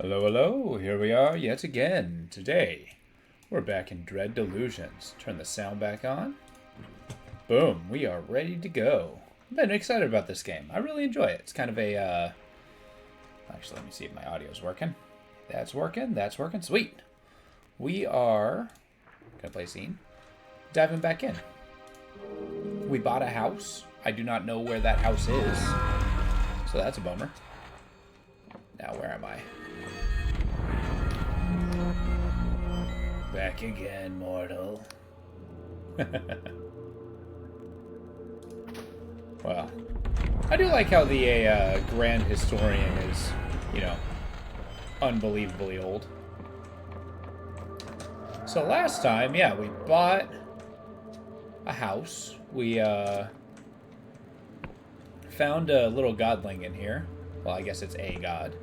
Hello, hello, here we are yet again. Today, we're back in Dread Delusions. Turn the sound back on. Boom, we are ready to go. I've been excited about this game. I really enjoy it. It's kind of a, Actually, let me see if my audio's working. That's working, sweet. We are gonna play a scene. Diving back in. We bought a house. I do not know where that house is. So that's a bummer. Now, where am I? Back again, mortal. Well, I do like how the Grand Historian is, unbelievably old. So last time, yeah, we bought a house. We found a little godling in here. Well, I guess it's a god.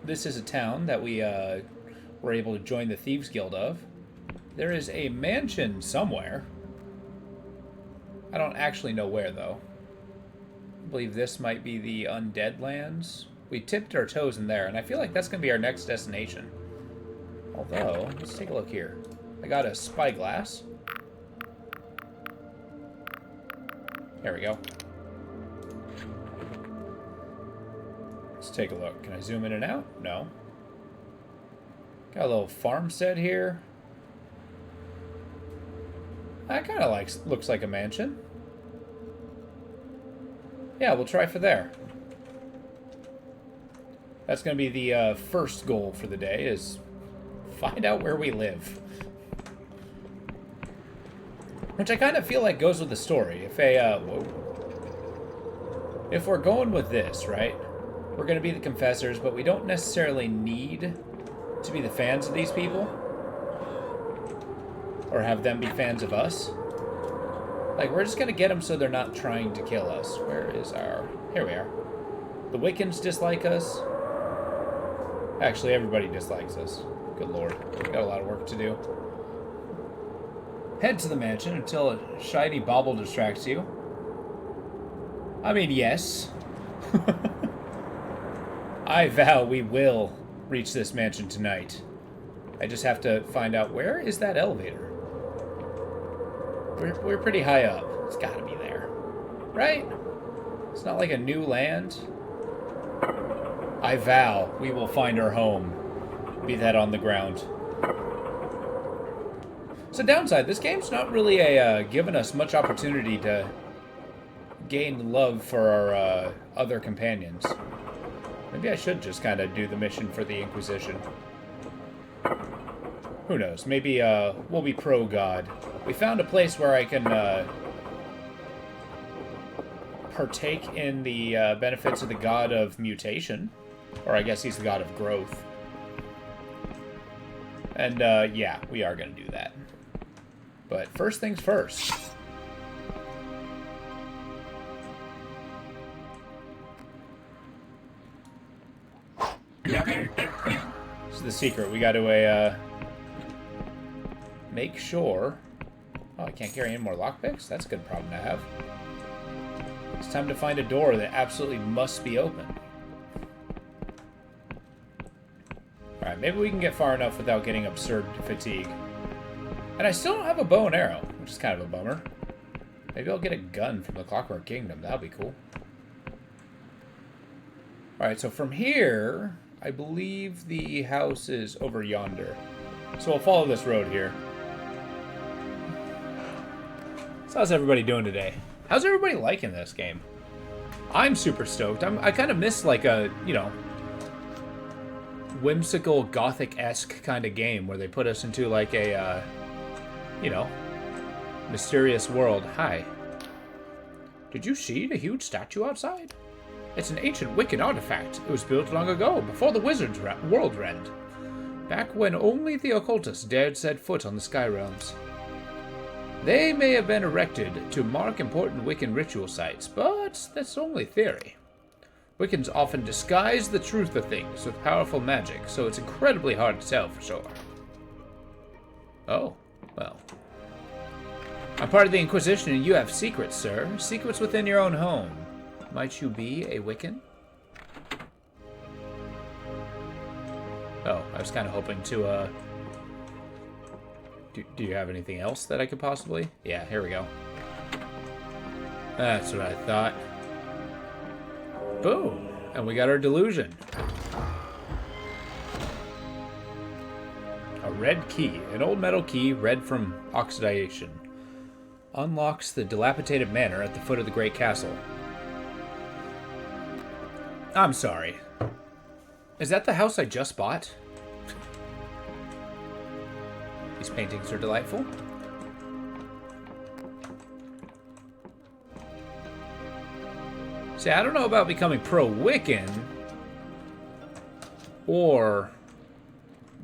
This is a town that we were able to join the Thieves Guild of. There is a mansion somewhere. I don't actually know where, though. I believe this might be the Undead Lands. We tipped our toes in there, and I feel like that's going to be our next destination. Although, let's take a look here. I got a spyglass. There we go. Let's take a look. Can I zoom in and out? No. Got a little farmstead here. That kind of looks like a mansion. Yeah, we'll try for there. That's going to be the first goal for the day, is find out where we live. Which I kind of feel like goes with the story. If we're going with this, right? We're going to be the confessors, but we don't necessarily need to be the fans of these people. Or have them be fans of us. Like, we're just going to get them so they're not trying to kill us. Where is our... Here we are. The Wiccans dislike us. Actually, everybody dislikes us. Good lord. We've got a lot of work to do. Head to the mansion until a shiny bauble distracts you. I mean, yes. I vow we will reach this mansion tonight. I just have to find out, where is that elevator? We're pretty high up. It's got to be there. Right? It's not like a new land. I vow we will find our home. Be that on the ground. So downside, this game's not really giving us much opportunity to gain love for our other companions. Maybe I should just kind of do the mission for the Inquisition. Who knows? Maybe we'll be pro-God. We found a place where I can partake in the benefits of the god of mutation. Or I guess he's the god of growth. And yeah, we are going to do that. But first things first. This is the secret. We got to make sure... Oh, I can't carry any more lockpicks? That's a good problem to have. It's time to find a door that absolutely must be open. Alright, maybe we can get far enough without getting absurd fatigue. And I still don't have a bow and arrow, which is kind of a bummer. Maybe I'll get a gun from the Clockwork Kingdom. That'll be cool. Alright, so from here, I believe the house is over yonder. So we'll follow this road here. So how's everybody doing today? How's everybody liking this game? I'm super stoked. I kind of miss like a, whimsical Gothic-esque kind of game where they put us into like a, mysterious world. Hi. Did you see the huge statue outside? It's an ancient Wiccan artifact. It was built long ago, before the wizard's world end. Back when only the occultists dared set foot on the Sky Realms. They may have been erected to mark important Wiccan ritual sites, but that's only theory. Wiccans often disguise the truth of things with powerful magic, so it's incredibly hard to tell for sure. Oh, well. I'm part of the Inquisition and you have secrets, sir. Secrets within your own home. Might you be a Wiccan? Oh, I was kind of hoping to, do you have anything else that I could possibly? Yeah, here we go. That's what I thought. Boom! And we got our delusion. A red key. An old metal key, red from oxidation. Unlocks the dilapidated manor at the foot of the great castle. I'm sorry. Is that the house I just bought? These paintings are delightful. See, I don't know about becoming pro-Wiccan or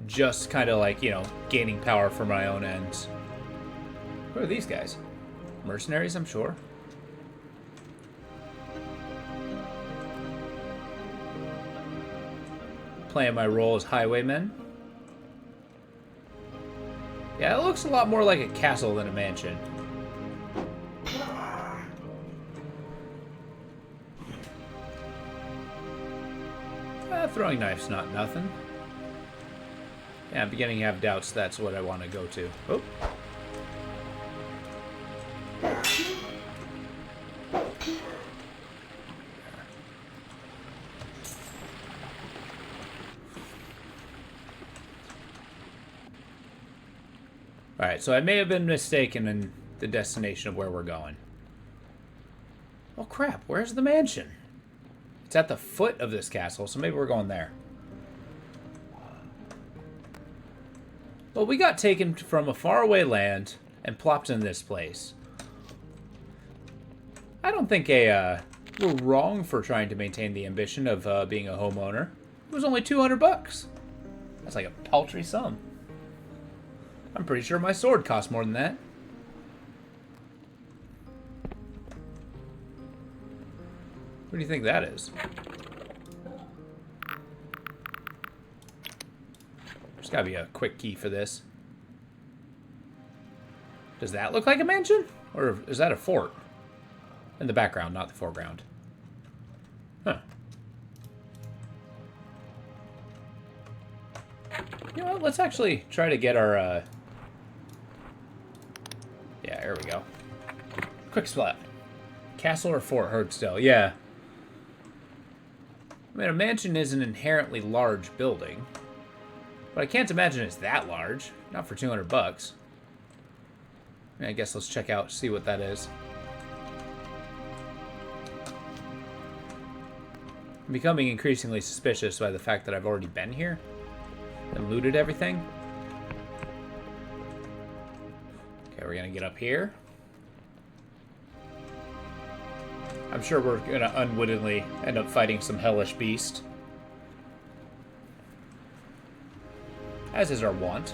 just kind of like, you know, gaining power for my own ends. Who are these guys? Mercenaries, I'm sure. Playing my role as highwaymen. Yeah, it looks a lot more like a castle than a mansion. Throwing knife's not nothing. Yeah, I'm beginning to have doubts that's what I want to go to. Oh. Alright, so I may have been mistaken in the destination of where we're going. Oh crap, where's the mansion? It's at the foot of this castle, so maybe we're going there. Well, we got taken from a faraway land and plopped in this place. I don't think we're wrong for trying to maintain the ambition of being a homeowner. It was only 200 bucks. That's like a paltry sum. I'm pretty sure my sword costs more than that. What do you think that is? There's gotta be a quick key for this. Does that look like a mansion? Or is that a fort? In the background, not the foreground. Huh. You know what? Let's actually try to get our, yeah, there we go. Quick splat. Castle or fort, heard still. Yeah. I mean, a mansion is an inherently large building. But I can't imagine it's that large. Not for 200 bucks. I guess let's check out, see what that is. I'm becoming increasingly suspicious by the fact that I've already been here and looted everything. Okay, we're gonna get up here. I'm sure we're gonna unwittingly end up fighting some hellish beast. As is our wont.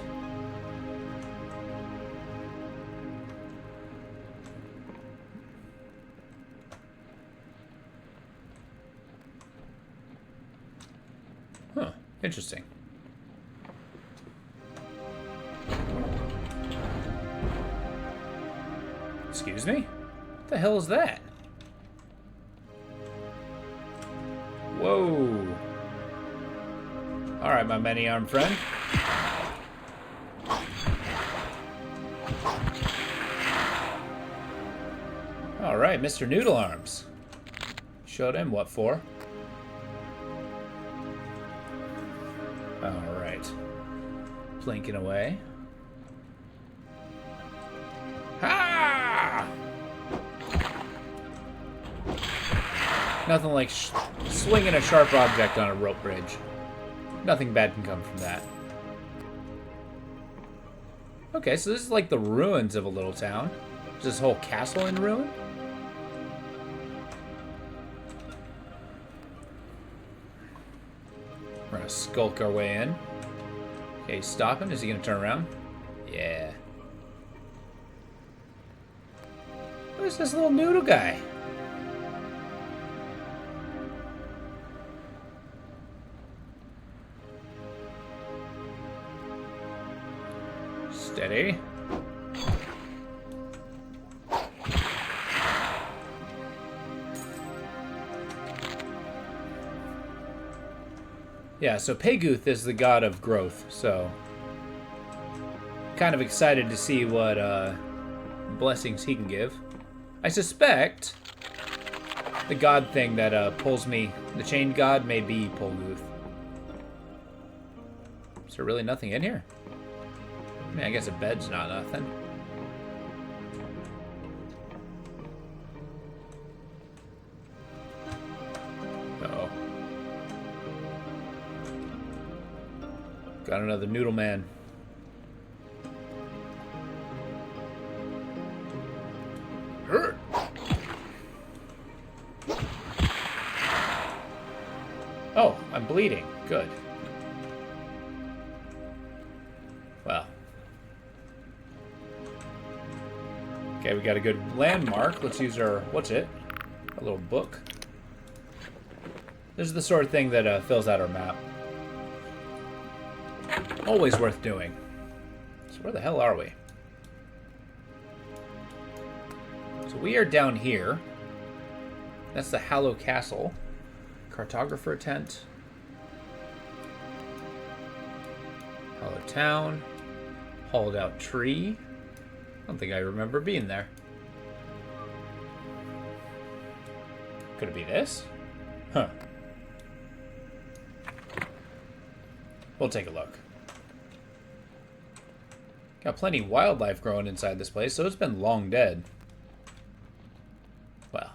Huh, interesting. Excuse me? What the hell is that? Whoa. Alright, my many-armed friend. Alright, Mr. Noodle Arms. Showed him what for. Alright. Plinking away. Ha! Nothing like swinging a sharp object on a rope bridge. Nothing bad can come from that. Okay, so this is like the ruins of a little town. Is this whole castle in ruin? We're gonna skulk our way in. Okay, he's stopping. Is he gonna turn around? Yeah. Who's this little noodle guy? Steady. Yeah, so Peguth is the god of growth, so kind of excited to see what blessings he can give. I suspect the god thing that pulls me, the chained god, may be Polguth. Is there really nothing in here? I mean, I guess a bed's not nothing. Uh-oh. Got another noodle man. Oh, I'm bleeding. Good. Well. Okay, we got a good landmark. Let's use our, what's it? A little book. This is the sort of thing that fills out our map. Always worth doing. So where the hell are we? So we are down here. That's the Hallow Castle. Cartographer tent. Hollow Town. Hauled out tree. I don't think I remember being there. Could it be this? Huh. We'll take a look. Got plenty of wildlife growing inside this place, so it's been long dead. Well,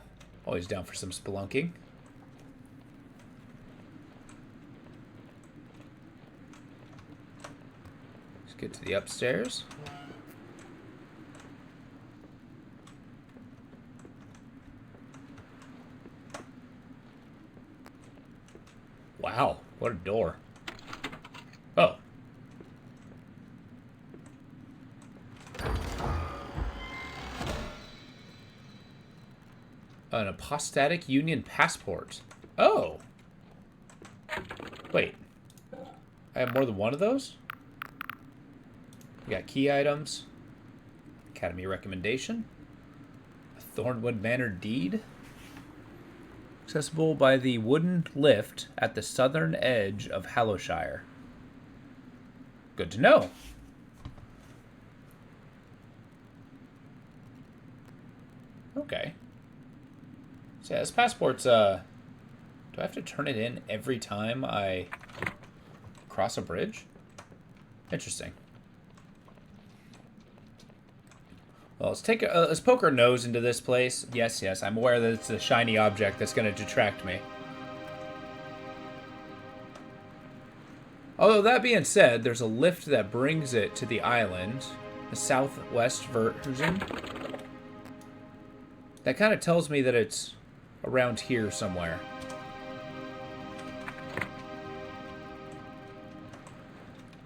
always down for some spelunking. Let's get to the upstairs. Wow, what a door. Oh. An apostatic union passport. Oh. Wait. I have more than one of those? We got key items. Academy recommendation. A Thornwood Manor deed. Accessible by the wooden lift at the southern edge of Hallowshire. Good to know. Okay. So yeah, this passport's, do I have to turn it in every time I cross a bridge? Interesting. Well, let's poke our nose into this place. Yes, I'm aware that it's a shiny object that's going to detract me. Although, that being said, there's a lift that brings it to the island. The southwest version. That kind of tells me that it's around here somewhere.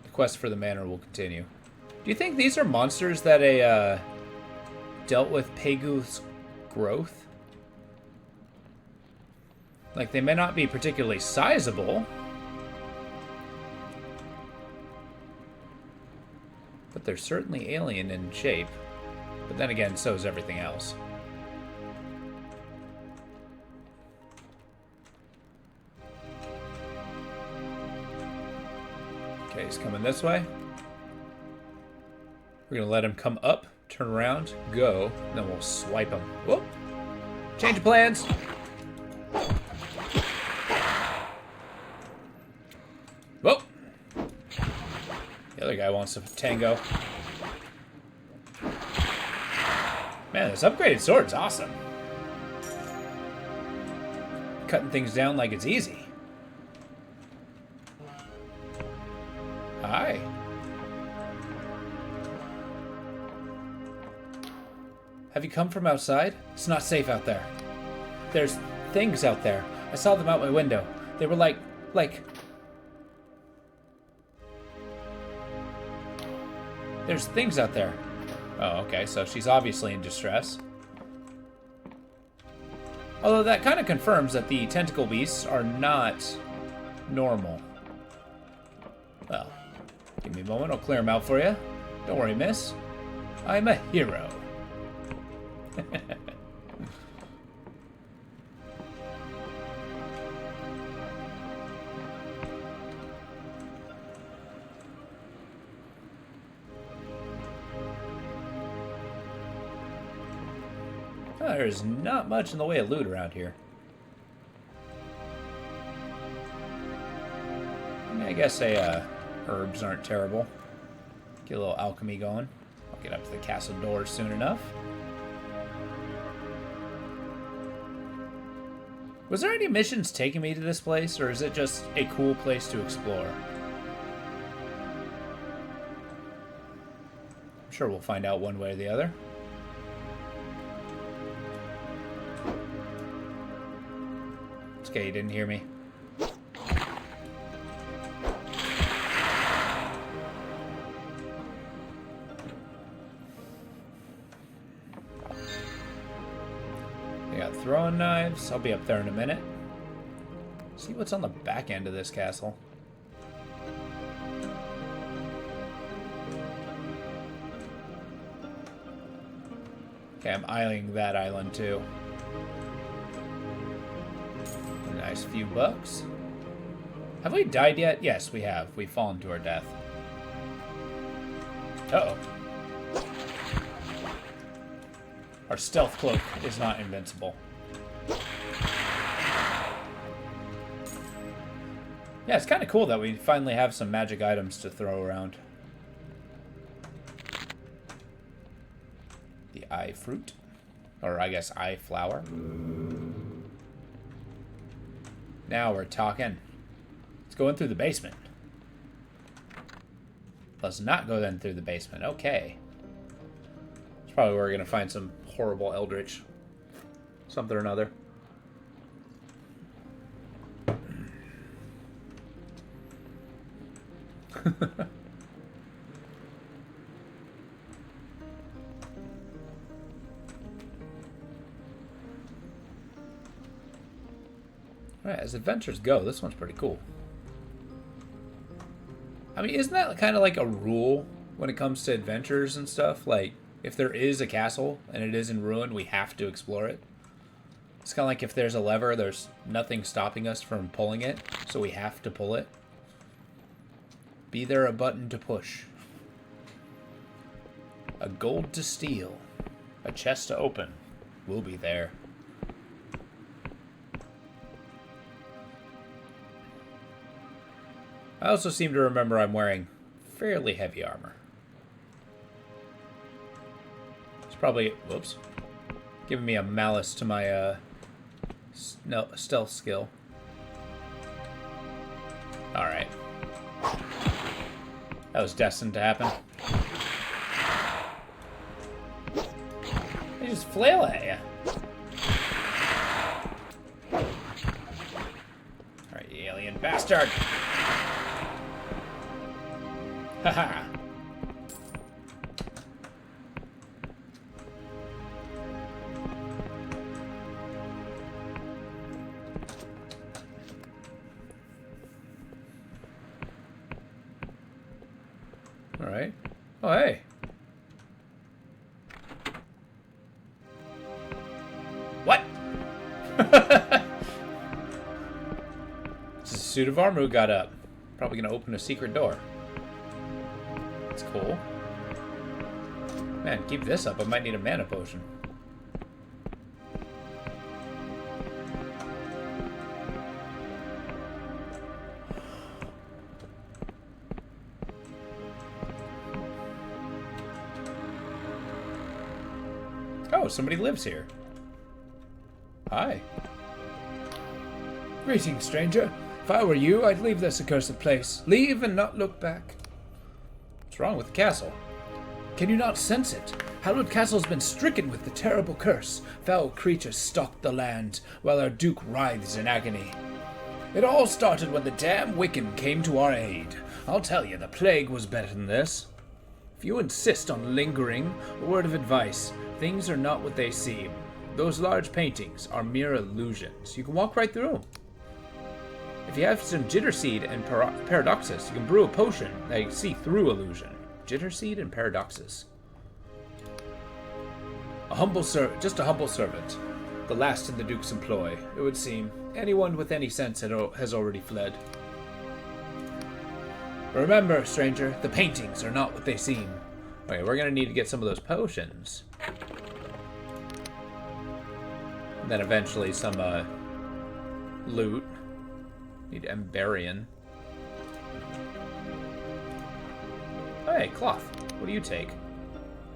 The quest for the manor will continue. Do you think these are monsters that dealt with Peguth's growth? Like, they may not be particularly sizable, but they're certainly alien in shape. But then again, so is everything else. Okay, he's coming this way. We're gonna let him come up, turn around, go, and then we'll swipe him. Whoop! Change of plans! Whoop! The other guy wants to tango. Man, this upgraded sword's awesome. Cutting things down like it's easy. Hi. Have you come from outside? It's not safe out there. There's things out there. I saw them out my window. They were like... There's things out there. Oh, okay, so she's obviously in distress. Although that kind of confirms that the tentacle beasts are not normal. Well, give me a moment, I'll clear them out for you. Don't worry, miss. I'm a hero. There is not much in the way of loot around here. I mean, I guess herbs aren't terrible. Get a little alchemy going. I'll get up to the castle doors soon enough. Was there any missions taking me to this place, or is it just a cool place to explore? I'm sure we'll find out one way or the other. It's okay, you didn't hear me. They got throwing knives. I'll be up there in a minute. See what's on the back end of this castle. Okay, I'm eyeing that island too. A nice few bucks. Have we died yet? Yes, we have. We've fallen to our death. Uh-oh. Our stealth cloak is not invincible. Yeah, it's kind of cool that we finally have some magic items to throw around. The eye fruit. Or I guess eye flower. Now we're talking. Let's go in through the basement. Let's not go then through the basement. Okay. It's probably where we're going to find some horrible eldritch. Something or another. Alright, as adventures go, this one's pretty cool. I mean, isn't that kind of like a rule when it comes to adventures and stuff? Like, if there is a castle and it is in ruin, we have to explore it. It's kind of like if there's a lever, there's nothing stopping us from pulling it, so we have to pull it. Be there a button to push. A gold to steal. A chest to open. We'll be there. I also seem to remember I'm wearing fairly heavy armor. It's probably, whoops, giving me a malice to my stealth skill. Alright. That was destined to happen. They just flail at you. Alright, you alien bastard! Haha! Alright. Oh, hey. What? It's a suit of armor who got up. Probably gonna open a secret door. That's cool. Man, keep this up. I might need a mana potion. Oh, somebody lives here. Hi. Greetings, stranger. If I were you, I'd leave this accursed place. Leave and not look back. What's wrong with the castle? Can you not sense it? Hallowed Castle has been stricken with the terrible curse. Foul creatures stalk the land, while our Duke writhes in agony. It all started when the damn Wiccan came to our aid. I'll tell you, the plague was better than this. If you insist on lingering, a word of advice. Things are not what they seem. Those large paintings are mere illusions. You can walk right through them. If you have some jitter seed and paradoxus, you can brew a potion that you can see through illusion. Jitter seed and paradoxus. Just a humble servant. The last in the Duke's employ, it would seem. Anyone with any sense has already fled. Remember, stranger, the paintings are not what they seem. Okay, we're gonna need to get some of those potions. And then eventually some loot. Need Emberian. Oh, hey, cloth. What do you take?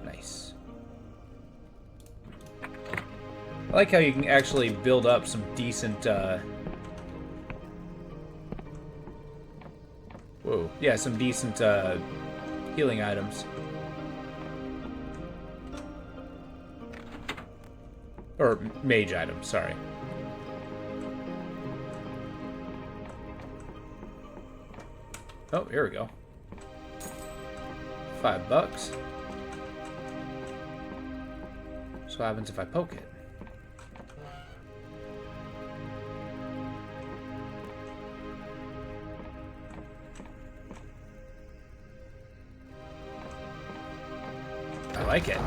Nice. I like how you can actually build up some decent, whoa. Yeah, some decent, healing items. Or mage items, sorry. Oh, here we go. $5. So what happens if I poke it? I like it.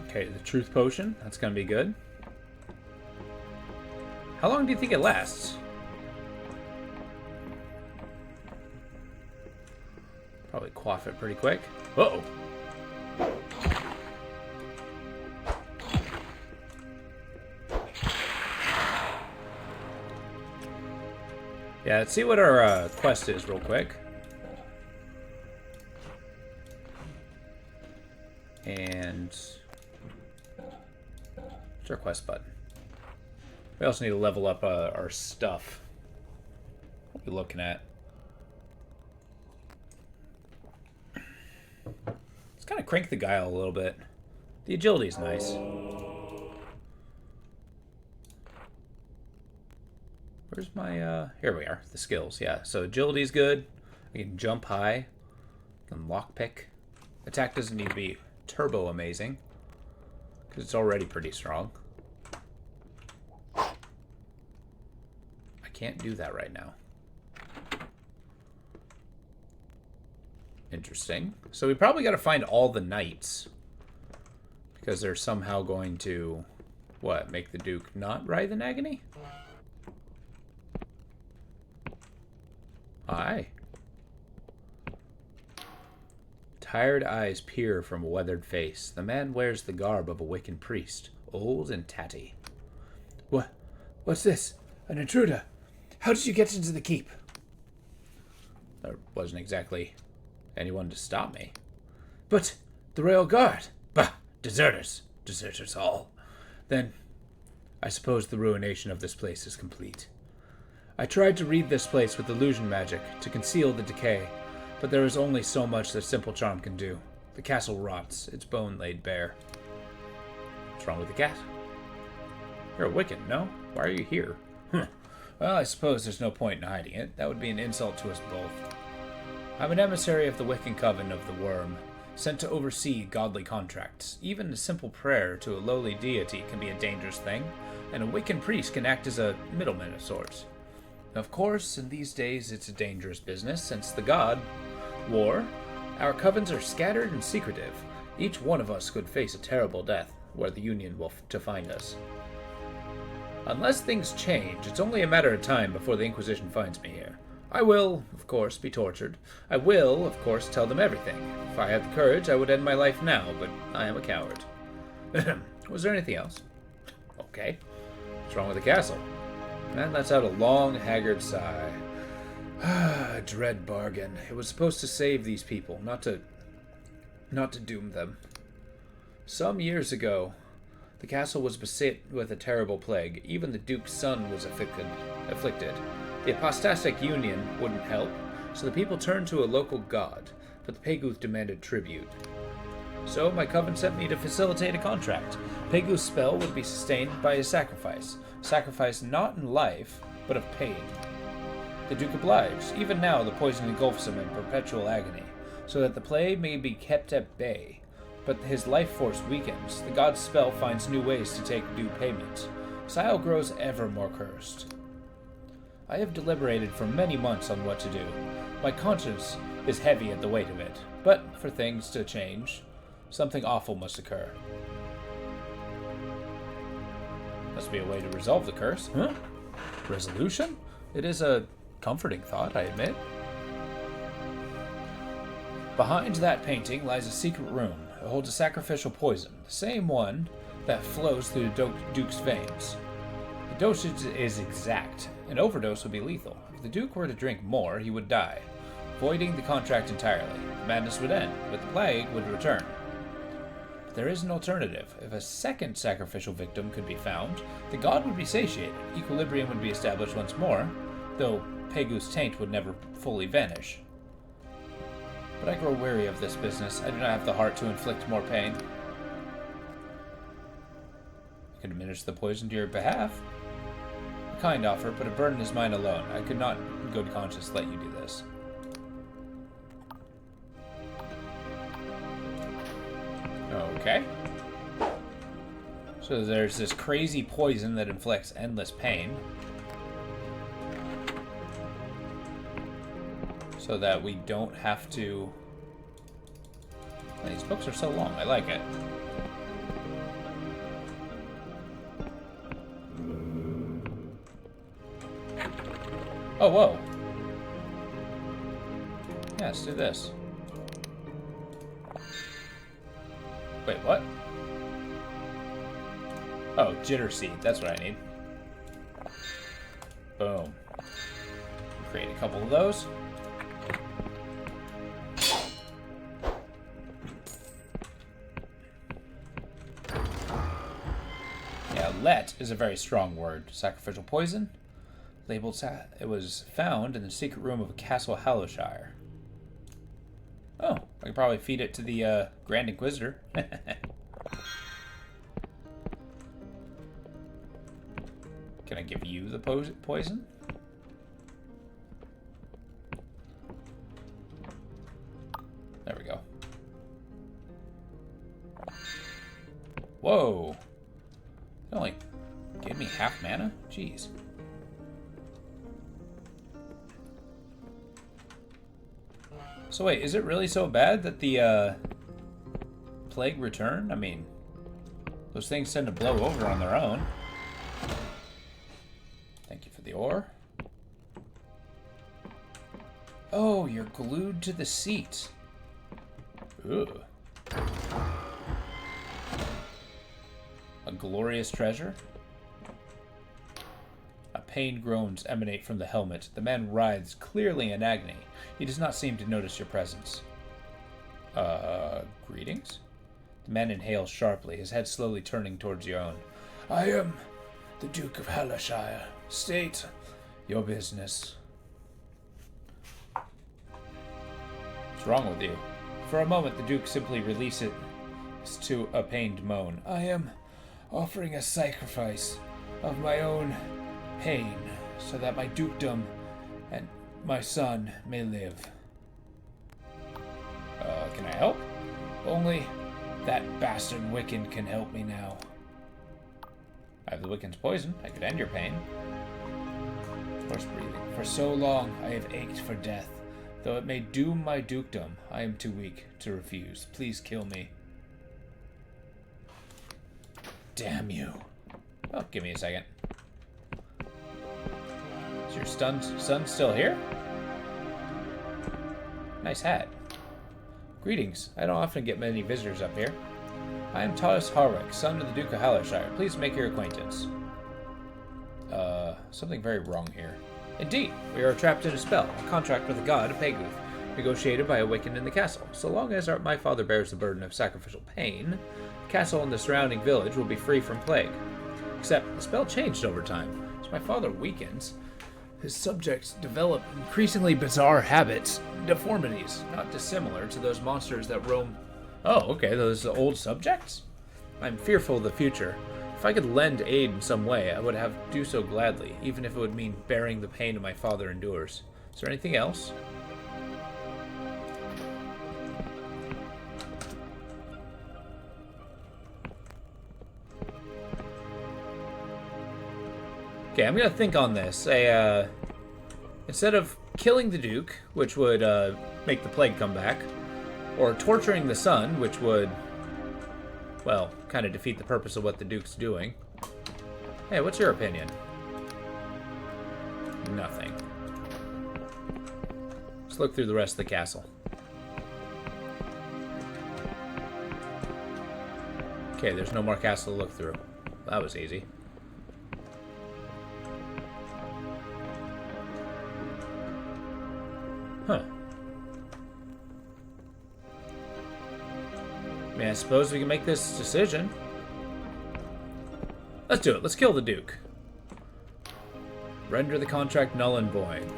Okay, the truth potion. That's gonna be good. How long do you think it lasts? Probably quaff it pretty quick. Uh-oh. Yeah, let's see what our quest is real quick. And what's our quest button? We also need to level up our stuff. What are we looking at? Let's kind of crank the guile a little bit. The agility is nice. Where's my, here we are, the skills, yeah. So agility is good. I can jump high. I can lockpick. Attack doesn't need to be turbo amazing, because it's already pretty strong. I can't do that right now. Interesting. So we probably got to find all the knights, because they're somehow going to, what, make the Duke not writhe in agony? Aye. Tired eyes peer from a weathered face. The man wears the garb of a Wiccan priest, old and tatty. What's this? An intruder? How did you get into the keep? There wasn't exactly anyone to stop me. But the royal guard. Bah! Deserters! Deserters all. Then I suppose the ruination of this place is complete. I tried to read this place with illusion magic to conceal the decay, but there is only so much that simple charm can do. The castle rots, its bone laid bare. What's wrong with the cat? You're a Wiccan, no? Why are you here? Well, I suppose there's no point in hiding it. That would be an insult to us both. I'm an emissary of the Wiccan Coven of the Worm, sent to oversee godly contracts. Even a simple prayer to a lowly deity can be a dangerous thing, and a Wiccan priest can act as a middleman of sorts. Of course, in these days it's a dangerous business, since the god, war, our covens are scattered and secretive. Each one of us could face a terrible death, were the Union to find us. Unless things change, it's only a matter of time before the Inquisition finds me here. I will, of course, be tortured. I will, of course, tell them everything. If I had the courage, I would end my life now, but I am a coward. Was there anything else? Okay. What's wrong with the castle? Man lets out a long, haggard sigh. A dread bargain. It was supposed to save these people, not to doom them. Some years ago, the castle was beset with a terrible plague. Even the Duke's son was afflicted. The apostastic union wouldn't help, so the people turned to a local god, but the Peguth demanded tribute. So my coven sent me to facilitate a contract. Peguth's spell would be sustained by his sacrifice. Sacrifice not in life, but of pain. The Duke obliged. Even now the poison engulfs him in perpetual agony, so that the plague may be kept at bay. But his life force weakens. The god's spell finds new ways to take due payment. Sile grows ever more cursed. I have deliberated for many months on what to do. My conscience is heavy at the weight of it. But for things to change, something awful must occur. Must be a way to resolve the curse. Huh? Resolution? It is a comforting thought, I admit. Behind that painting lies a secret room. It holds a sacrificial poison, the same one that flows through the Duke's veins. The dosage is exact. An overdose would be lethal. If the Duke were to drink more, he would die, voiding the contract entirely. The madness would end, but the plague would return. But there is an alternative. If a second sacrificial victim could be found, the god would be satiated, equilibrium would be established once more, though Pegu's taint would never fully vanish. But I grow weary of this business. I do not have the heart to inflict more pain. I could diminish the poison to your behalf. A kind offer, but a burden is mine alone. I could not in good conscience let you do this. Okay. So there's this crazy poison that inflicts endless pain. So that we don't have to... These books are so long. I like it. Oh, whoa. Yeah, let's do this. Wait, what? Oh, jitter seed. That's what I need. Boom. Create a couple of those. Yeah, let is a very strong word. Sacrificial poison. Labeled it was found in the secret room of a castle Hallowshire. Oh, I could probably feed it to the Grand Inquisitor. Can I give you the poison? There we go. Whoa. It only gave me half mana? Jeez. So wait, is it really so bad that the plague returned? I mean, those things tend to blow over on their own. Thank you for the ore. Oh, you're glued to the seat. Ooh. A glorious treasure? Pained groans emanate from the helmet. The man writhes, clearly in agony. He does not seem to notice your presence. Greetings? The man inhales sharply, his head slowly turning towards your own. I am the Duke of Hallowshire. State your business. What's wrong with you? For a moment, the Duke simply releases to a pained moan. I am offering a sacrifice of my own pain, so that my dukedom and my son may live. Can I help? Only that bastard Wiccan can help me now. I have the Wiccan's poison. I could end your pain. Forced breathing. For so long I have ached for death. Though it may doom my dukedom, I am too weak to refuse. Please kill me. Damn you. Oh, give me a second. Is your son still here? Nice hat. Greetings. I don't often get many visitors up here. I am Taurus Harwick, son of the Duke of Hallowshire. Please make your acquaintance. Something very wrong here. Indeed, we are trapped in a spell, a contract with the god Peguth, negotiated by a Wiccan in the castle. So long as my father bears the burden of sacrificial pain, the castle and the surrounding village will be free from plague. Except, the spell changed over time. As my father weakens, his subjects develop increasingly bizarre habits, deformities, not dissimilar to those monsters that roam... Oh, okay, those old subjects? I'm fearful of the future. If I could lend aid in some way, I would do so gladly, even if it would mean bearing the pain my father endures. Is there anything else? Okay, I'm gonna think on this. Instead of killing the Duke, which would make the plague come back, or torturing the son, which would, well, kind of defeat the purpose of what the Duke's doing. Hey, what's your opinion? Nothing. Let's look through the rest of the castle. Okay, there's no more castle to look through. That was easy. Huh. I mean, I suppose we can make this decision. Let's do it. Let's kill the Duke. Render the contract null and void.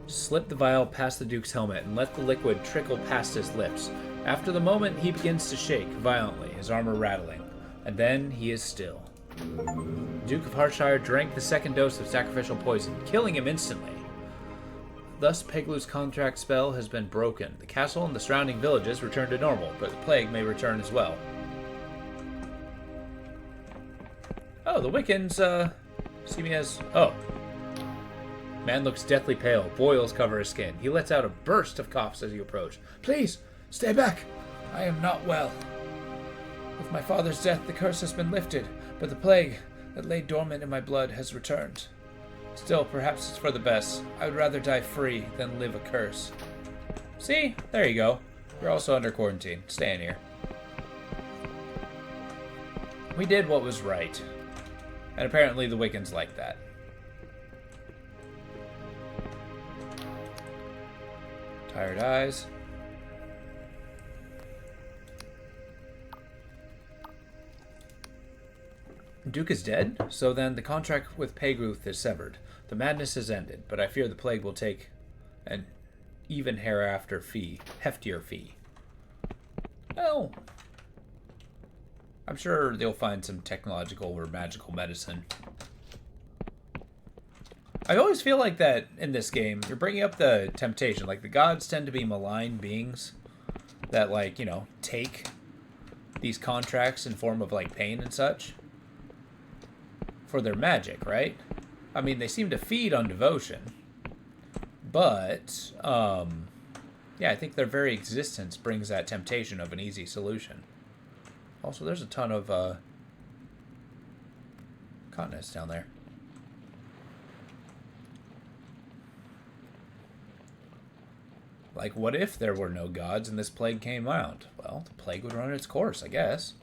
Slip the vial past the Duke's helmet and let the liquid trickle past his lips. After the moment, he begins to shake violently, his armor rattling, and then he is still. Duke of Hartshire drank the second dose of sacrificial poison, killing him instantly. Thus, Peglu's contract spell has been broken. The castle and the surrounding villages return to normal, but the plague may return as well. Oh, the Wiccans, see me as... Oh. Man looks deathly pale. Boils cover his skin. He lets out a burst of coughs as you approach. Please, stay back. I am not well. With my father's death, the curse has been lifted, but the plague that lay dormant in my blood has returned. Still, perhaps it's for the best. I would rather die free than live a curse. See? There you go. You're also under quarantine. Stay in here. We did what was right. And apparently the Wiccans like that. Tired eyes. Duke is dead, so then the contract with Pegruth is severed. The madness has ended, but I fear the plague will take an even hereafter heftier fee. Well, I'm sure they'll find some technological or magical medicine. I always feel like that in this game, you're bringing up the temptation. Like, the gods tend to be malign beings that, like, you know, take these contracts in form of, like, pain and such for their magic, right? I mean, they seem to feed on devotion. But, yeah, I think their very existence brings that temptation of an easy solution. Also, there's a ton of continents down there. Like, what if there were no gods and this plague came out? Well, the plague would run its course, I guess.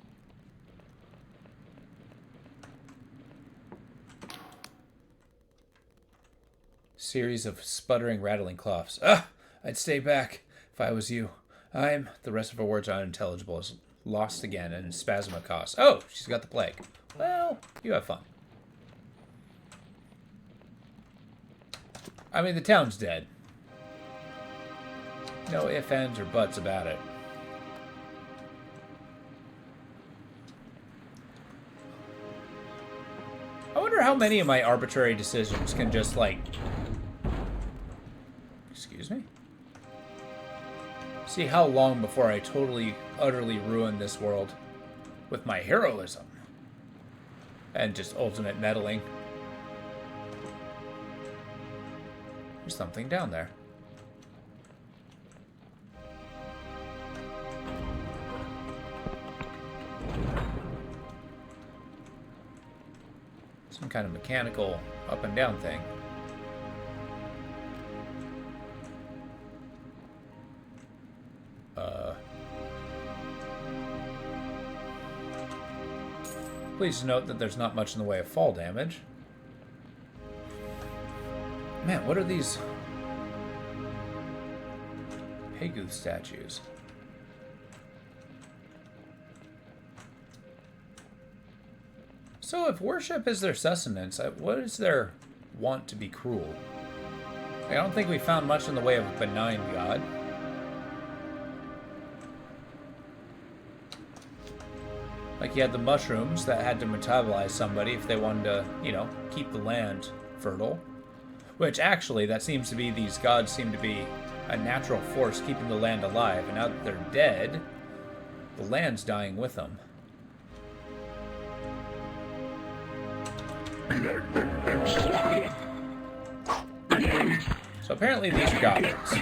Series of sputtering, rattling coughs. Ah! I'd stay back if I was you. I'm... The rest of her words are unintelligible. Is lost again and spasm of coughs. Oh, she's got the plague. Well, you have fun. I mean, the town's dead. No ifs, ands, or buts about it. I wonder how many of my arbitrary decisions can just, like... Excuse me? See how long before I totally, utterly ruin this world with my heroism. And just ultimate meddling. There's something down there. Some kind of mechanical up and down thing. Please note that there's not much in the way of fall damage. Man, what are these Pegooth statues? So if worship is their sustenance, what is their want to be cruel? I don't think we found much in the way of a benign god. Like, you had the mushrooms that had to metabolize somebody if they wanted to, you know, keep the land fertile. Which, actually, that seems to be, these gods seem to be a natural force keeping the land alive. And now that they're dead, the land's dying with them. So apparently these are goblins.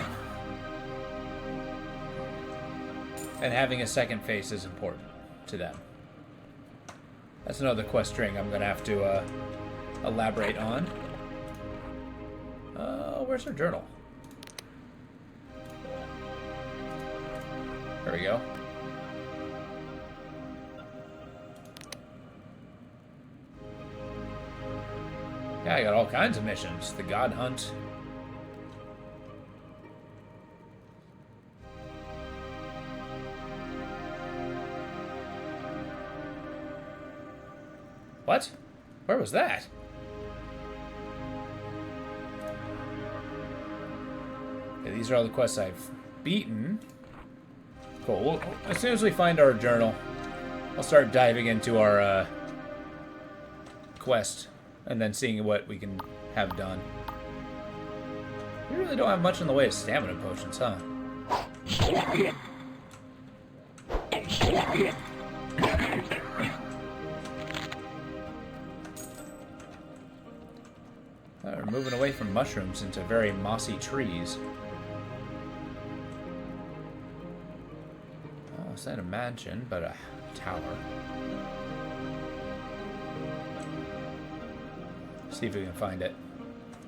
And having a second face is important to them. That's another quest string I'm going to have to elaborate on. Where's her journal? There we go. Yeah, I got all kinds of missions. The God Hunt. What? Where was that? Okay, these are all the quests I've beaten. Cool. As soon as we find our journal, I'll start diving into our quest and then seeing what we can have done. We really don't have much in the way of stamina potions, huh? We're moving away from mushrooms into very mossy trees. Oh, it's not a mansion, but a tower. See if we can find it.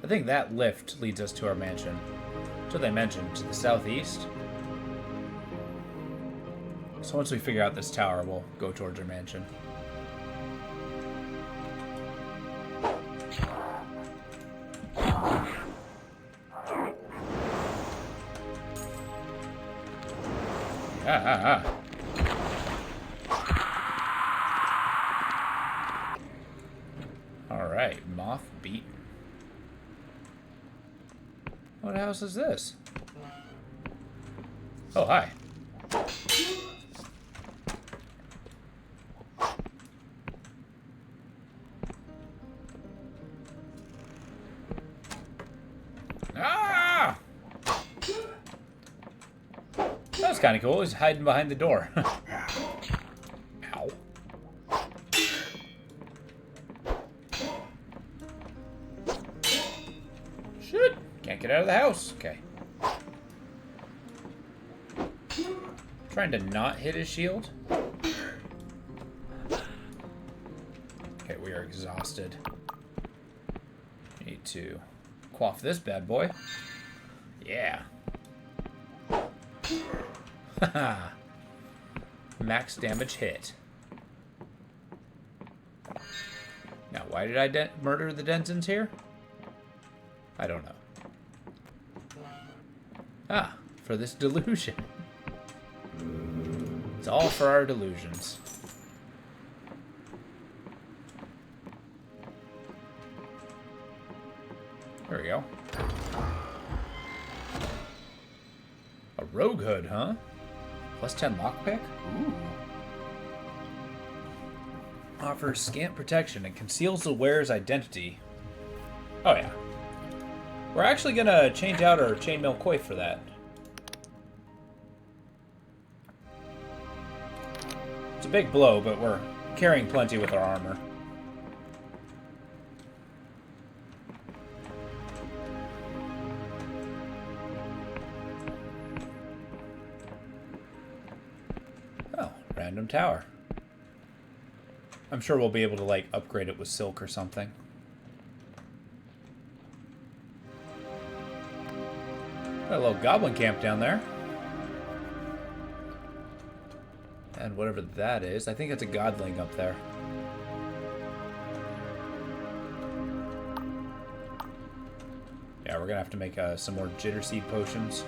I think that lift leads us to our mansion. That's what they mentioned, to the southeast. So once we figure out this tower, we'll go towards our mansion. Alright, moth beaten. What house is this? Oh, hi. Ah! That was kind of cool. He's hiding behind the door. Ow. Shit. Can't get out of the house. Okay. Trying to not hit his shield. Okay, we are exhausted. Need to quaff this bad boy. Yeah. Haha. Max damage hit. Now, why did I murder the Denzins here? I don't know. Ah, for this delusion. It's all for our delusions. There we go. A rogue hood, huh? Plus 10 lockpick? Ooh. Offers scant protection and conceals the wearer's identity. Oh, yeah. We're actually gonna change out our chainmail coif for that. It's a big blow, but we're carrying plenty with our armor. Oh, random tower. I'm sure we'll be able to, like, upgrade it with silk or something. Got a little goblin camp down there. And whatever that is, I think it's a godling up there. Yeah, we're gonna have to make some more jitter seed potions.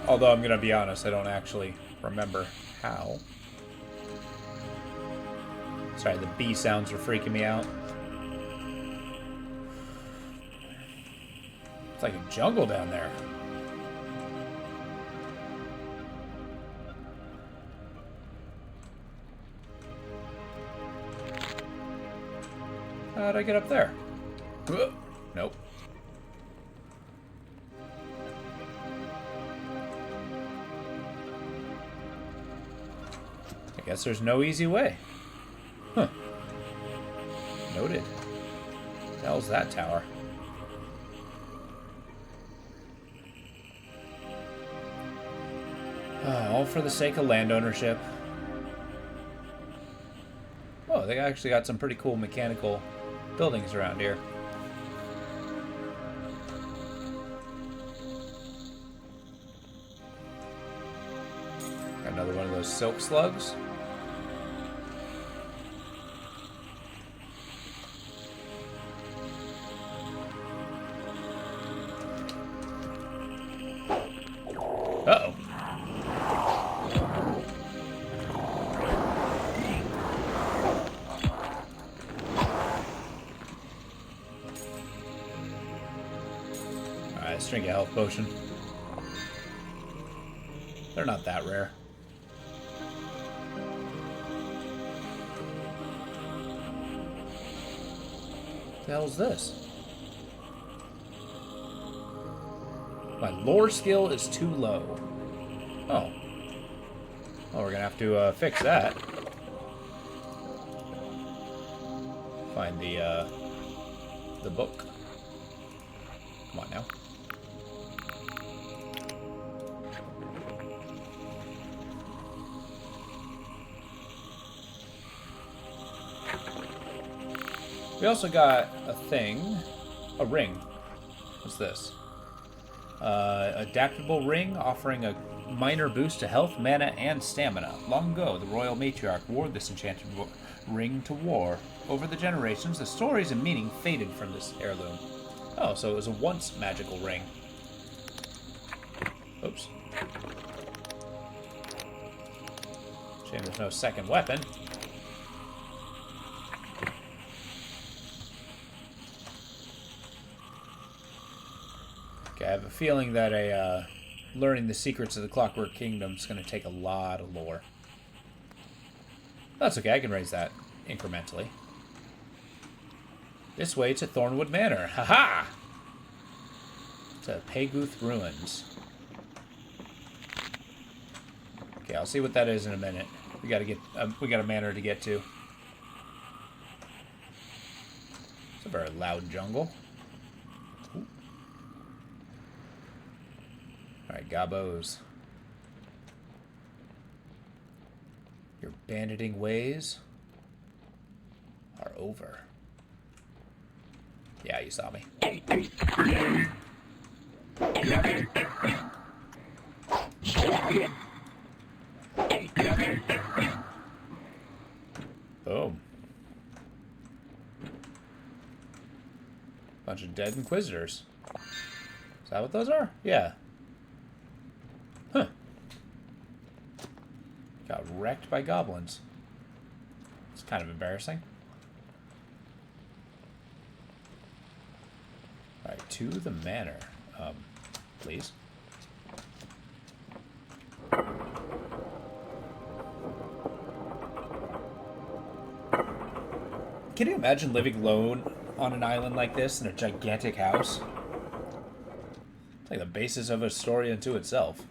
Although I'm gonna be honest, I don't actually remember how. Sorry, the bee sounds are freaking me out. It's like a jungle down there. How'd I get up there? Nope. I guess there's no easy way. Huh. Noted. What the hell's that tower? All for the sake of land ownership. Oh, they actually got some pretty cool mechanical buildings around here. another one of those silk slugs. Uh-oh. Alright, let's drink a health potion. They're not that rare. What the hell is this? My lore skill is too low. Oh. Well, we're gonna have to fix that. Find the book. Come on now. We also got a thing, a ring. What's this? Adaptable ring offering a minor boost to health, mana, and stamina. Long ago, the royal matriarch wore this enchanted ring to war. Over the generations, the stories and meaning faded from this heirloom. Oh, so it was a once magical ring. Oops. Shame there's no second weapon. Okay, I have a feeling that learning the secrets of the Clockwork Kingdom is going to take a lot of lore. That's okay, I can raise that incrementally. This way to Thornwood Manor. Haha! To Payguth Ruins. Okay, I'll see what that is in a minute. We got a manor to get to. It's a very loud jungle. Alright, Gabos. Your banditing ways are over. Yeah, you saw me. Boom. Bunch of dead inquisitors. Is that what those are? Yeah. Huh. Got wrecked by goblins. It's kind of embarrassing. Alright, to the manor. Please. Can you imagine living alone on an island like this in a gigantic house? It's like the basis of a story unto itself.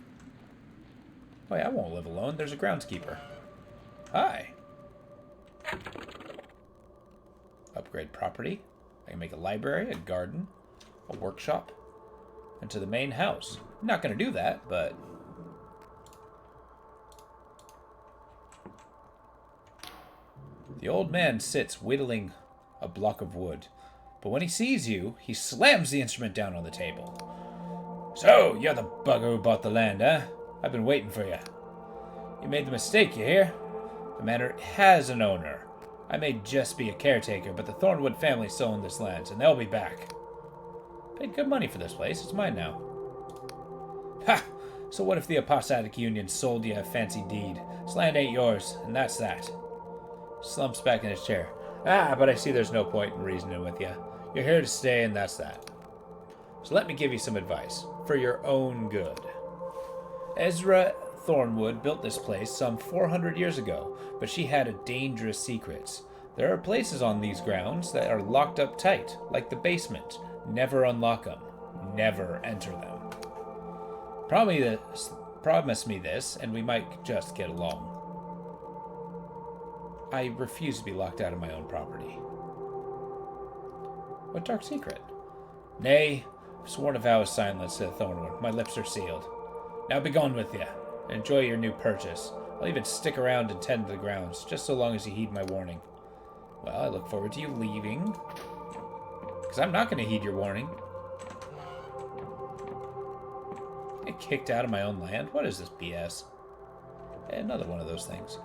Wait, I won't live alone. There's a groundskeeper. Hi. Upgrade property. I can make a library, a garden, a workshop, and to the main house. I'm not going to do that, but... The old man sits whittling a block of wood. But when he sees you, he slams the instrument down on the table. So, you're the bugger who bought the land, huh? I've been waiting for you. You made the mistake, you hear? The manor has an owner. I may just be a caretaker, but the Thornwood family still own this land, and they'll be back. Paid good money for this place. It's mine now. Ha! So what if the Apostolic Union sold you a fancy deed? This land ain't yours, and that's that. Slumps back in his chair. Ah, but I see there's no point in reasoning with you. You're here to stay, and that's that. So let me give you some advice, for your own good. Ezra Thornwood built this place some 400 years ago, but she had a dangerous secret. There are places on these grounds that are locked up tight, like the basement. Never unlock them. Never enter them. Promise me this, and we might just get along. I refuse to be locked out of my own property. What dark secret? Nay, I've sworn a vow of silence, said Thornwood. My lips are sealed. Now be gone with you. Enjoy your new purchase. I'll even stick around and tend to the grounds, just so long as you heed my warning. Well, I look forward to you leaving. Because I'm not going to heed your warning. Get kicked out of my own land? What is this BS? Another one of those things.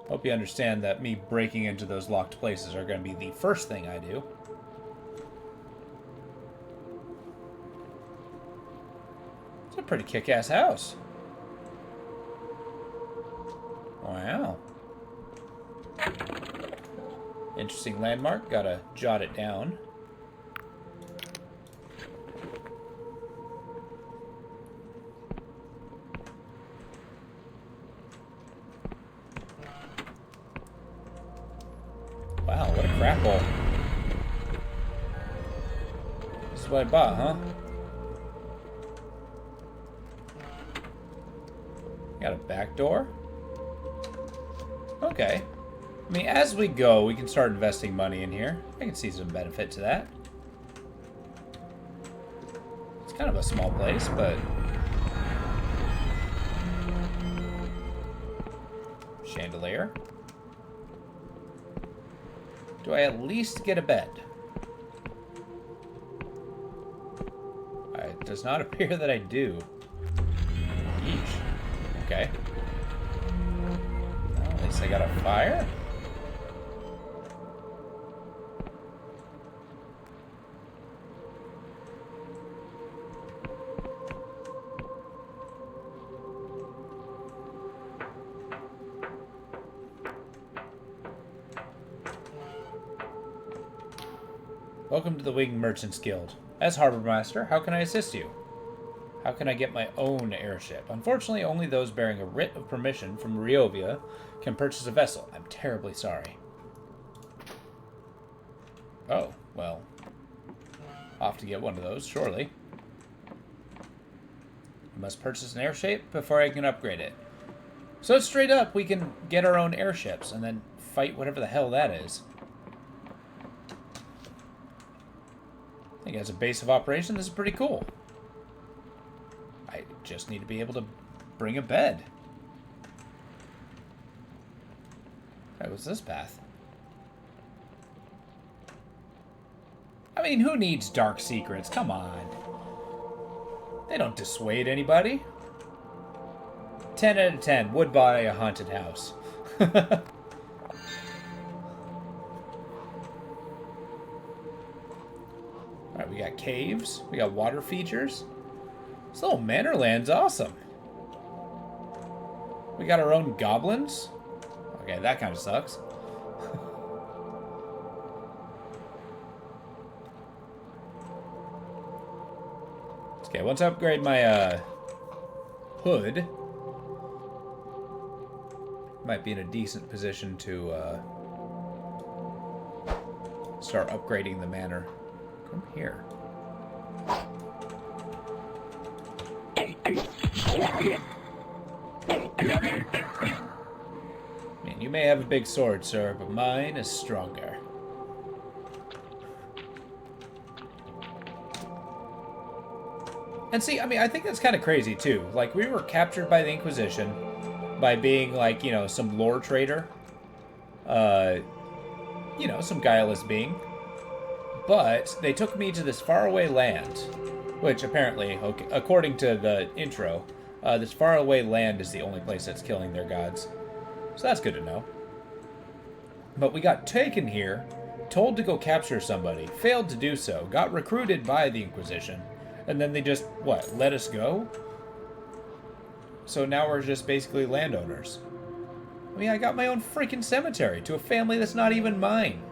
Hope you understand that me breaking into those locked places are going to be the first thing I do. It's a pretty kick-ass house. Wow. Interesting landmark. Gotta jot it down. Wow, what a crap hole. This is what I bought, huh? Got a back door? Okay. I mean, as we go, we can start investing money in here. I can see some benefit to that. It's kind of a small place, but... Chandelier. Do I at least get a bed? It does not appear that I do. Yeesh. Okay. Well, at least I got a fire. Welcome to the Winged Merchants Guild. As Harbor Master, how can I assist you? How can I get my own airship? Unfortunately, only those bearing a writ of permission from Riovia can purchase a vessel. I'm terribly sorry. Oh, well. I'll have to get one of those, surely. I must purchase an airship before I can upgrade it. So straight up, we can get our own airships and then fight whatever the hell that is. I think as a base of operation, this is pretty cool. I just need to be able to bring a bed. Alright, what's this path? I mean, who needs dark secrets? Come on. They don't dissuade anybody. 10 out of 10 would buy a haunted house. Alright, we got caves. We got water features. This little manor land's awesome. We got our own goblins. Okay, that kind of sucks. Okay, once I upgrade my hood, might be in a decent position to start upgrading the manor. Come here. Man, you may have a big sword, sir, but mine is stronger. And see, I mean, I think that's kind of crazy, too. Like, we were captured by the Inquisition by being, like, you know, some lore trader. You know, some guileless being. But they took me to this faraway land, which apparently, okay, according to the intro, this faraway land is the only place that's killing their gods. So that's good to know. But we got taken here, told to go capture somebody, failed to do so, got recruited by the Inquisition, and then they just, what, let us go? So now we're just basically landowners. I mean, I got my own freaking cemetery to a family that's not even mine.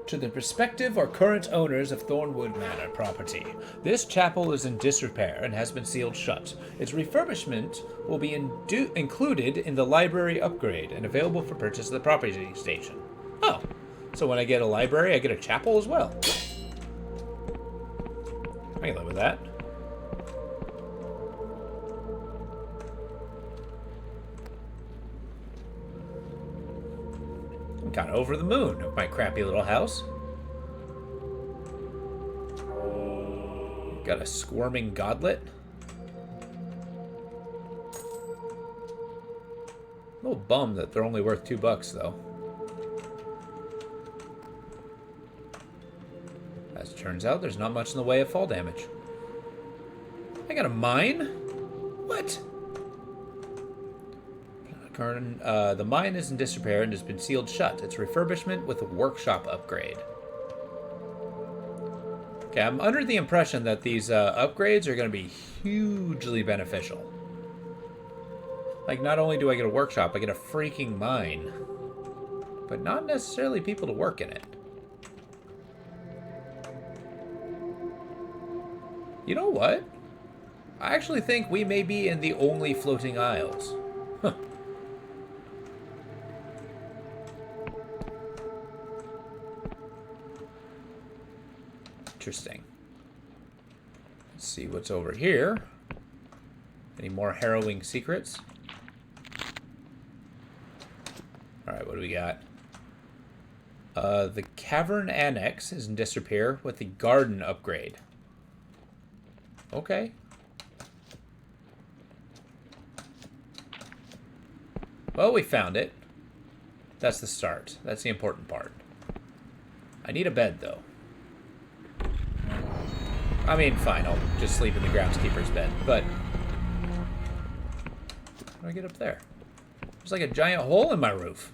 To the prospective or current owners of Thornwood Manor property, this chapel is in disrepair and has been sealed shut. Its refurbishment will be included in the library upgrade and available for purchase at the property station. Oh, so when I get a library, I get a chapel as well. I can live with that. I'm kind of over the moon of my crappy little house. Got a squirming godlet. A little bummed that they're only worth $2 though. Turns out there's not much in the way of fall damage. I got a mine? What? The mine is in disrepair and has been sealed shut. It's refurbishment with a workshop upgrade. Okay, I'm under the impression that these upgrades are going to be hugely beneficial. Like, not only do I get a workshop, I get a freaking mine. But not necessarily people to work in it. You know what? I actually think we may be in the only floating isles. Huh. Interesting. Let's see what's over here. Any more harrowing secrets? Alright, what do we got? The cavern annex is in disrepair with the garden upgrade. Okay. Well, we found it. That's the start. That's the important part. I need a bed, though. I mean, fine, I'll just sleep in the groundskeeper's bed, but... How do I get up there? There's like a giant hole in my roof.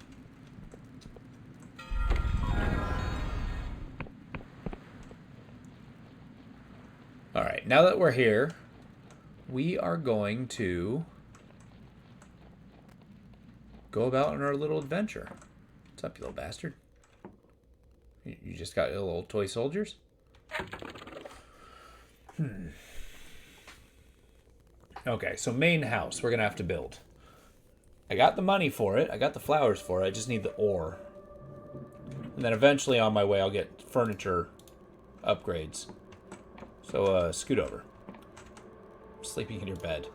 Alright, now that we're here, we are going to go about on our little adventure. What's up, you little bastard? You just got little toy soldiers? Okay, so main house we're going to have to build. I got the money for it. I got the flowers for it. I just need the ore. And then eventually on my way I'll get furniture upgrades. So, scoot over. I'm sleeping in your bed.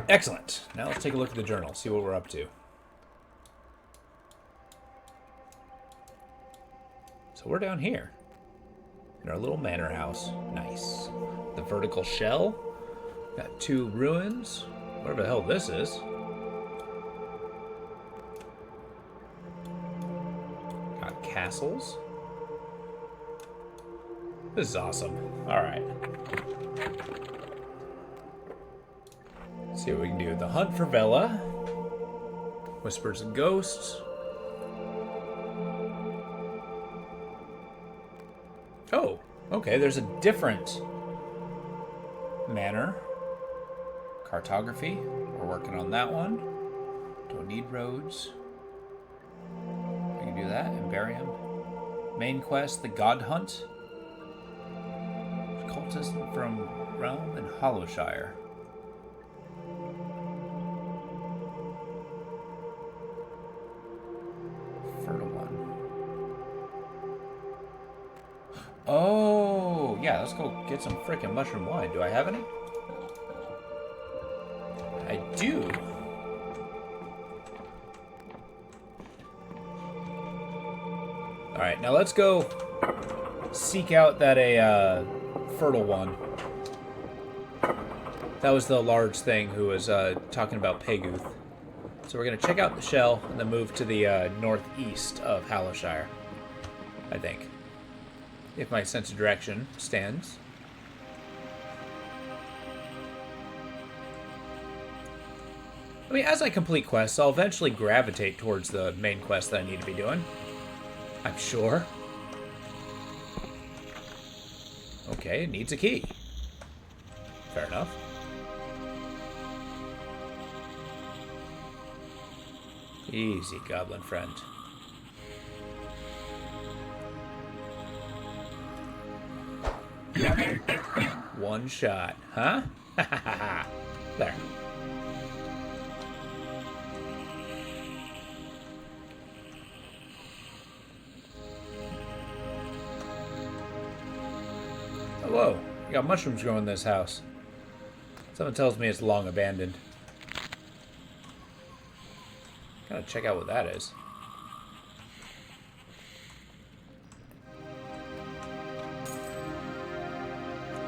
Excellent. Now let's take a look at the journal, see what we're up to. So we're down here. In our little manor house. Nice. The vertical shell. Got 2 ruins. Whatever the hell this is. Got castles. This is awesome. Alright. Let's see what we can do. The hunt for Vela. Whispers of ghosts. Oh, okay, there's a different manor. Cartography, we're working on that one. Don't need roads. We can do that, Imbarium. Main quest, the God Hunt. Cultist from Realm and Hollowshire. Fertile one. Oh, yeah, let's go get some frickin' mushroom wine. Do I have any? I do. Alright, now let's go seek out that fertile one. That was the large thing who was talking about Peguth. So we're going to check out the shell and then move to the northeast of Hollowshire, I think. If my sense of direction stands. I mean, as I complete quests, I'll eventually gravitate towards the main quest that I need to be doing. I'm sure. Okay, it needs a key. Fair enough. Easy, goblin friend. One shot, huh? There. Hello. You got mushrooms growing in this house. Someone tells me it's long abandoned. Gotta check out what that is.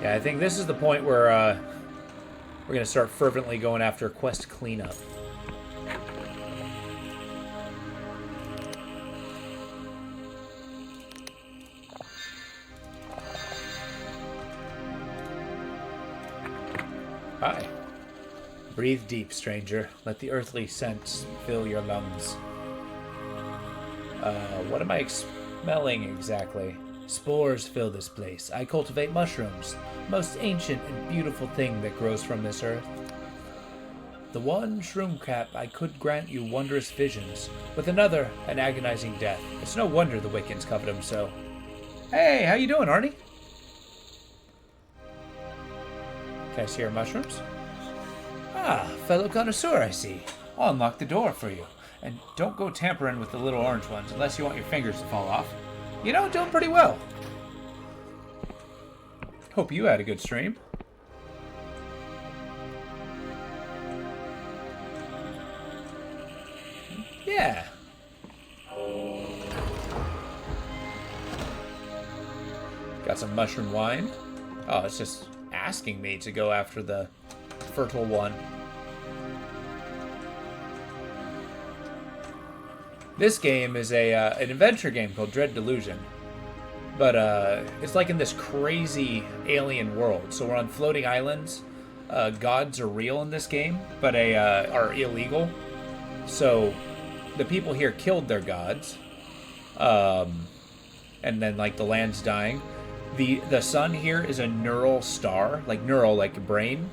Yeah, I think this is the point where we're gonna start fervently going after quest cleanup. Hi. Breathe deep, stranger. Let the earthly scents fill your lungs. What am I smelling exactly? Spores fill this place. I cultivate mushrooms, most ancient and beautiful thing that grows from this earth. The one shroom cap I could grant you wondrous visions, with another an agonizing death. It's no wonder the Wiccans covet him so. Hey, how you doing, Arnie? Can I see your mushrooms? Ah, fellow connoisseur, I see. I'll unlock the door for you. And don't go tampering with the little orange ones unless you want your fingers to fall off. You know, doing pretty well. Hope you had a good stream. Yeah. Got some mushroom wine. Oh, it's just asking me to go after the fertile one. This game is an adventure game called Dread Delusion. But it's like in this crazy alien world. So we're on floating islands. Gods are real in this game, but are illegal. So the people here killed their gods. And then like the land's dying. The sun here is a neural star. Like neural, like a brain.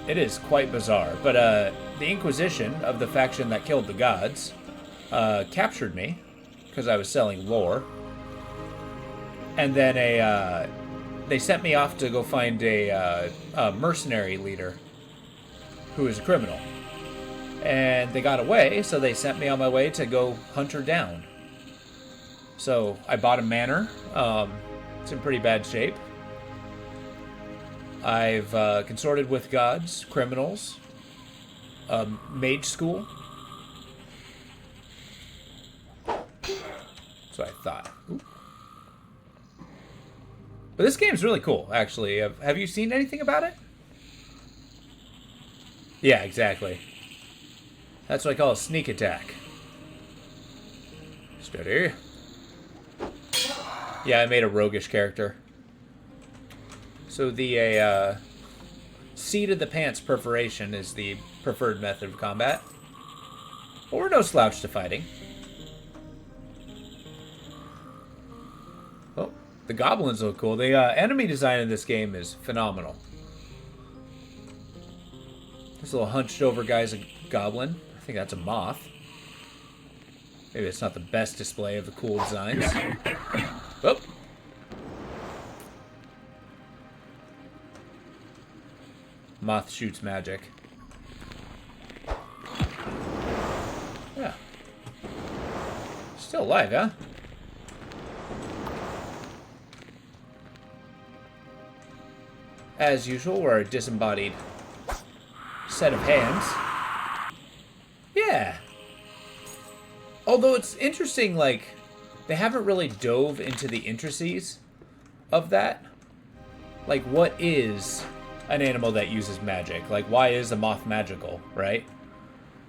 It is quite bizarre. But the Inquisition of the faction that killed the gods captured me because I was selling lore. And then they sent me off to go find a mercenary leader who is a criminal. And they got away, so they sent me on my way to go hunt her down. So I bought a manor. It's in pretty bad shape. I've consorted with gods, criminals, mage school. That's what I thought. Ooh. But this game's really cool, actually. Have you seen anything about it? Yeah, exactly. That's what I call a sneak attack. Steady. Yeah, I made a roguish character. So the seat of the pants perforation is the preferred method of combat. But we're no slouch to fighting. Oh, the goblins look cool. The enemy design in this game is phenomenal. This little hunched over guy's a goblin. I think that's a moth. Maybe it's not the best display of the cool designs. Oh. Moth shoots magic. Yeah. Still alive, huh? As usual, we're a disembodied set of hands. Yeah. Although it's interesting, like, they haven't really dove into the intricacies of that. Like, what is an animal that uses magic? Like, why is a moth magical, right?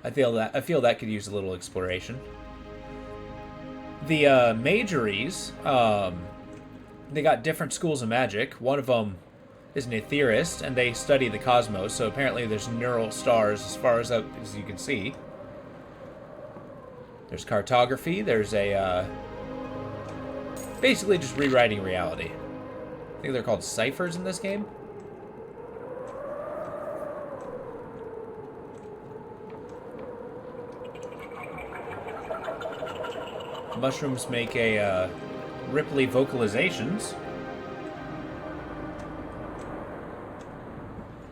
I feel that could use a little exploration. The Majories, they got different schools of magic. One of them is an ethereist, and they study the cosmos, so apparently there's neural stars as far as you can see. There's cartography, there's a, basically just rewriting reality. I think they're called ciphers in this game. Mushrooms make a Ripley vocalizations.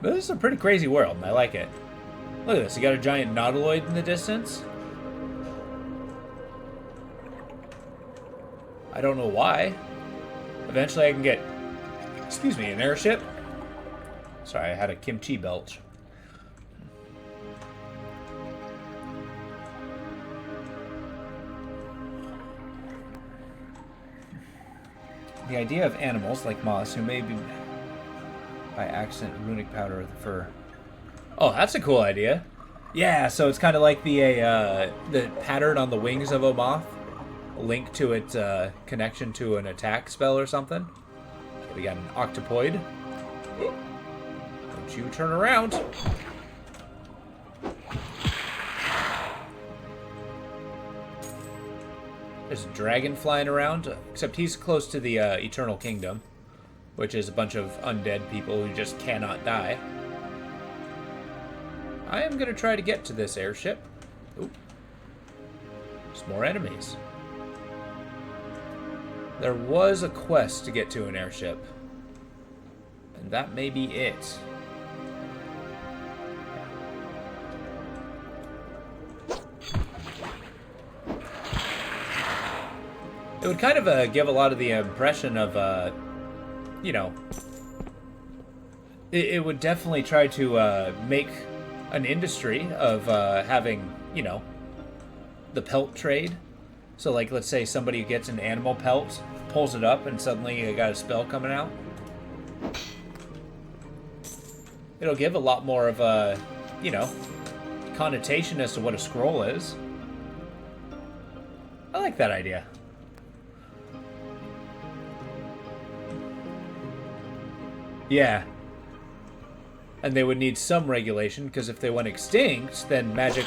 But this is a pretty crazy world, and I like it. Look at this, you got a giant nautiloid in the distance. I don't know why. Eventually I can get, excuse me, an airship. Sorry, I had a kimchi belch. The idea of animals like moths who may be by accident runic powder of the fur. Oh, that's a cool idea. Yeah, so it's kind of like the pattern on the wings of a moth, linked to its connection to an attack spell or something. Okay, we got an octopoid. Don't you turn around. There's a dragon flying around, except he's close to the Eternal Kingdom, which is a bunch of undead people who just cannot die. I am going to try to get to this airship. Ooh. There's more enemies. There was a quest to get to an airship. And that may be it. It would kind of give a lot of the impression of, you know, it would definitely try to make an industry of having, you know, the pelt trade. So, like, let's say somebody gets an animal pelt, pulls it up, and suddenly you got a spell coming out. It'll give a lot more of a, you know, connotation as to what a scroll is. I like that idea. Yeah. And they would need some regulation, because if they went extinct, then magic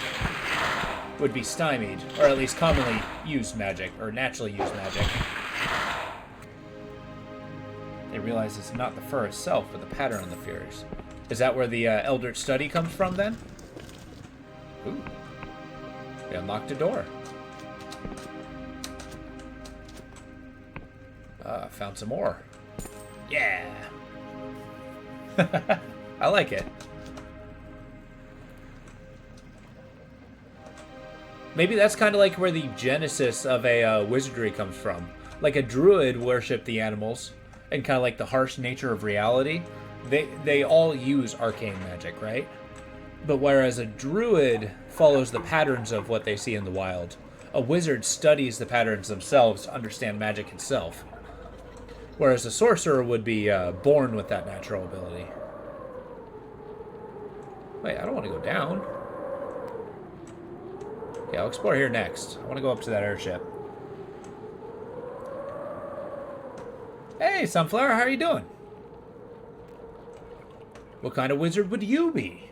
would be stymied. Or at least commonly used magic, or naturally used magic. They realize it's not the fur itself, but the pattern on the furs. Is that where the Eldritch Study comes from, then? Ooh. We unlocked a door. Found some more. Yeah! I like it. Maybe that's kind of like where the genesis of a wizardry comes from. Like a druid worshipped the animals, and kind of like the harsh nature of reality. They all use arcane magic, right? But whereas a druid follows the patterns of what they see in the wild, a wizard studies the patterns themselves to understand magic itself. Whereas a sorcerer would be born with that natural ability. Wait, I don't want to go down. Okay, I'll explore here next. I want to go up to that airship. Hey, Sunflower, how are you doing? What kind of wizard would you be?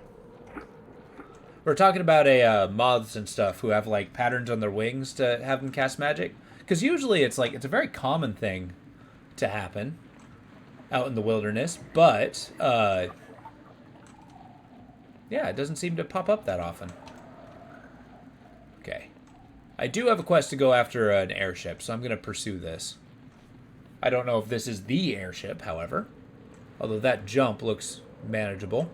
We're talking about moths and stuff who have, like, patterns on their wings to have them cast magic. Because usually it's, like, it's a very common thing to happen out in the wilderness, but yeah, it doesn't seem to pop up that often. Okay, I do have a quest to go after an airship, so I'm gonna pursue this. I don't know if this is the airship, however, although that jump looks manageable.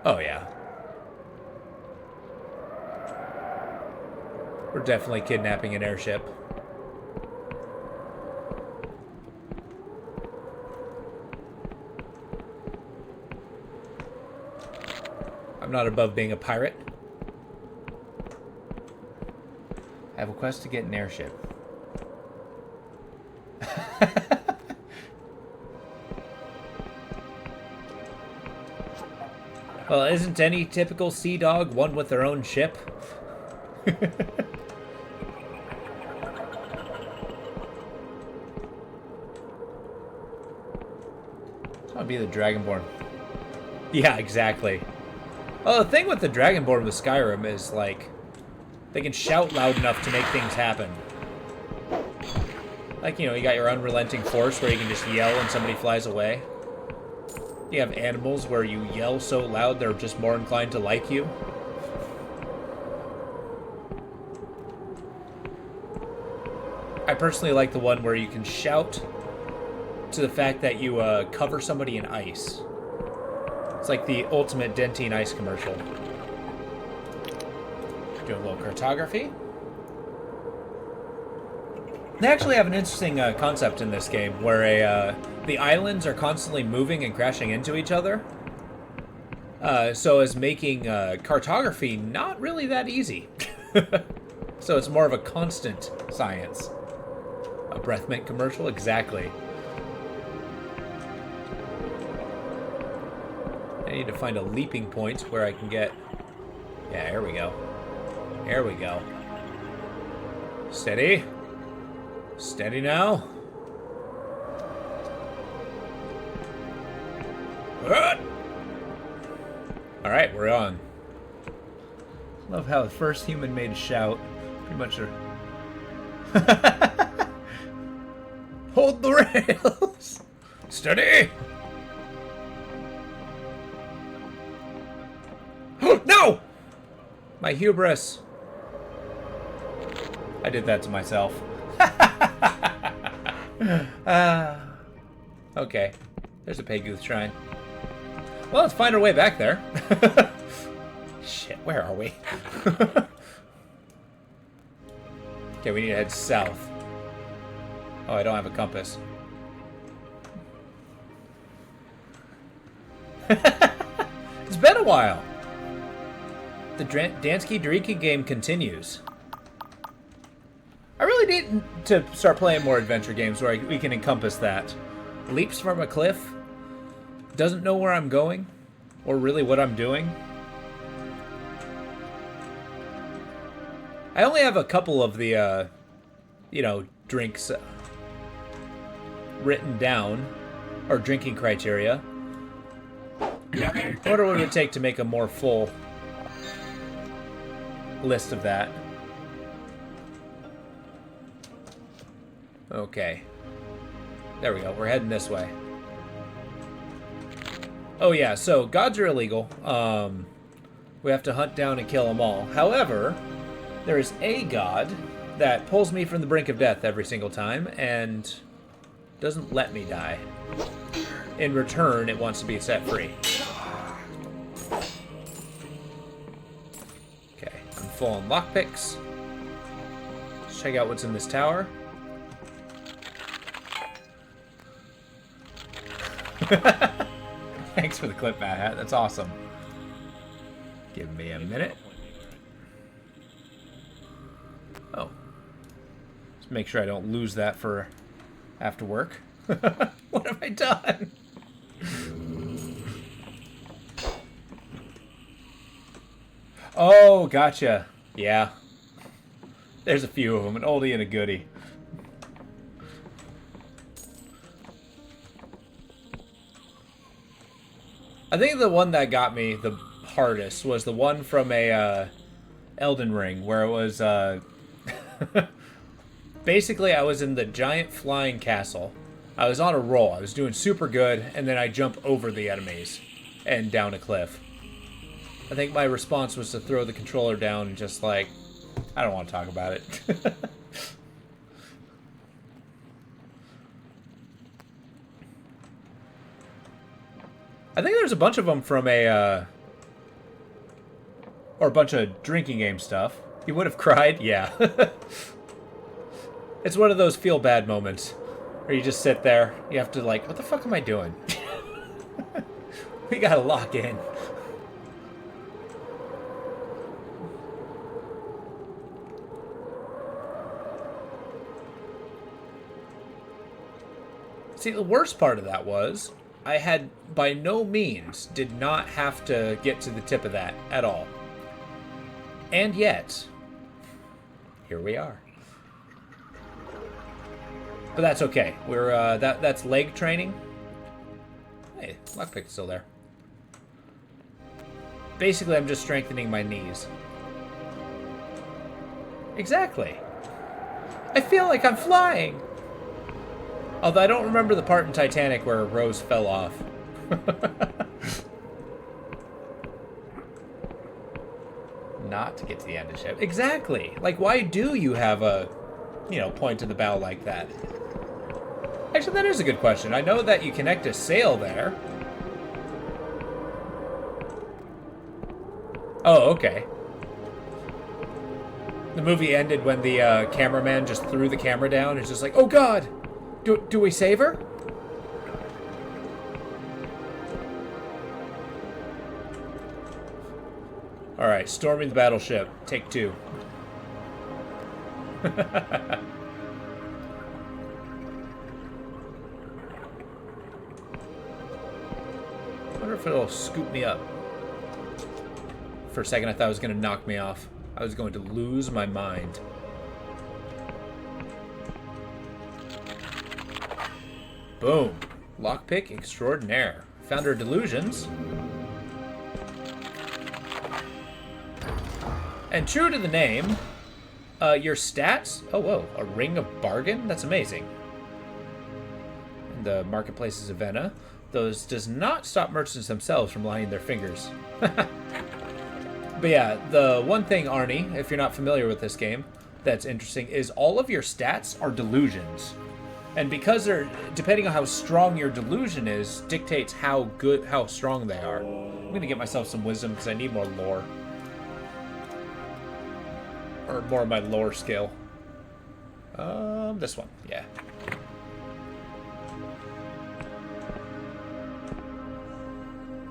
Oh yeah, we're definitely kidnapping an airship. I'm not above being a pirate. I have a quest to get an airship. Well, isn't any typical sea dog one with their own ship? I'll be the Dragonborn. Yeah, exactly. Well, the thing with the Dragonborn with Skyrim is, like, they can shout loud enough to make things happen. Like, you know, you got your unrelenting force where you can just yell and somebody flies away. You have animals where you yell so loud they're just more inclined to like you. I personally like the one where you can shout to the fact that you cover somebody in ice. It's like the ultimate Dentine ice commercial. Do a little cartography. They actually have an interesting concept in this game where the islands are constantly moving and crashing into each other. So as making cartography not really that easy. So it's more of a constant science. A breath mint commercial? Exactly. I need to find a leaping point where I can get... Yeah, here we go. Here we go. Steady. Steady now. Alright, we're on. Love how the first human made a shout. Pretty much Hold the rails! Steady! No! My hubris. I did that to myself. Okay. There's a Paygooth shrine. Well, let's find our way back there. Shit, where are we? Okay, we need to head south. Oh, I don't have a compass. It's been a while. The Dansky Drinking game continues. I really need to start playing more adventure games where we can encompass that. Leaps from a cliff. Doesn't know where I'm going. Or really what I'm doing. I only have a couple of the, drinks written down. Or drinking criteria. I wonder what it would take to make a more full list of that. Okay. There we go. We're heading this way. Oh yeah, so gods are illegal. We have to hunt down and kill them all. However, there is a god that pulls me from the brink of death every single time and doesn't let me die. In return, it wants to be set free. Okay, I'm full on lockpicks. Let's check out what's in this tower. Thanks for the clip, Mad Hat. That's awesome. Give me a minute. Oh. Just make sure I don't lose that for after work. What have I done? Oh, gotcha. Yeah. There's a few of them, an oldie and a goodie. I think the one that got me the hardest was the one from a Elden Ring, where it was basically I was in the giant flying castle. I was on a roll. I was doing super good, and then I jump over the enemies and down a cliff. I think my response was to throw the controller down and just like, I don't want to talk about it. I think there's a bunch of them from a, or a bunch of drinking game stuff. You would have cried? Yeah. It's one of those feel-bad moments where you just sit there. You have to like, what the fuck am I doing? We gotta lock in. See, the worst part of that was I had, by no means, did not have to get to the tip of that at all. And yet, here we are. But that's okay. We're, that's leg training. Hey, lockpick's still there. Basically, I'm just strengthening my knees. Exactly. I feel like I'm flying! Although I don't remember the part in Titanic where Rose fell off. Not to get to the end of the ship. Exactly. Like, why do you have a, point to the bow like that? Actually, that is a good question. I know that you connect a sail there. Oh, okay. The movie ended when the cameraman just threw the camera down. It's just like, oh god! Do we save her? Alright, storming the battleship. Take 2. I wonder if it'll scoop me up. For a second I thought it was going to knock me off. I was going to lose my mind. Boom. Lockpick extraordinaire. Founder of Delusions. And true to the name, your stats... Oh, whoa. A ring of bargain? That's amazing. In the marketplaces of Vienna. Those does not stop merchants themselves from lying their fingers. But yeah, the one thing, Arnie, if you're not familiar with this game, that's interesting, is all of your stats are delusions. And because they're, depending on how strong your delusion is, dictates how strong they are. I'm going to get myself some wisdom because I need more lore. Or more of my lore skill. This one, yeah.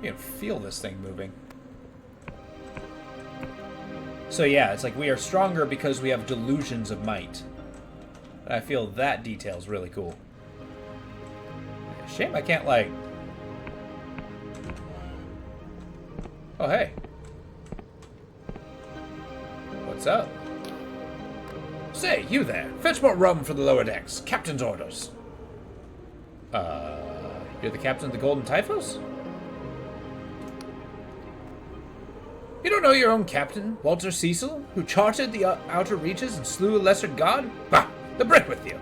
You can feel this thing moving. So yeah, it's like we are stronger because we have delusions of might. I feel that detail's really cool. Shame I can't, like... Oh, hey. What's up? Say, you there. Fetch more rum for the lower decks. Captain's orders. You're the captain of the Golden Typhus? You don't know your own captain, Walter Cecil, who charted the outer reaches and slew a lesser god? Bah! The brick with you!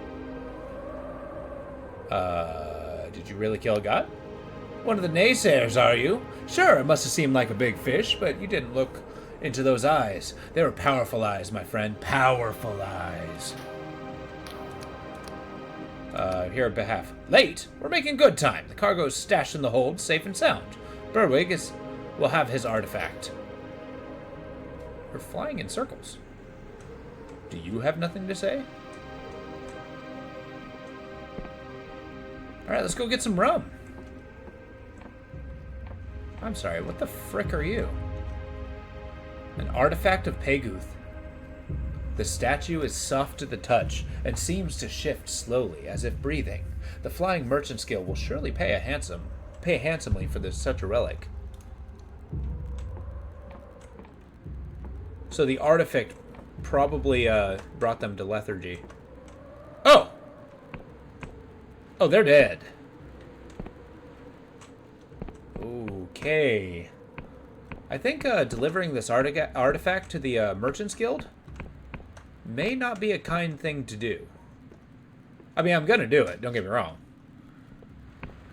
Did you really kill a god? One of the naysayers, are you? Sure, it must have seemed like a big fish, but you didn't look into those eyes. They were powerful eyes, my friend. Powerful eyes. Here at behalf. Late? We're making good time. The cargo's stashed in the hold, safe and sound. Berwig will have his artifact. We're flying in circles. Do you have nothing to say? Alright, let's go get some rum. I'm sorry, what the frick are you? An artifact of Peguth. The statue is soft to the touch and seems to shift slowly, as if breathing. The flying merchant skill will surely pay handsomely for such a relic. So the artifact probably brought them to lethargy. Oh! Oh, they're dead. Okay. I think delivering this artifact to the Merchants Guild may not be a kind thing to do. I mean, I'm gonna do it, don't get me wrong.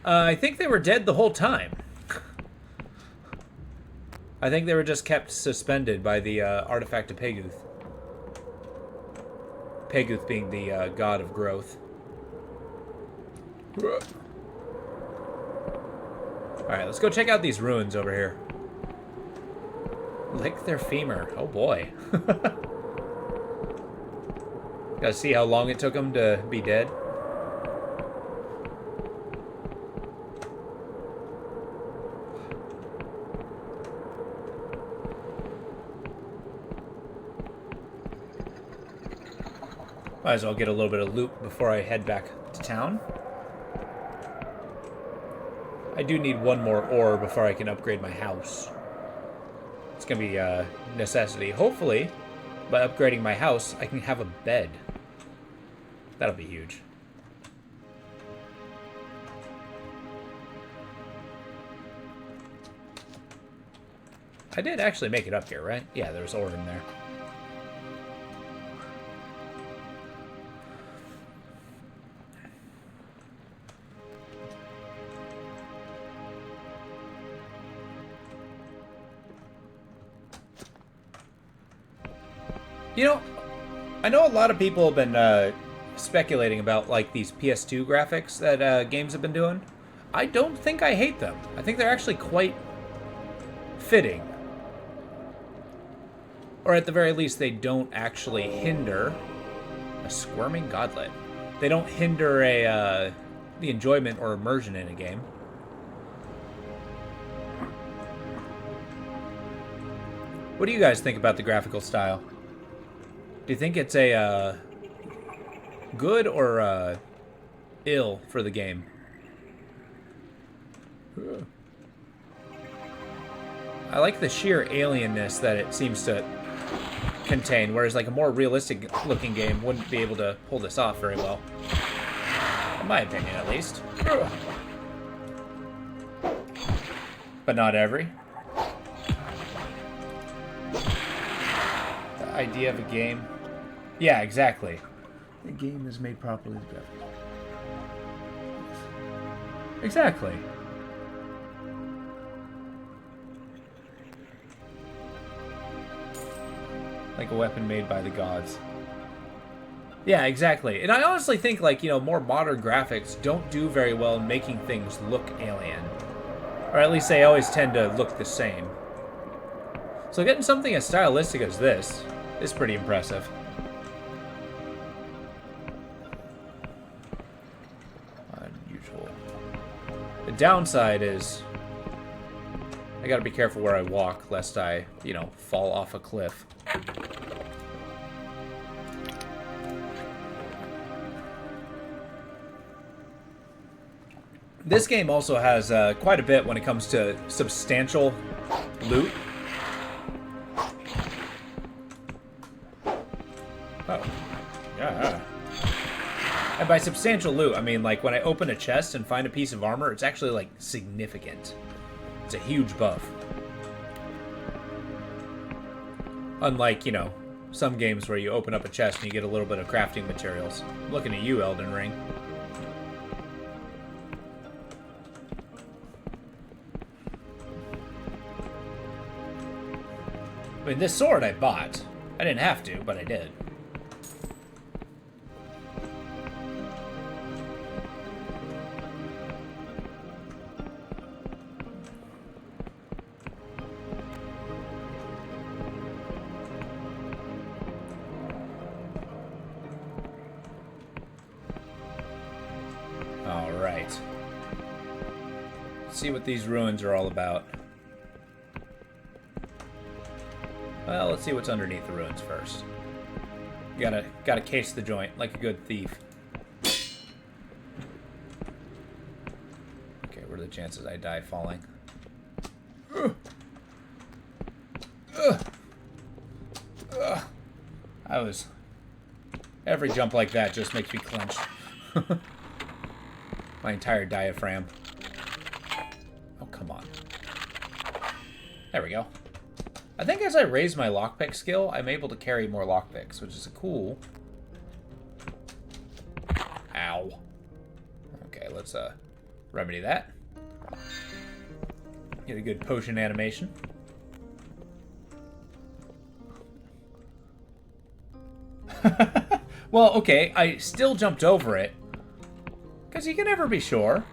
I think they were dead the whole time. I think they were just kept suspended by the artifact of Peguth. Peguth being the god of growth. Alright, let's go check out these ruins over here. Lick their femur. Oh boy. Gotta see how long it took them to be dead. Might as well get a little bit of loot before I head back to town. I do need one more ore before I can upgrade my house. It's going to be a necessity. Hopefully, by upgrading my house, I can have a bed. That'll be huge. I did actually make it up here, right? Yeah, there was ore in there. You know, I know a lot of people have been speculating about like these PS2 graphics that games have been doing. I don't think I hate them. I think they're actually quite fitting. Or at the very least, they don't actually hinder a squirming godlet. They don't hinder the enjoyment or immersion in a game. What do you guys think about the graphical style? Do you think it's a good or ill for the game? I like the sheer alienness that it seems to contain, whereas like a more realistic looking game wouldn't be able to pull this off very well. In my opinion, at least. But not every. The idea of a game. Yeah, exactly. The game is made properly. Exactly. Like a weapon made by the gods. Yeah, exactly. And I honestly think, like, you know, more modern graphics don't do very well in making things look alien. Or at least they always tend to look the same. So getting something as stylistic as this is pretty impressive. Unusual. The downside is I gotta be careful where I walk, lest I, you know, fall off a cliff. This game also has quite a bit when it comes to substantial loot. Oh. Yeah. And by substantial loot, I mean, like, when I open a chest and find a piece of armor, it's actually, like, significant. It's a huge buff. Unlike, you know, some games where you open up a chest and you get a little bit of crafting materials. I'm looking at you, Elden Ring. I mean, this sword I bought. I didn't have to, but I did. All right. Let's see what these ruins are all about. Well, let's see what's underneath the ruins first. You gotta case the joint like a good thief. Okay, what are the chances I die falling? Every jump like that just makes me clench. My entire diaphragm. Oh, come on. There we go. I think as I raise my lockpick skill, I'm able to carry more lockpicks, which is a cool... Ow. Okay, let's remedy that. Get a good potion animation. Well, okay, I still jumped over it. Because you can never be sure.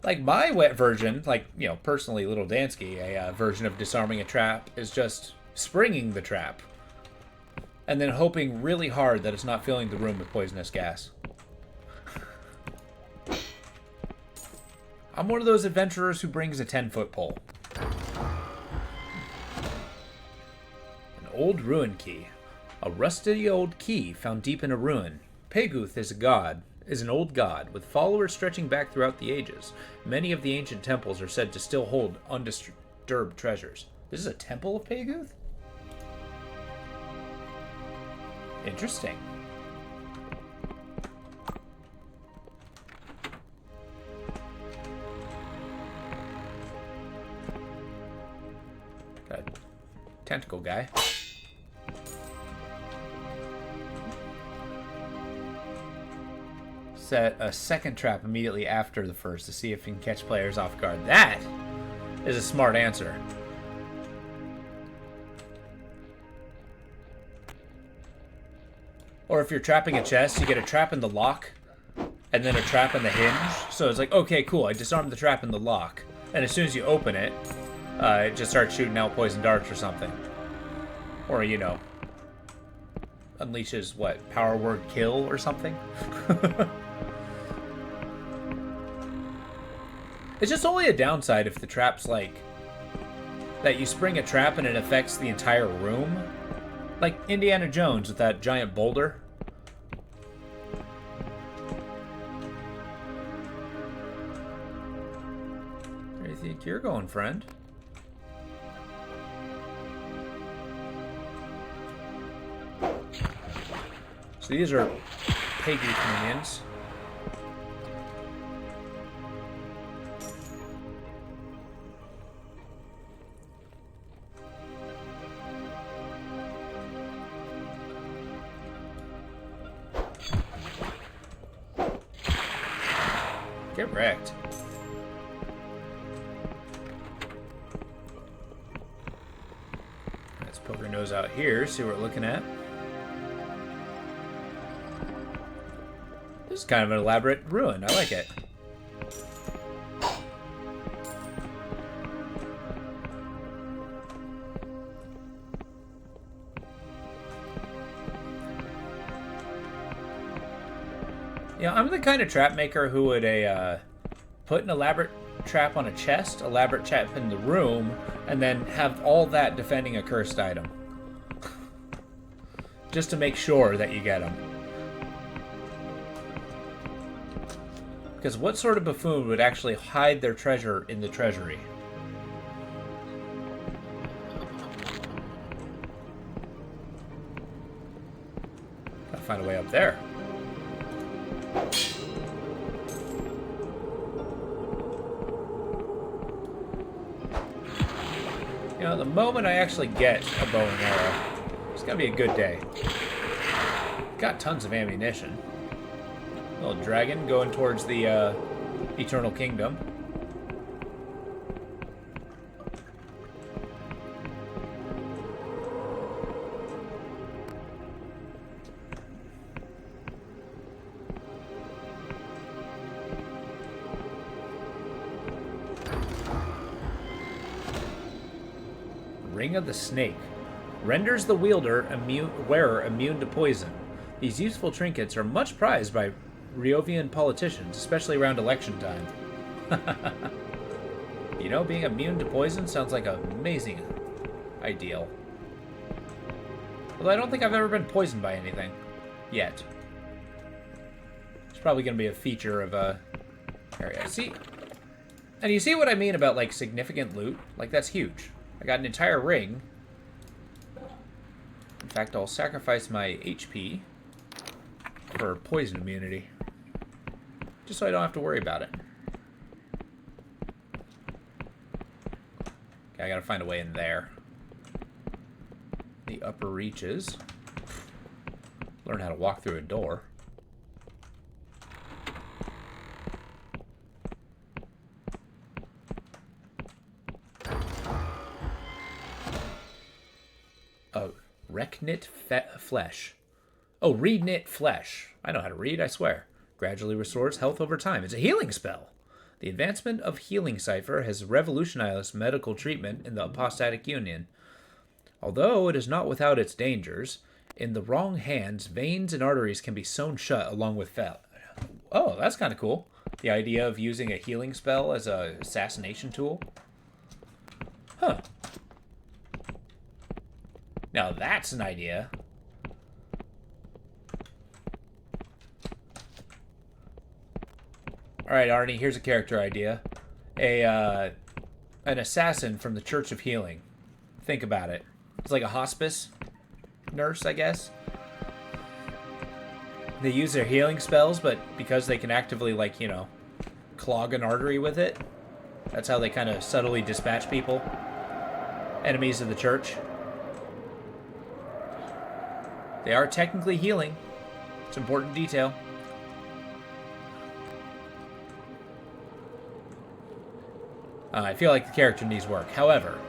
Like, my wet version, like, you know, personally, Little Dansky, a version of disarming a trap is just springing the trap. And then hoping really hard that it's not filling the room with poisonous gas. I'm one of those adventurers who brings a 10-foot pole. An old ruin key. A rusty old key found deep in a ruin. Peguth is an old god, with followers stretching back throughout the ages. Many of the ancient temples are said to still hold undisturbed treasures. This is a temple of Peguth? Interesting. Got a tentacle guy. Set a second trap immediately after the first to see if you can catch players off guard. That is a smart answer. Or if you're trapping a chest, you get a trap in the lock and then a trap in the hinge. So it's like, okay, cool, I disarmed the trap in the lock. And as soon as you open it, it just starts shooting out poison darts or something. Or, you know, unleashes, what, power word kill or something? It's just only a downside if the trap's like that you spring a trap and it affects the entire room. Like Indiana Jones with that giant boulder. Where do you think you're going, friend? So these are Peguth minions. Get wrecked. Let's poke our nose out here, see what we're looking at. This is kind of an elaborate ruin. I like it. Yeah, I'm the kind of trap maker who would put an elaborate trap on a chest, elaborate trap in the room, and then have all that defending a cursed item. Just to make sure that you get them. Because what sort of buffoon would actually hide their treasure in the treasury? Gotta find a way up there. You know, the moment I actually get a bow and arrow, it's gonna be a good day. Got tons of ammunition. Little dragon going towards the Eternal Kingdom. Ring of the Snake. Renders the wearer immune to poison. These useful trinkets are much prized by Riovian politicians, especially around election time. You know, being immune to poison sounds like an amazing ideal. Although I don't think I've ever been poisoned by anything. Yet. It's probably going to be a feature of a area. See? And you see what I mean about, like, significant loot? Like, that's huge. I got an entire ring. In fact, I'll sacrifice my HP for poison immunity. Just so I don't have to worry about it. Okay, I gotta find a way in there. The upper reaches. Learn how to walk through a door. Oh, Reknit flesh. Oh, reed knit flesh. I know how to read, I swear. Gradually restores health over time. It's a healing spell. The advancement of healing cipher has revolutionized medical treatment in the apostatic union. Although it is not without its dangers, in the wrong hands, veins and arteries can be sewn shut along with fat. Oh, that's kind of cool. The idea of using a healing spell as an assassination tool. Huh. Now that's an idea. Alright, Arnie, here's a character idea. An assassin from the Church of Healing. Think about it. It's like a hospice nurse, I guess. They use their healing spells, but because they can actively, like, you know, clog an artery with it, that's how they kind of subtly dispatch people. Enemies of the church. They are technically healing. It's an important detail. I feel like the character needs work. However,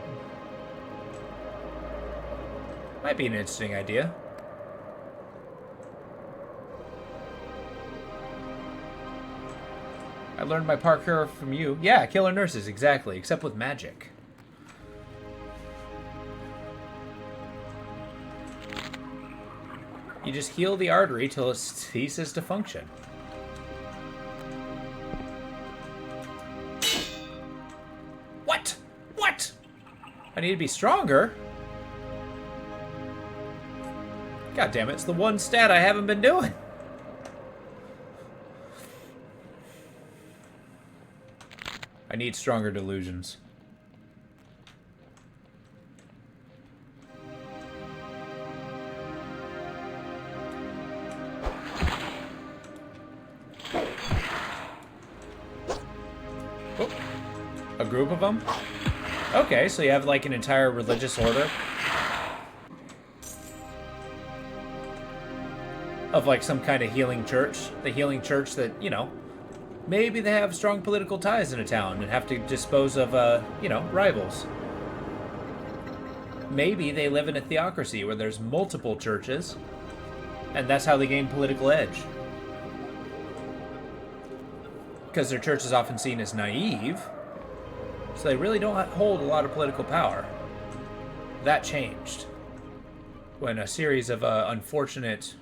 might be an interesting idea. I learned my parkour from you. Yeah, killer nurses, exactly, except with magic. You just heal the artery till it ceases to function. What? I need to be stronger? God damn it, it's the one stat I haven't been doing. I need stronger delusions. Oh, a group of them? Okay, so you have like an entire religious order of like some kind of healing church. The healing church that, you know, Maybe they have strong political ties in a town and have to dispose of, rivals. Maybe they live in a theocracy where there's multiple churches, and that's how they gain political edge. Because their church is often seen as naive, so they really don't hold a lot of political power. That changed when a series of unfortunate,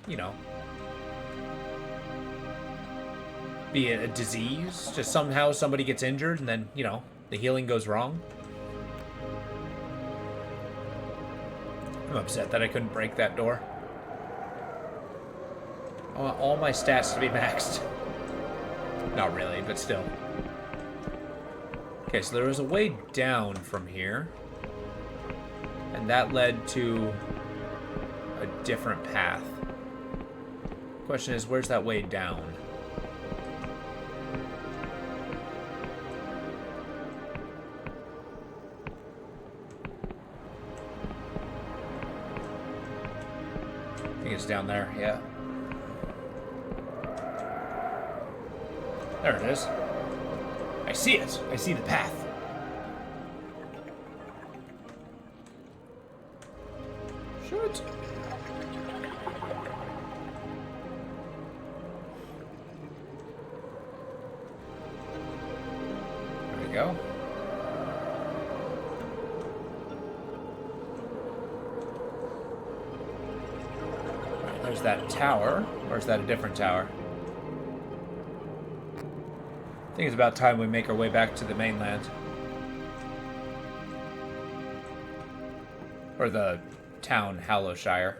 be it a disease, just somehow somebody gets injured and then, the healing goes wrong. I'm upset that I couldn't break that door. I want all my stats to be maxed. Not really, but still. Okay, so there was a way down from here. And that led to a different path. Question is, where's that way down? I think it's down there, yeah. There it is. I see it. I see the path. Shoot. There we go. Right, there's that tower. Or is that a different tower? I think it's about time we make our way back to the mainland. Or the town, Hallowshire.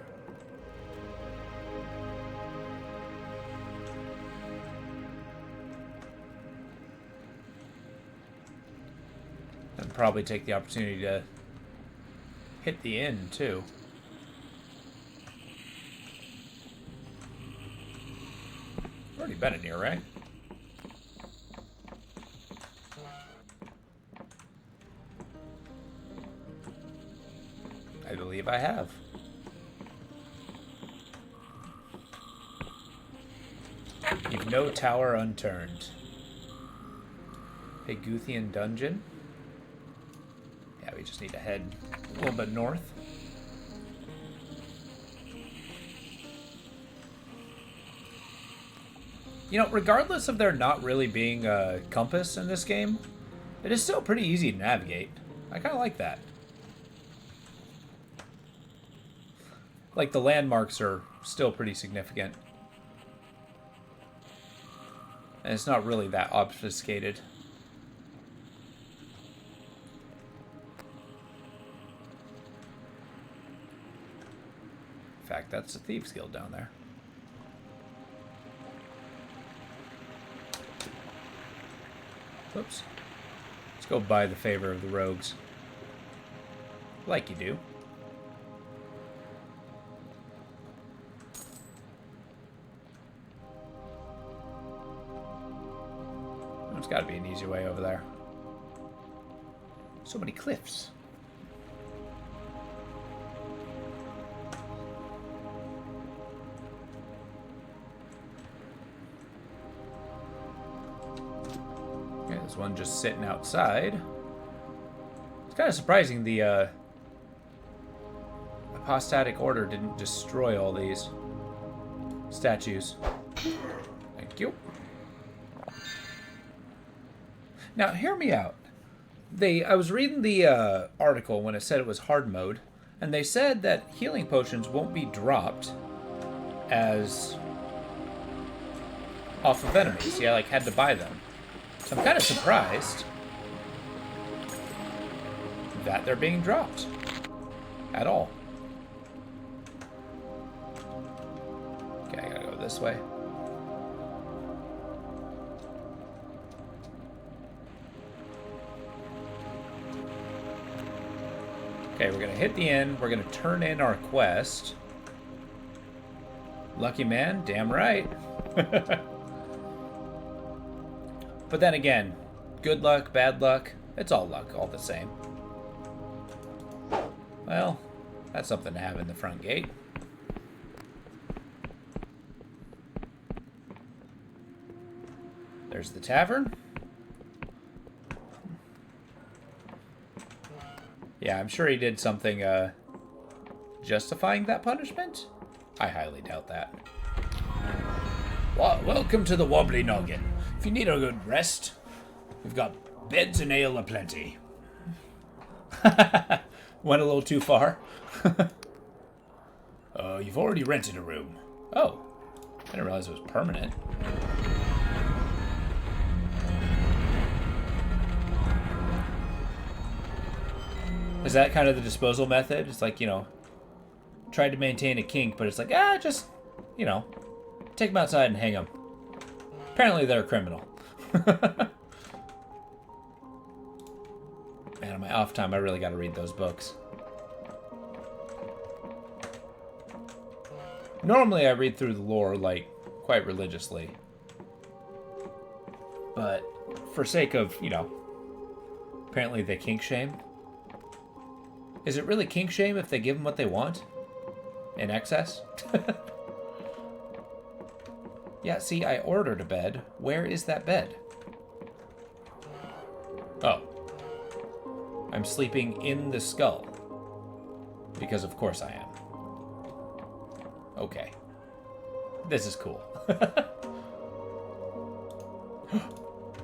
And probably take the opportunity to hit the inn, too. Already been in here, right? I believe I have. Leave no tower unturned. Peguthian dungeon. Yeah, we just need to head a little bit north. Regardless of there not really being a compass in this game, it is still pretty easy to navigate. I kind of like that. Like, the landmarks are still pretty significant. And it's not really that obfuscated. In fact, that's a Thieves Guild down there. Whoops. Let's go buy the favor of the rogues. Like you do. There's got to be an easy way over there. So many cliffs. Okay, there's one just sitting outside. It's kind of surprising the apostatic order didn't destroy all these statues. Thank you. Now, hear me out. I was reading the article when it said it was hard mode, and they said that healing potions won't be dropped as off of enemies. Yeah, had to buy them. So I'm kind of surprised that they're being dropped at all. Okay, I gotta go this way. Okay, we're gonna hit the inn. We're gonna turn in our quest. Lucky man, damn right. But then again, good luck, bad luck, it's all luck, all the same. Well, that's something to have in the front gate. There's the tavern. Yeah, I'm sure he did something justifying that punishment. I highly doubt that. Welcome to the Wobbly Noggin. If you need a good rest, we've got beds and ale aplenty. Went a little too far. You've already rented a room. Oh, I didn't realize it was permanent. Is that kind of the disposal method? It's like, you know, tried to maintain a kink, but it's like, just, you know, take them outside and hang them. Apparently they're a criminal. Man, on my off time, I really got to read those books. Normally I read through the lore, like, quite religiously. But for sake of, you know, apparently they kink shame. Is it really kink shame if they give them what they want? In excess? Yeah, see, I ordered a bed. Where is that bed? Oh. I'm sleeping in the skull. Because of course I am. Okay. This is cool.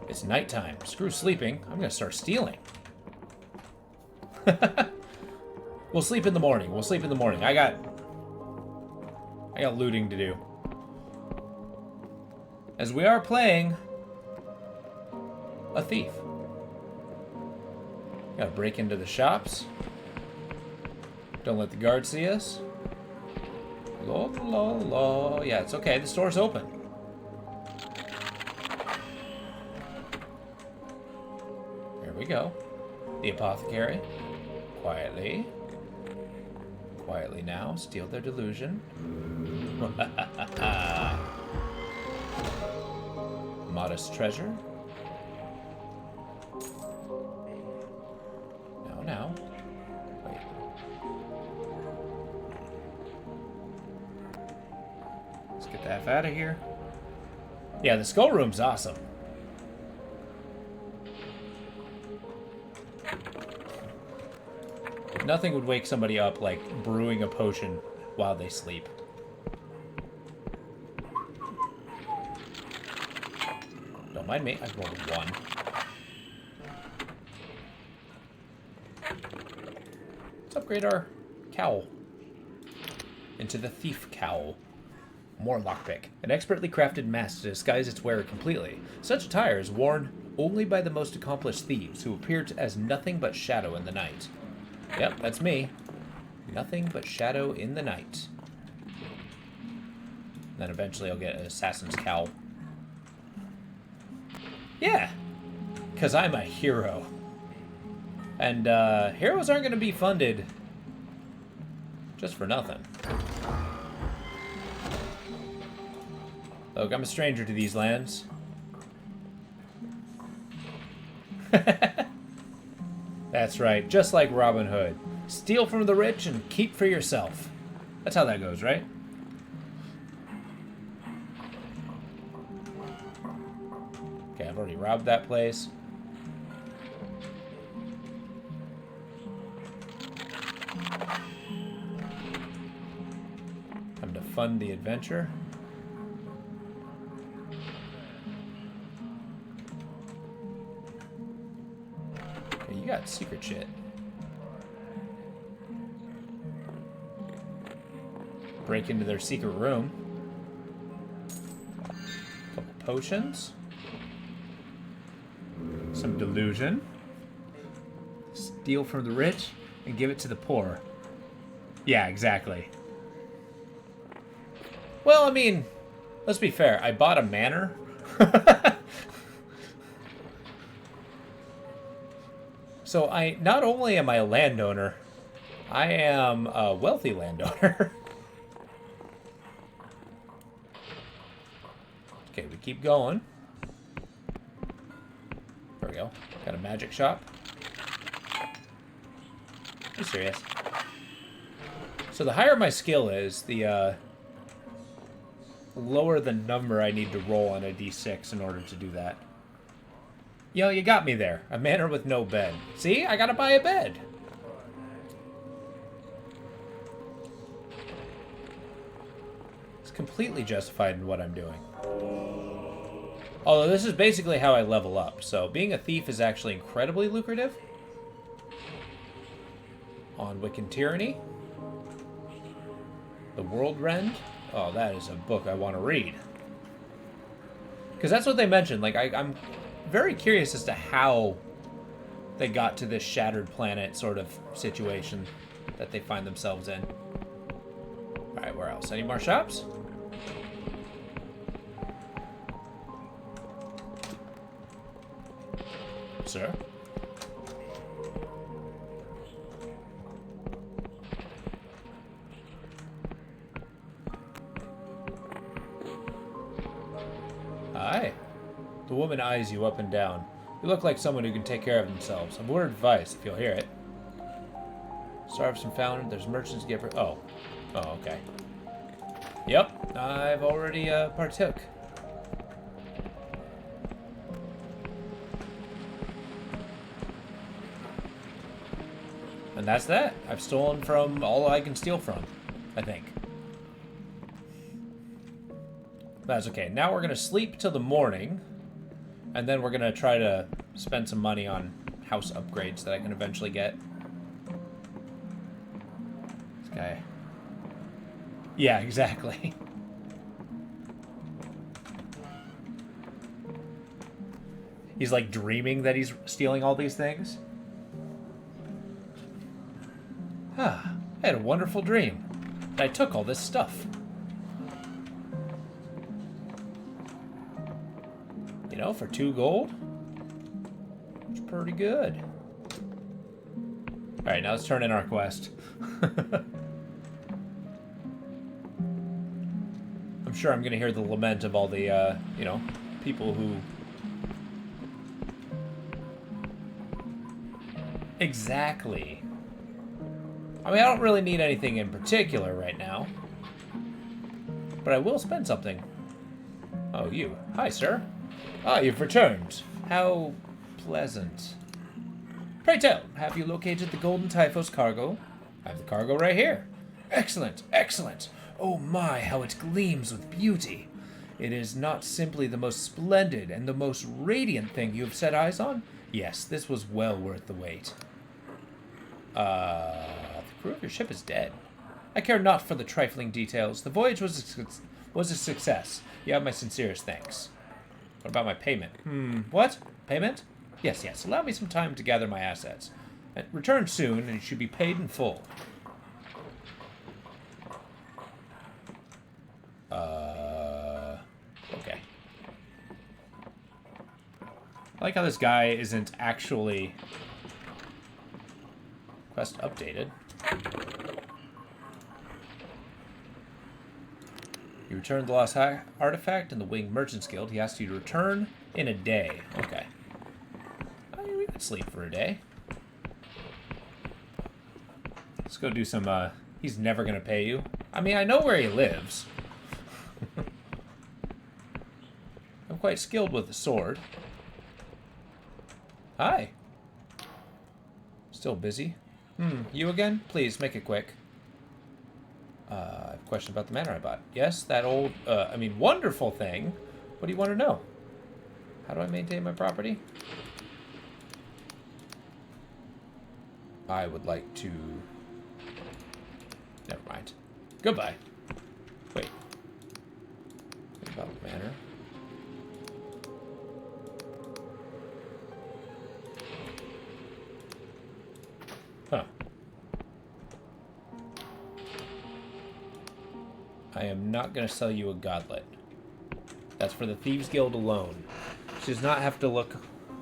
It's nighttime. Screw sleeping. I'm gonna start stealing. We'll sleep in the morning. We'll sleep in the morning. I got looting to do. As we are playing a thief. Gotta break into the shops. Don't let the guards see us. La la la. Yeah, it's okay. The store's open. There we go. The apothecary. Quietly. Quietly now. Steal their delusion. Modest treasure. Now. Wait. Let's get the F out of here. Yeah, the skull room's awesome. Nothing would wake somebody up like brewing a potion while they sleep. Don't mind me, I rolled a 1. Let's upgrade our cowl into the thief cowl. More lockpick. An expertly crafted mask to disguise its wearer completely. Such attire is worn only by the most accomplished thieves, who appear as nothing but shadow in the night. Yep, that's me. Nothing but shadow in the night. Then eventually I'll get an assassin's cowl. Yeah, because I'm a hero. And heroes aren't going to be funded just for nothing. Look, I'm a stranger to these lands. That's right, just like Robin Hood. Steal from the rich and keep for yourself. That's how that goes, right? Okay, I've already robbed that place. Time to fund the adventure. Okay, you got secret shit. Break into their secret room. Couple potions. Some delusion. Steal from the rich and give it to the poor. Yeah, exactly. Well, I mean, let's be fair. I bought a manor. So not only am I a landowner, I am a wealthy landowner. Okay, we keep going. There we go. Got a magic shop. Are you serious? So the higher my skill is, the lower the number I need to roll on a d6 in order to do that. Yo, you got me there. A manor with no bed. See? I gotta buy a bed. It's completely justified in what I'm doing. Although this is basically how I level up, so being a thief is actually incredibly lucrative. On Wiccan Tyranny. The World Rend. Oh, that is a book I want to read. Because that's what they mentioned. Like, I'm very curious as to how they got to this shattered planet sort of situation that they find themselves in. Alright, where else? Any more shops? Sir? Hi. The woman eyes you up and down. You look like someone who can take care of themselves. A word of advice, if you'll hear it. Starves from fountain. There's merchants give her... Oh. Oh, okay. Yep. I've already partook. And that's that. I've stolen from all I can steal from, I think. That's okay. Now we're going to sleep till the morning. And then we're going to try to spend some money on house upgrades that I can eventually get. This guy. Yeah, exactly. He's like dreaming that he's stealing all these things. Ah, I had a wonderful dream. I took all this stuff. You know, for 2 gold, it's pretty good. Alright, now let's turn in our quest. I'm sure I'm going to hear the lament of all the, you know, people who... Exactly. I mean, I don't really need anything in particular right now. But I will spend something. Oh, you. Hi, sir. Ah, you've returned. How pleasant. Pray tell, have you located the Golden Typhos cargo? I have the cargo right here. Excellent, excellent. Oh my, how it gleams with beauty. It is not simply the most splendid and the most radiant thing you have set eyes on? Yes, this was well worth the wait. The crew of your ship is dead. I care not for the trifling details. The voyage was a success. You have my sincerest thanks. What about my payment? What? Payment? Yes, yes. Allow me some time to gather my assets. Return soon, and you should be paid in full. Okay. I like how this guy isn't actually... Quest updated. You returned the lost artifact in the Winged Merchants Guild. He asked you to return in a day. Okay. I mean, we could sleep for a day. Let's go do some, he's never gonna pay you. I mean, I know where he lives. I'm quite skilled with the sword. Hi. Still busy? You again? Please, make it quick. I have a question about the manor I bought. Yes, that old, wonderful thing. What do you want to know? How do I maintain my property? I would like to... Never mind. Goodbye. Wait. What about the manor? Huh. I am not going to sell you a goblet. That's for the Thieves Guild alone. She does not have to look...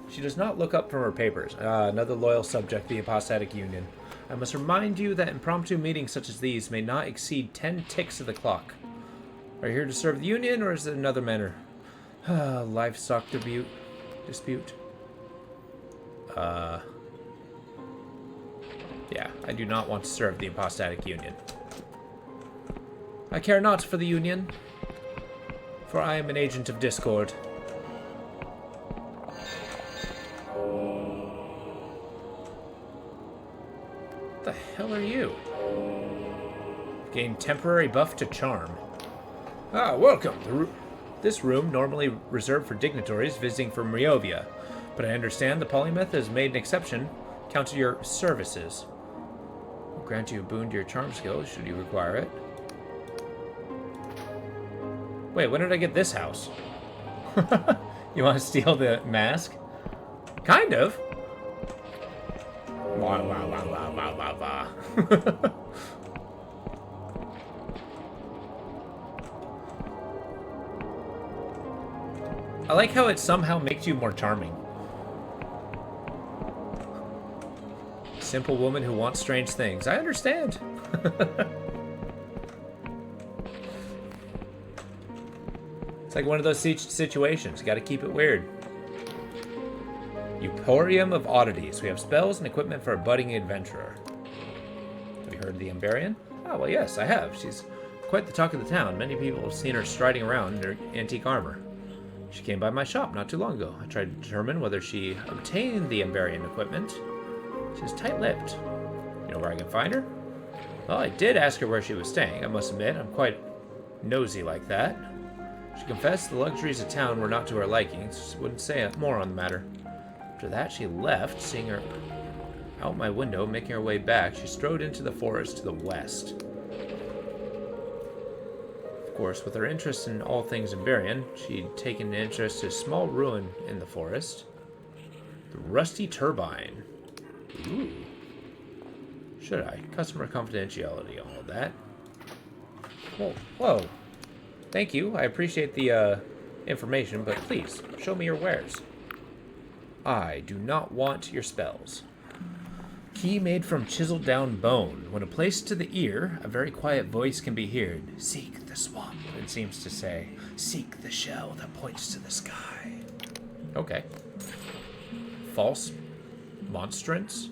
She does not look up from her papers. Another loyal subject, the Apostatic Union. I must remind you that impromptu meetings such as these may not exceed 10 ticks of the clock. Are you here to serve the Union, or is it another manner? Livestock dispute. Yeah, I do not want to serve the Apostatic Union. I care not for the Union. for I am an agent of discord. What the hell are you? Gain temporary buff to charm. Ah, welcome. This room, normally reserved for dignitaries visiting from Riovia, but I understand the polymath has made an exception. Counter your services. Will grant you a boon to your charm skill, should you require it. Wait, when did I get this house? You want to steal the mask? Kind of. Wah, wah, wah, wah, wah, wah, wah. I like how it somehow makes you more charming. Simple woman who wants strange things. I understand. It's like one of those situations. You gotta keep it weird. Emporium of Oddities. We have spells and equipment for a budding adventurer. Have you heard of the Emberian? Oh, well, yes, I have. She's quite the talk of the town. Many people have seen her striding around in her antique armor. She came by my shop not too long ago. I tried to determine whether she obtained the Emberian equipment. She's tight-lipped. You know where I can find her? Well, I did ask her where she was staying. I must admit, I'm quite nosy like that. She confessed the luxuries of town were not to her liking, so she wouldn't say more on the matter. After that, she left, seeing her out my window, making her way back. She strode into the forest to the west. Of course, with her interest in all things Emberian, she'd taken an interest in a small ruin in the forest. The Rusty Turbine. Ooh. Should I? Customer confidentiality, all of that. Whoa. Whoa. Thank you. I appreciate the information, but please, show me your wares. I do not want your spells. Key made from chiseled down bone. When placed to the ear, a very quiet voice can be heard. Seek the swamp, it seems to say. Seek the shell that points to the sky. Okay. False monstrance.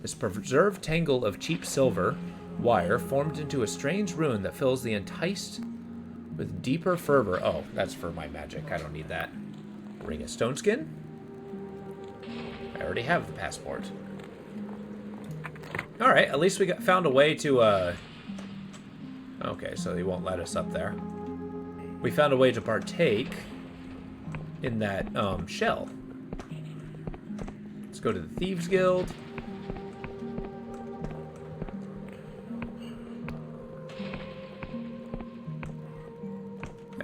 This preserved tangle of cheap silver wire formed into a strange rune that fills the enticed with deeper fervor. Oh, that's for my magic. I don't need that. Ring of stone skin. I already have the passport. Alright, at least we found a way to, Okay, so they won't let us up there. We found a way to partake in that, shell. Let's go to the Thieves Guild.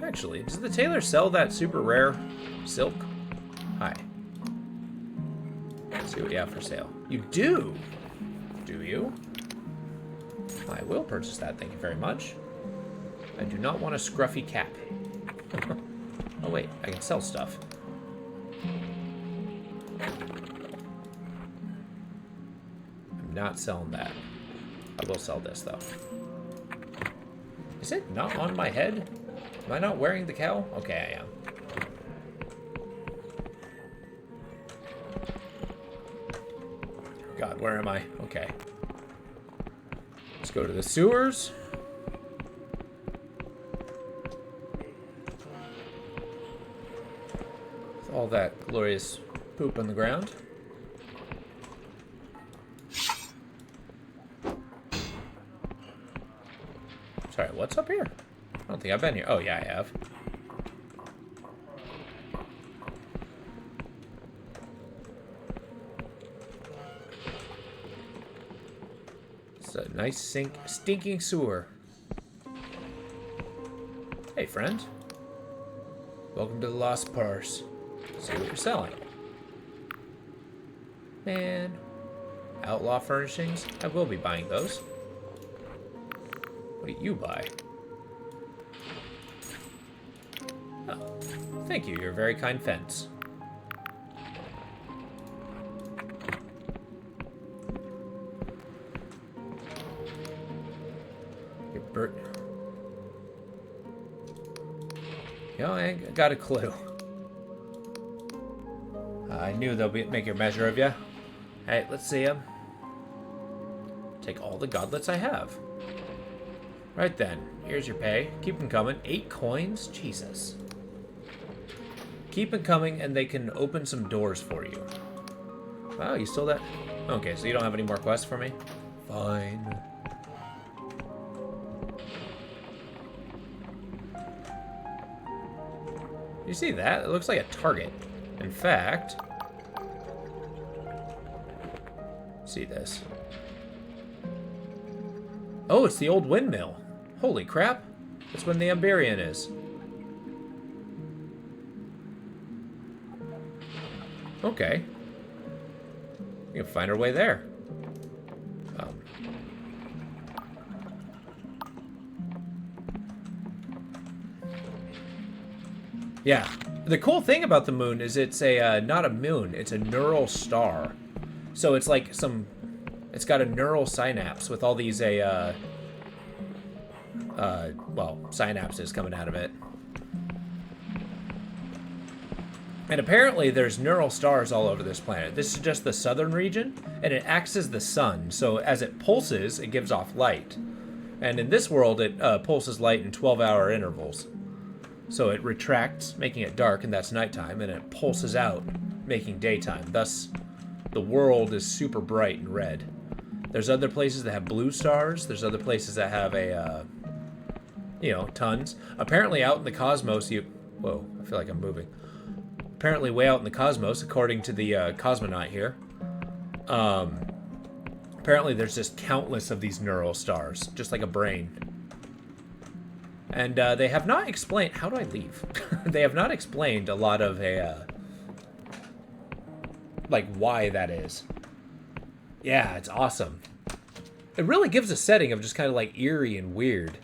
Actually, does the tailor sell that super rare silk? Hi. Let's see what you have for sale. You do? Do you? I will purchase that, thank you very much. I do not want a scruffy cap. Oh wait, I can sell stuff. I'm not selling that. I will sell this though. Is it not on my head? Am I not wearing the cowl? Okay, I am. God, where am I? Okay. Let's go to the sewers. With all that glorious poop on the ground. Sorry, what's up here? I don't think I've been here. Oh, yeah, I have. It's a nice stinking sewer. Hey, friend. Welcome to the Lost Purse. See what you're selling. Man. Outlaw furnishings? I will be buying those. What do you buy? Oh, thank you. You're a very kind fence. Your bird. You know, I got a clue. I knew they'll make a measure of you. Hey, let's see him. Take all the godlets I have. Right then. Here's your pay. Keep them coming. 8 coins? Jesus. Keep them coming, and they can open some doors for you. Wow, you stole that? Okay, so you don't have any more quests for me? Fine. You see that? It looks like a target. In fact... see this. Oh, it's the old windmill. Holy crap. That's when the Amberian is. Okay. We can find our way there. Yeah. The cool thing about the moon is it's a, not a moon, it's a neural star. So it's like some... it's got a neural synapse with all these, well, synapses coming out of it. And apparently there's neural stars all over this planet. This is just the southern region, and it acts as the sun. So as it pulses, it gives off light. And in this world, it pulses light in 12-hour intervals. So it retracts, making it dark, and that's nighttime, and it pulses out, making daytime. Thus, the world is super bright and red. There's other places that have blue stars. There's other places that have a, you know, tons. Apparently out in the cosmos, whoa, I feel like I'm moving. Apparently way out in the cosmos, according to the cosmonaut here, apparently there's just countless of these neural stars, just like a brain. And they have not explained... how do I leave? They have not explained a lot of like, why that is. Yeah, it's awesome. It really gives a setting of just kind of, like, eerie and weird.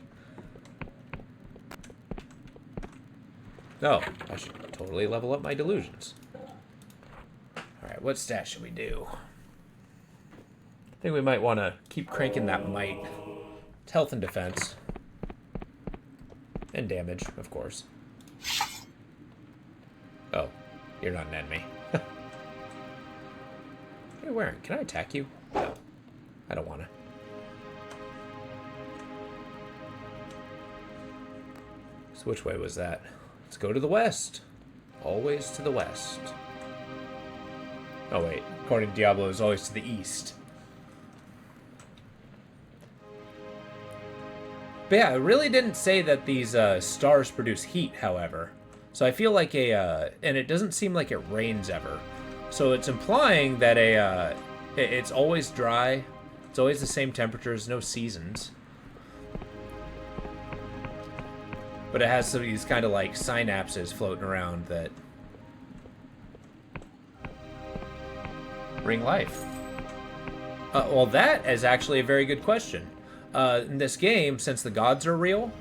Oh, I should totally level up my delusions. Alright, what stat should we do? I think we might want to keep cranking that might. It's health and defense. And damage, of course. Oh, you're not an enemy. What are you wearing? Can I attack you? No, I don't want to. So which way was that? Let's go to the west. Always to the west. Oh wait, according to Diablo, it's always to the east. But yeah, it really didn't say that these stars produce heat, however. So I feel like and it doesn't seem like it rains ever. So it's implying that it's always dry. It's always the same temperatures, no seasons. But it has some of these kind of like synapses floating around that bring life. Well, that is actually a very good question. In this game, since the gods are real,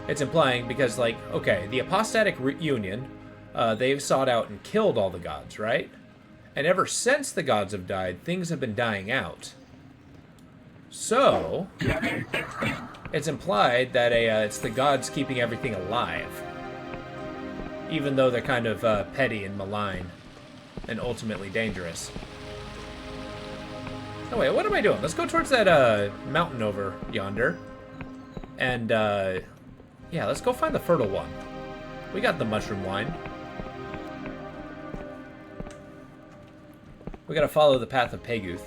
it's implying because, like, okay, the apostatic union, they've sought out and killed all the gods, right? And ever since the gods have died, things have been dying out. So, it's implied that it's the gods keeping everything alive. Even though they're kind of petty and malign and ultimately dangerous. Oh wait, what am I doing? Let's go towards that mountain over yonder. And yeah, let's go find the fertile one. We got the mushroom wine. We gotta follow the path of Peguth.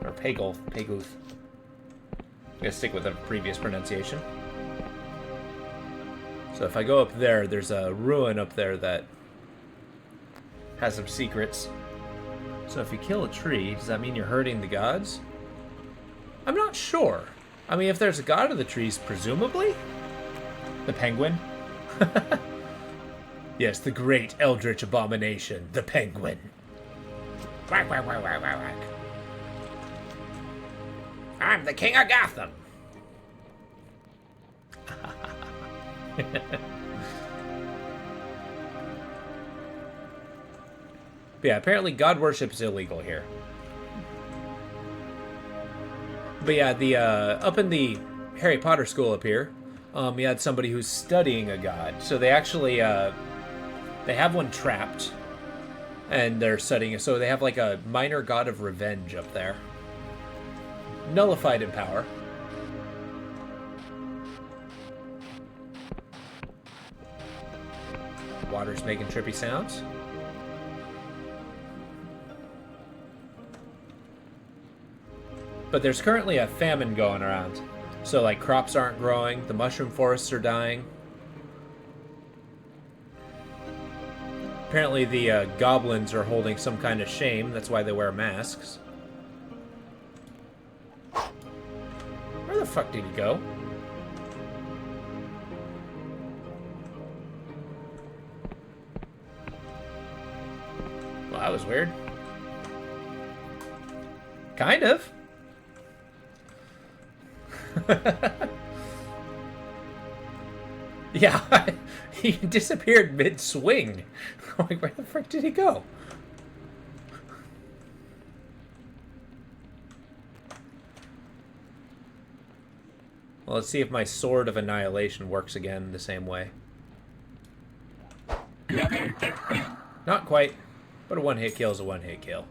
Or Peguth. I'm gonna stick with the previous pronunciation. So if I go up there, there's a ruin up there that has some secrets. So if you kill a tree, does that mean you're hurting the gods? I'm not sure. I mean, if there's a god of the trees, presumably? The penguin? Yes, the great eldritch abomination, the penguin. Quack, quack, quack, quack, quack, quack. I'm the king of Gotham. But yeah, apparently god worship is illegal here. But yeah, the up in the Harry Potter school up here, you had somebody who's studying a god. So they actually they have one trapped, And they're setting it, so they have like a minor god of revenge up there. Nullified in power. Water's making trippy sounds. But there's currently a famine going around. So, like, crops aren't growing, the mushroom forests are dying. Apparently the goblins are holding some kind of shame, that's why they wear masks. Where the fuck did he go? Well, that was weird. Kind of. Yeah, he disappeared mid-swing. Like, where the frick did he go? Well, let's see if my Sword of Annihilation works again the same way. Not quite, but a one-hit kill is a one-hit kill.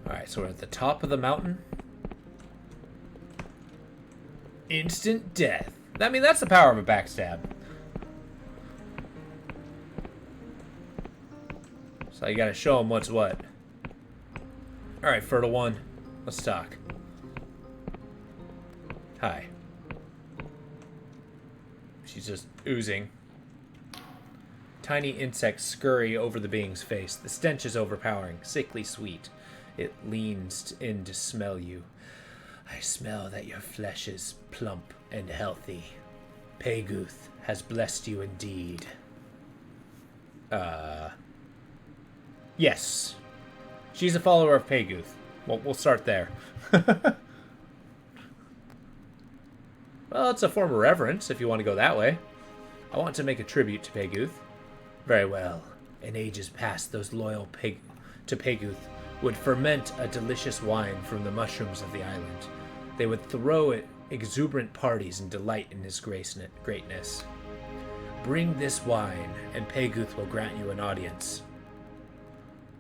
Alright, so we're at the top of the mountain. Instant death. I mean, that's the power of a backstab. So you gotta show him what's what. Alright, Fertile One. Let's talk. Hi. She's just oozing. Tiny insects scurry over the being's face. The stench is overpowering, sickly sweet. It leans in to smell you. I smell that your flesh is plump and healthy. Peguth has blessed you indeed. Yes. She's a follower of Peguth. Well, we'll start there. Well, it's a form of reverence, if you want to go that way. I want to make a tribute to Peguth. Very well. In ages past, those loyal to Peguth would ferment a delicious wine from the mushrooms of the island. They would throw it exuberant parties and delight in his greatness. Bring this wine, and Peguth will grant you an audience.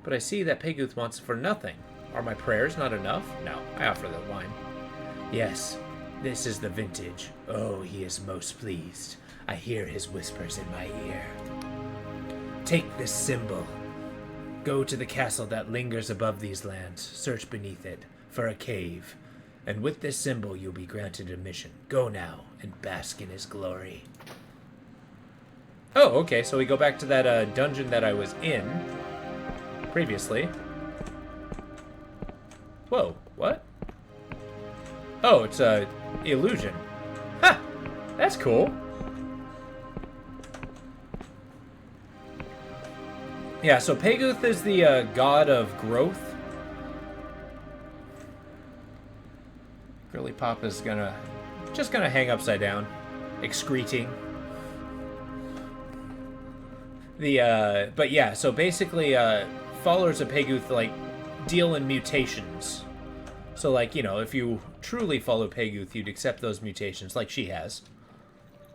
But I see that Peguth wants for nothing. Are my prayers not enough? No, I offer the wine. Yes, this is the vintage. Oh, he is most pleased. I hear his whispers in my ear. Take this symbol. Go to the castle that lingers above these lands. Search beneath it for a cave. And with this symbol, you'll be granted admission. Go now and bask in his glory. Oh, okay, so we go back to that dungeon that I was in previously. Whoa, what? Oh, it's a illusion. Ha! That's cool. Yeah, so Peguth is the god of growth. Girly Pop is just gonna hang upside down, excreting. But yeah, so basically, followers of Peguth, like, deal in mutations. So, like, you know, if you truly follow Peguth, you'd accept those mutations, like she has.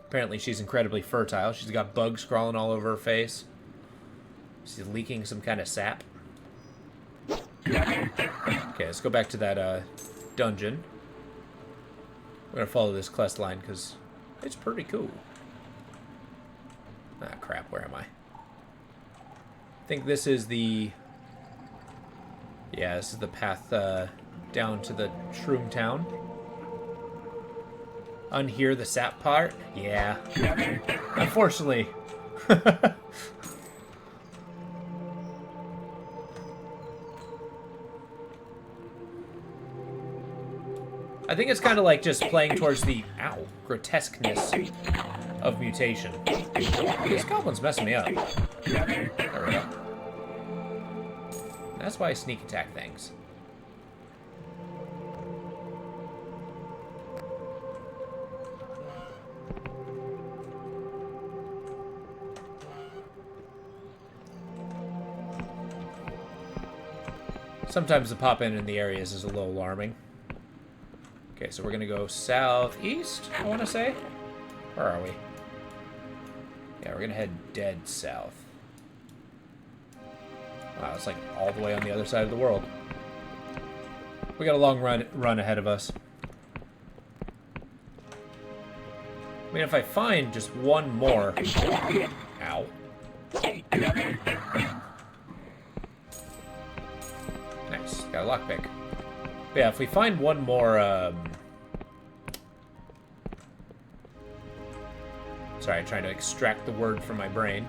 Apparently she's incredibly fertile. She's got bugs crawling all over her face. She's leaking some kind of sap. Okay, let's go back to that dungeon. We're gonna follow this quest line because it's pretty cool. Ah, crap, where am I? I think this is the... Yeah, this is the path down to the Shroom Town. Unhear the sap part? Yeah. Unfortunately. I think it's kind of like just playing towards the, grotesqueness of mutation. This goblin's messing me up. There we go. That's why I sneak attack things. Sometimes the pop in the areas is a little alarming. Okay, so we're gonna go southeast, I wanna say. Where are we? Yeah, we're gonna head dead south. Wow, it's like all the way on the other side of the world. We got a long run ahead of us. I mean, if I find just one more... Ow. Nice, got a lockpick. But yeah, if we find one more, Sorry, I'm trying to extract the word from my brain.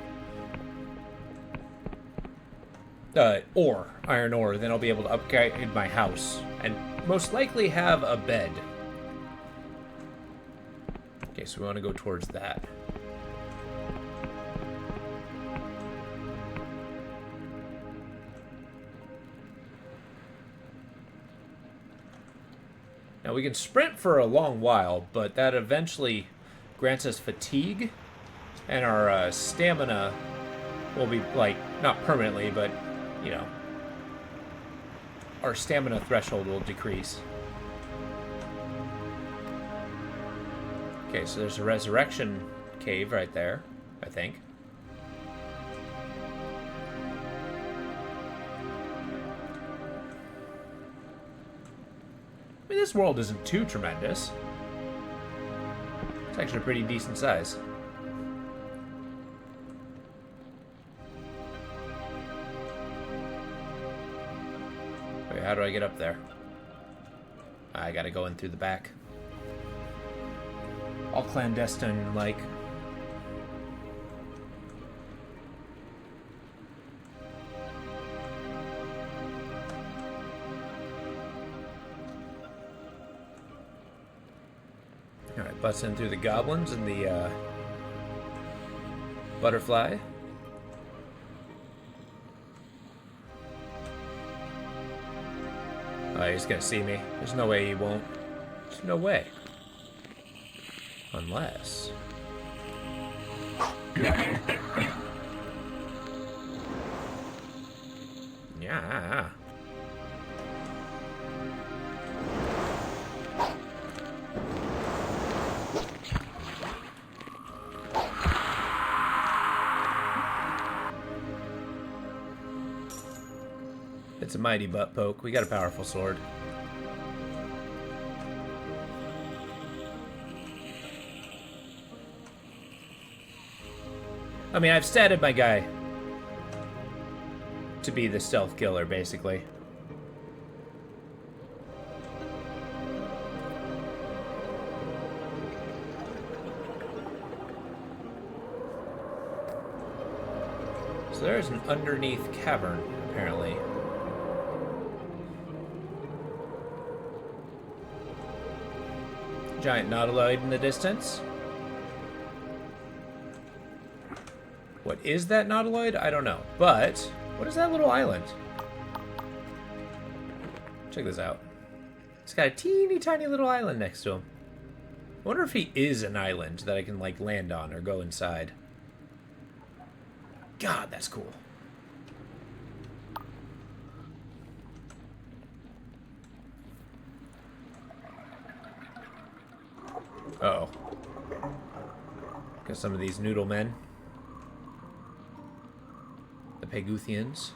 Ore, iron ore, then I'll be able to upgrade my house. And most likely have a bed. Okay, so we want to go towards that. Now we can sprint for a long while, but that eventually grants us fatigue, and our stamina will be, like, not permanently, but, you know, our stamina threshold will decrease. Okay, so there's a resurrection cave right there, I think. I mean, this world isn't too tremendous. It's actually a pretty decent size. Wait, how do I get up there? I gotta go in through the back. All clandestine, like. Alright, bust in through the goblins and the butterfly. Oh, he's gonna see me. There's no way he won't. There's no way. Unless... Yeah. It's a mighty butt poke. We got a powerful sword. I mean, I've statted my guy to be the stealth killer, basically. So there's an underneath cavern, apparently. Giant nautiloid in the distance. What is that nautiloid? I don't know. But, what is that little island? Check this out. It's got a teeny tiny little island next to him. I wonder if he is an island that I can, like, land on or go inside. God, that's cool. Uh-oh. Got some of these noodle men. The Peguthians.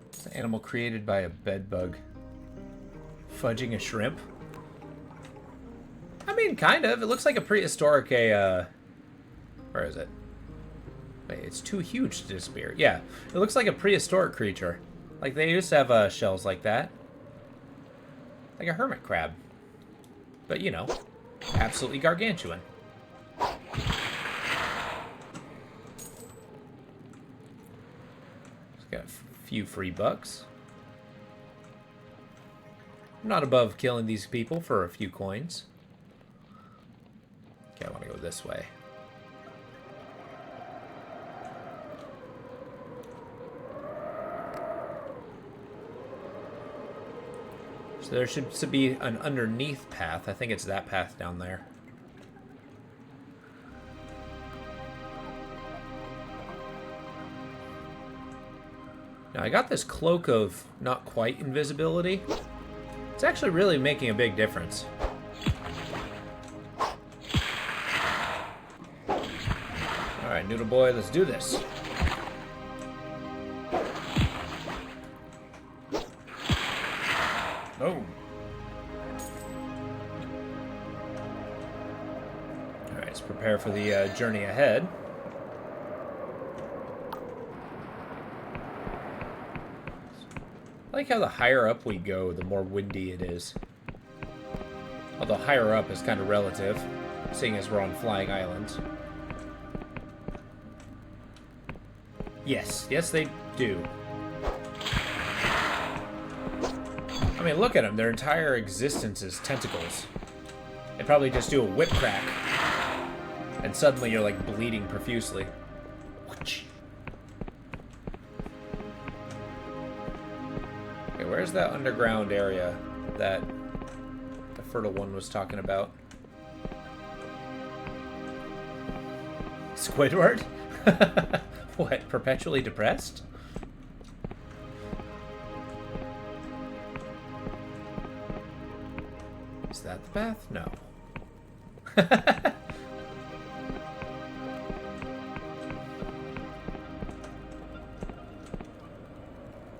It's an animal created by a bedbug. Fudging a shrimp? I mean, kind of. It looks like a prehistoric, where is it? Wait, it's too huge to disappear. Yeah, it looks like a prehistoric creature. Like, they used to have, shells like that. Like a hermit crab. But, you know, absolutely gargantuan. It's got a few free bucks. I'm not above killing these people for a few coins. Okay, I want to go this way. So there should be an underneath path. I think it's that path down there. Now, I got this cloak of not quite invisibility. It's actually really making a big difference. Alright, Noodle Boy, let's do this. Oh. Alright, let's prepare for the journey ahead. I like how the higher up we go, the more windy it is. Although higher up is kind of relative, seeing as we're on flying islands. Yes, yes they do. I mean, look at them. Their entire existence is tentacles. They probably just do a whip crack. And suddenly you're like bleeding profusely. Okay, where's that underground area that the fertile one was talking about? Squidward? What, perpetually depressed? Is that the path? No.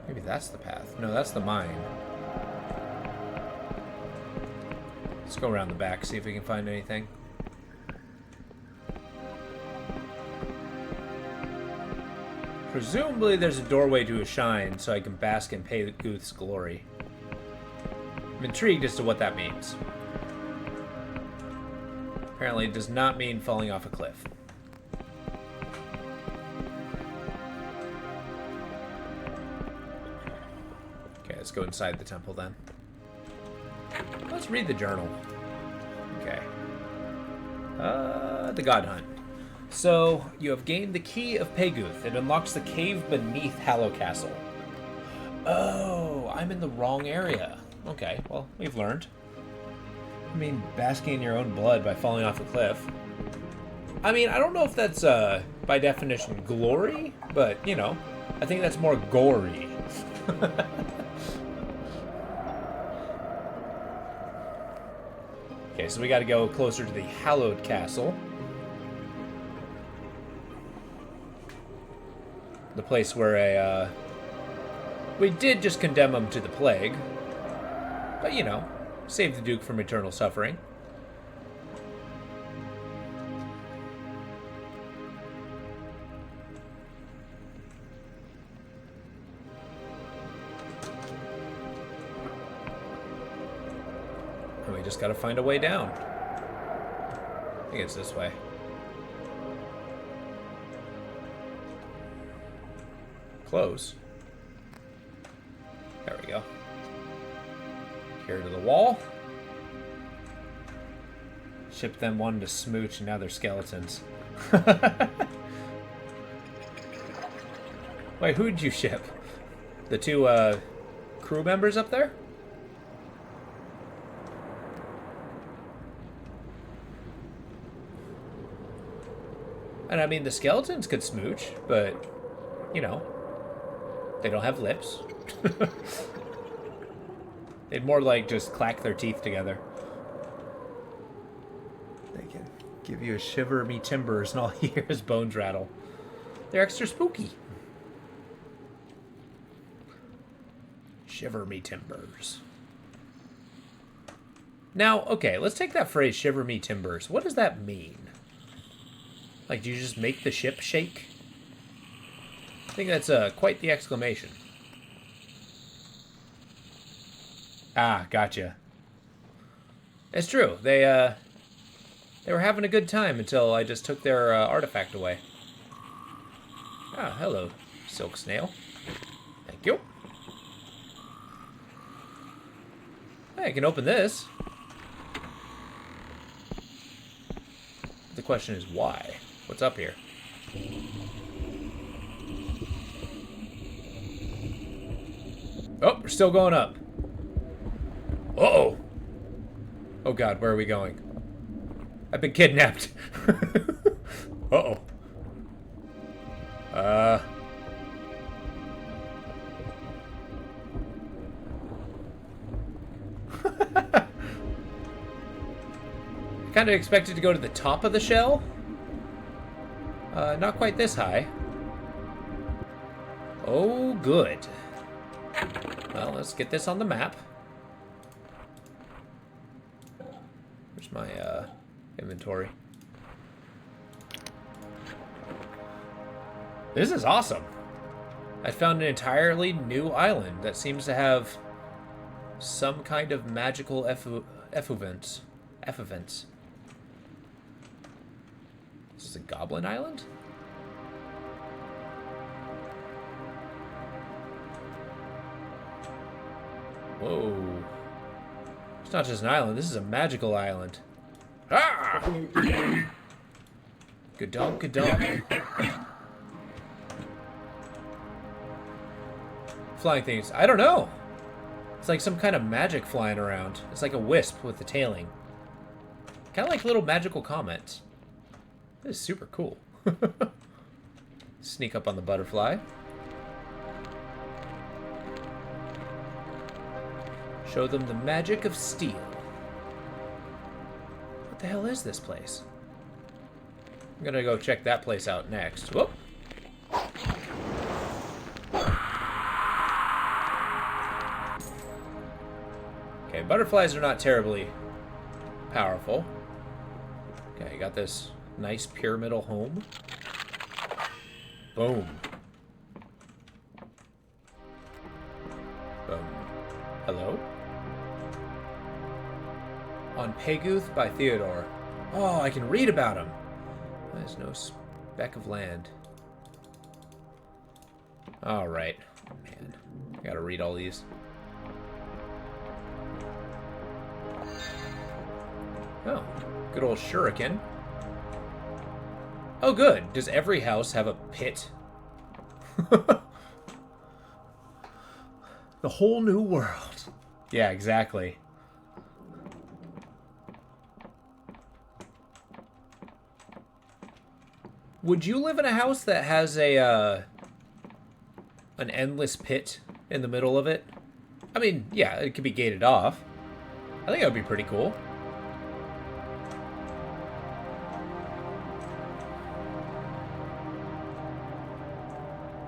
Maybe that's the path. No, that's the mine. Let's go around the back, see if we can find anything. Presumably there's a doorway to a shrine, so I can bask in Payguth's glory. I'm intrigued as to what that means. Apparently it does not mean falling off a cliff. Okay, let's go inside the temple then. Let's read the journal. Okay. The God Hunt. So, you have gained the key of Payguth. It unlocks the cave beneath Hallow Castle. Oh, I'm in the wrong area. Okay, well, we've learned. I mean, basking in your own blood by falling off a cliff. I mean, I don't know if that's, by definition, glory, but, you know, I think that's more gory. Okay, so we gotta go closer to the Hallowed Castle. The place where we did just condemn him to the plague. But, you know, save the Duke from eternal suffering. And we just gotta find a way down. I think it's this way. Close. There we go. Here to the wall. Ship them one to smooch, and now they're skeletons. Wait, who'd you ship? The two crew members up there? And I mean, the skeletons could smooch, but, you know, they don't have lips. They'd more like just clack their teeth together. They can give you a shiver me timbers and all you hear is bones rattle. They're extra spooky. Shiver me timbers. Now, okay, let's take that phrase, shiver me timbers. What does that mean? Like, do you just make the ship shake? I think that's quite the exclamation. Ah, gotcha. It's true. They were having a good time until I just took their artifact away. Ah, hello, silk snail. Thank you. Hey, I can open this. The question is why? What's up here? Oh, we're still going up. Uh-oh. Oh god, where are we going? I've been kidnapped. Uh-oh. kind of expected to go to the top of the shell. Not quite this high. Oh, good. Well, let's get this on the map. Where's my inventory? This is awesome. I found an entirely new island that seems to have some kind of magical effluence. This is a goblin island? Whoa. It's not just an island, this is a magical island. Ah! Good dog, good dog. Flying things. I don't know. It's like some kind of magic flying around. It's like a wisp with the tailing. Kind of like little magical comets. This is super cool. Sneak up on the butterfly. Show them the magic of steel. What the hell is this place? I'm gonna go check that place out next. Whoop. Okay, butterflies are not terribly powerful. Okay, got this nice pyramidal home. Boom. Boom. Hello? On Peguth by Theodore. Oh, I can read about him. There's no speck of land. Alright. Man, I gotta read all these. Oh, good old shuriken. Oh, good. Does every house have a pit? The whole new world. Yeah, exactly. Would you live in a house that has a an endless pit in the middle of it? I mean, yeah, it could be gated off. I think that would be pretty cool.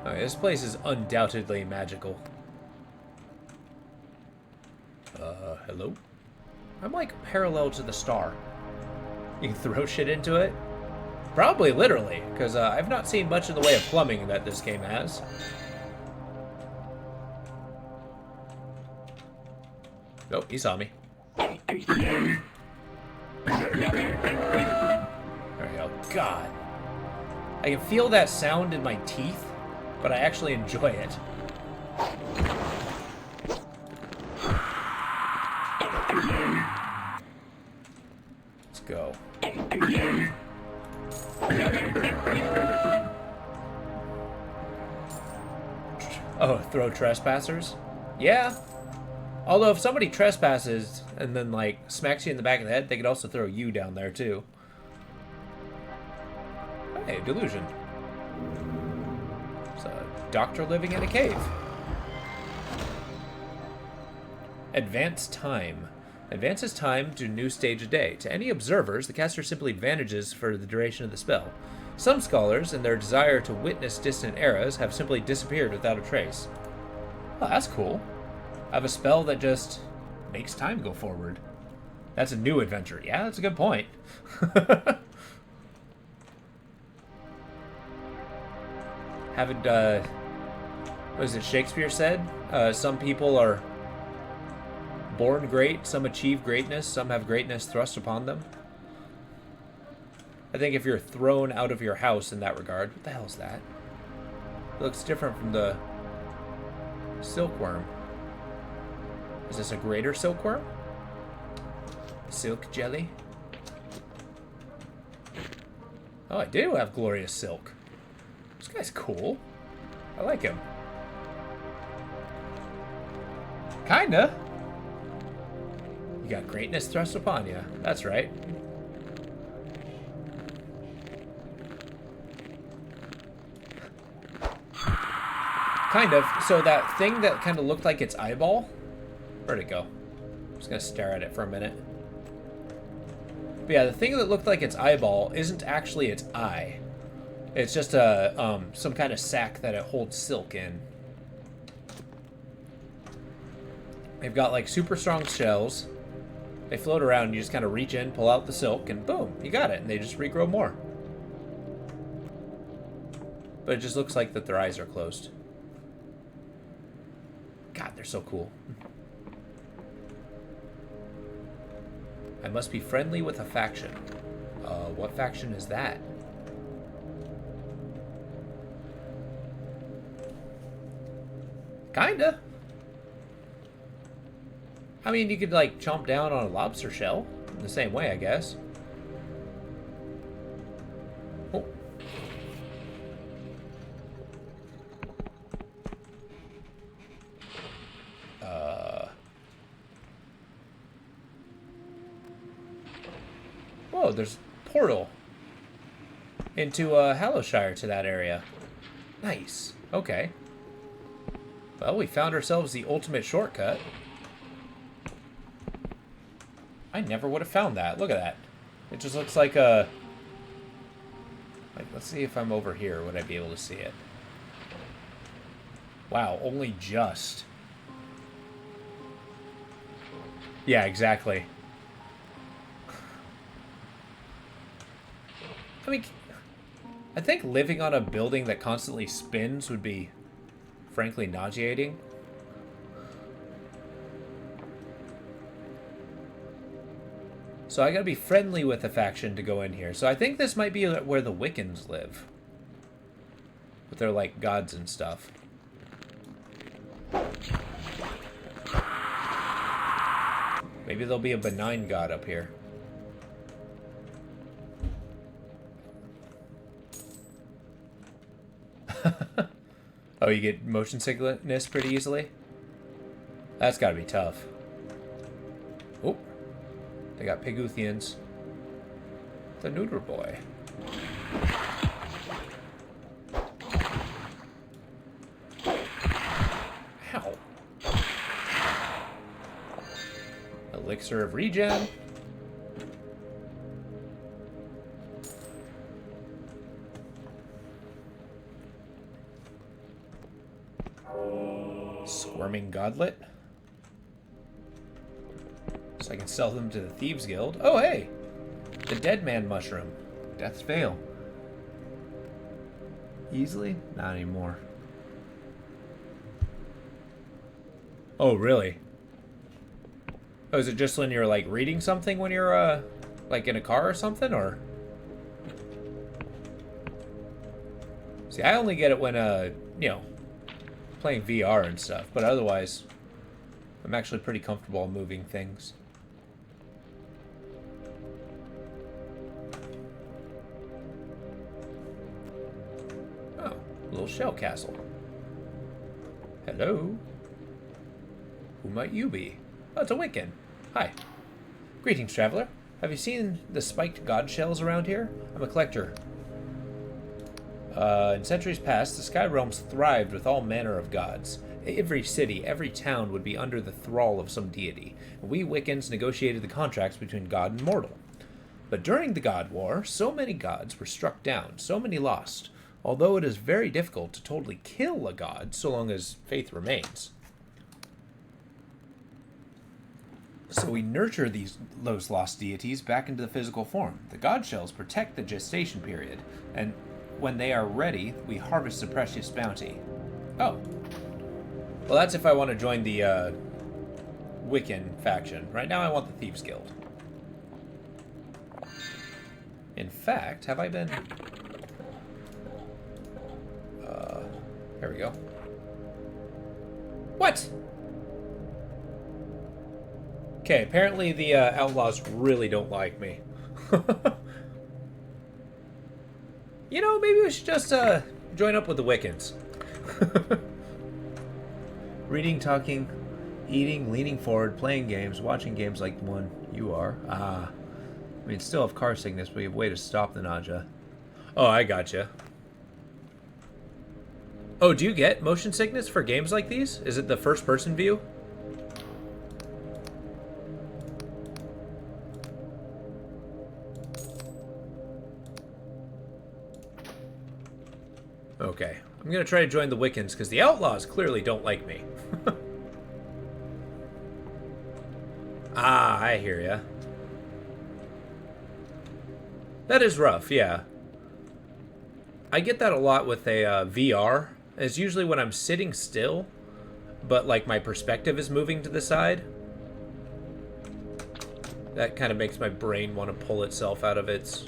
Alright, this place is undoubtedly magical. Hello? I'm like parallel to the star. You can throw shit into it? Probably literally, because I've not seen much in the way of plumbing that this game has. Oh, he saw me. There we go. God. I can feel that sound in my teeth, but I actually enjoy it. Let's go. Oh, throw trespassers? Yeah. Although if somebody trespasses and then, like, smacks you in the back of the head, they could also throw you down there, too. Hey, delusion. It's a doctor living in a cave. Advance time. Advances time to new stage a day. To any observers, the caster simply vanishes for the duration of the spell. Some scholars, in their desire to witness distant eras, have simply disappeared without a trace. Oh, that's cool. I have a spell that just makes time go forward. That's a new adventure. Yeah, that's a good point. Haven't, what is it, Shakespeare said? Some people are born great, some achieve greatness, some have greatness thrust upon them. I think if you're thrown out of your house in that regard... What the hell is that? It looks different from the silkworm. Is this a greater silkworm? Silk jelly? Oh, I do have glorious silk. This guy's cool. I like him. Kinda. You got greatness thrust upon you. That's right. Kind of. So that thing that kind of looked like its eyeball, where'd it go? I'm just gonna stare at it for a minute. But yeah, the thing that looked like its eyeball isn't actually its eye. It's just a some kind of sack that it holds silk in. They've got like super strong shells. They float around, you just kind of reach in, pull out the silk, and boom, you got it, and they just regrow more. But it just looks like that their eyes are closed. God, they're so cool. I must be friendly with a faction. What faction is that? Kinda. I mean, you could, like, chomp down on a lobster shell in the same way, I guess. Oh. Whoa, there's a portal into Hallowshire to that area. Nice. Okay. Well, we found ourselves the ultimate shortcut. I never would have found that. Look at that. It just looks like a... Like, let's see if I'm over here. Would I be able to see it? Wow, only just. Yeah, exactly. I mean, I think living on a building that constantly spins would be, frankly, nauseating. So I gotta be friendly with the faction to go in here. So I think this might be where the Wiccans live. With their, like, gods and stuff. Maybe there'll be a benign god up here. Oh, you get motion sickness pretty easily? That's gotta be tough. Oh. They got Piguthians. The neuter boy. Ow. Elixir of regen. Squirming Godlet. So I can sell them to the Thieves Guild. Oh, hey! The Dead Man Mushroom. Death's Veil. Easily? Not anymore. Oh, really? Oh, is it just when you're, like, reading something when you're, like, in a car or something, or? See, I only get it when, you know, playing VR and stuff, but otherwise, I'm actually pretty comfortable moving things. Oh, little shell castle. Hello? Who might you be? Oh, it's a Wiccan. Hi. Greetings, traveler. Have you seen the spiked god shells around here? I'm a collector. In centuries past, the Sky Realms thrived with all manner of gods. Every city, every town would be under the thrall of some deity. We Wiccans negotiated the contracts between god and mortal. But during the God War, so many gods were struck down, so many lost, although it is very difficult to totally kill a god so long as faith remains. So we nurture those lost deities back into the physical form. The god shells protect the gestation period, and when they are ready, we harvest the precious bounty. Oh. Well, that's if I want to join the Wiccan faction. Right now I want the Thieves Guild. In fact, have I been... there we go. What? Okay, apparently the outlaws really don't like me. You know, maybe we should just join up with the Wiccans. Reading, talking, eating, leaning forward, playing games, watching games like the one you are. I mean, still have car sickness, but we have a way to stop the nausea. Oh, I gotcha. Oh, do you get motion sickness for games like these? Is it the first-person view? Okay. I'm gonna try to join the Wiccans, because the Outlaws clearly don't like me. Ah, I hear ya. That is rough, yeah. I get that a lot with a VR. It's usually when I'm sitting still, but like my perspective is moving to the side. That kind of makes my brain want to pull itself out of its,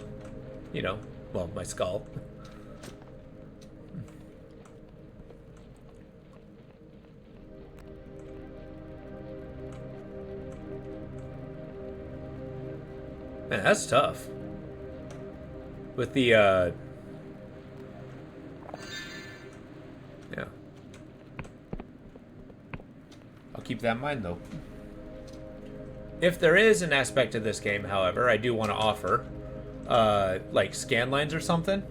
you know, well, my skull. Man, that's tough. With the, yeah. I'll keep that in mind, though. If there is an aspect of this game, however, I do want to offer, like scan lines or something.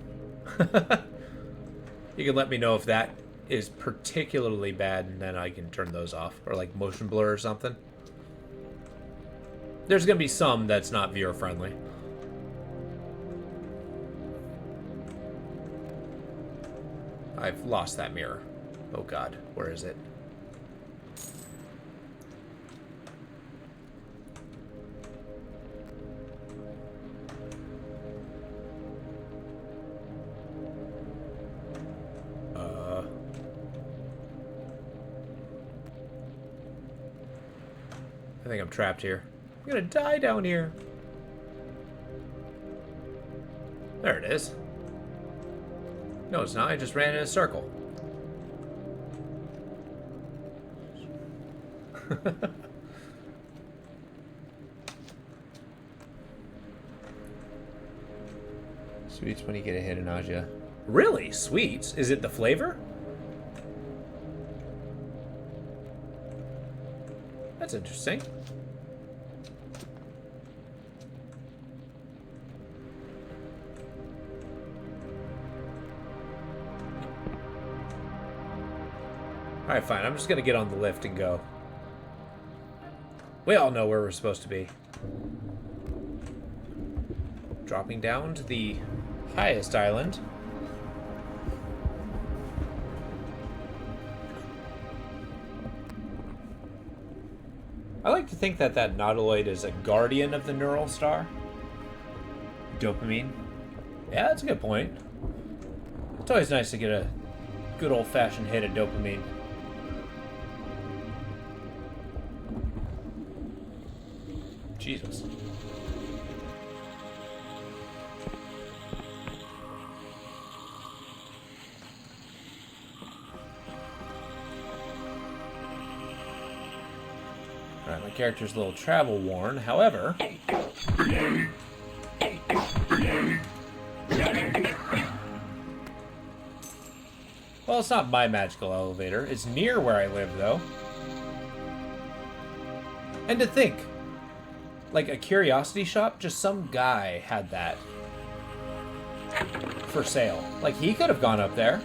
You can let me know if that is particularly bad, and then I can turn those off. Or like motion blur or something. There's going to be some that's not viewer friendly. I've lost that mirror. Oh god, where is it? I think I'm trapped here. I'm gonna die down here. There it is. No, it's not. I just ran in a circle. Sweets when you get a hit of nausea. Really? Sweets? Is it the flavor? That's interesting. Alright, fine. I'm just gonna get on the lift and go. We all know where we're supposed to be. Dropping down to the highest island. I like to think that that nautiloid is a guardian of the neural star. Dopamine. Yeah, that's a good point. It's always nice to get a good old-fashioned hit of dopamine. Jesus. Alright, my character's a little travel worn, however... Well, it's not my magical elevator. It's near where I live, though. And to think, like a curiosity shop, just some guy had that for sale. Like, he could have gone up there.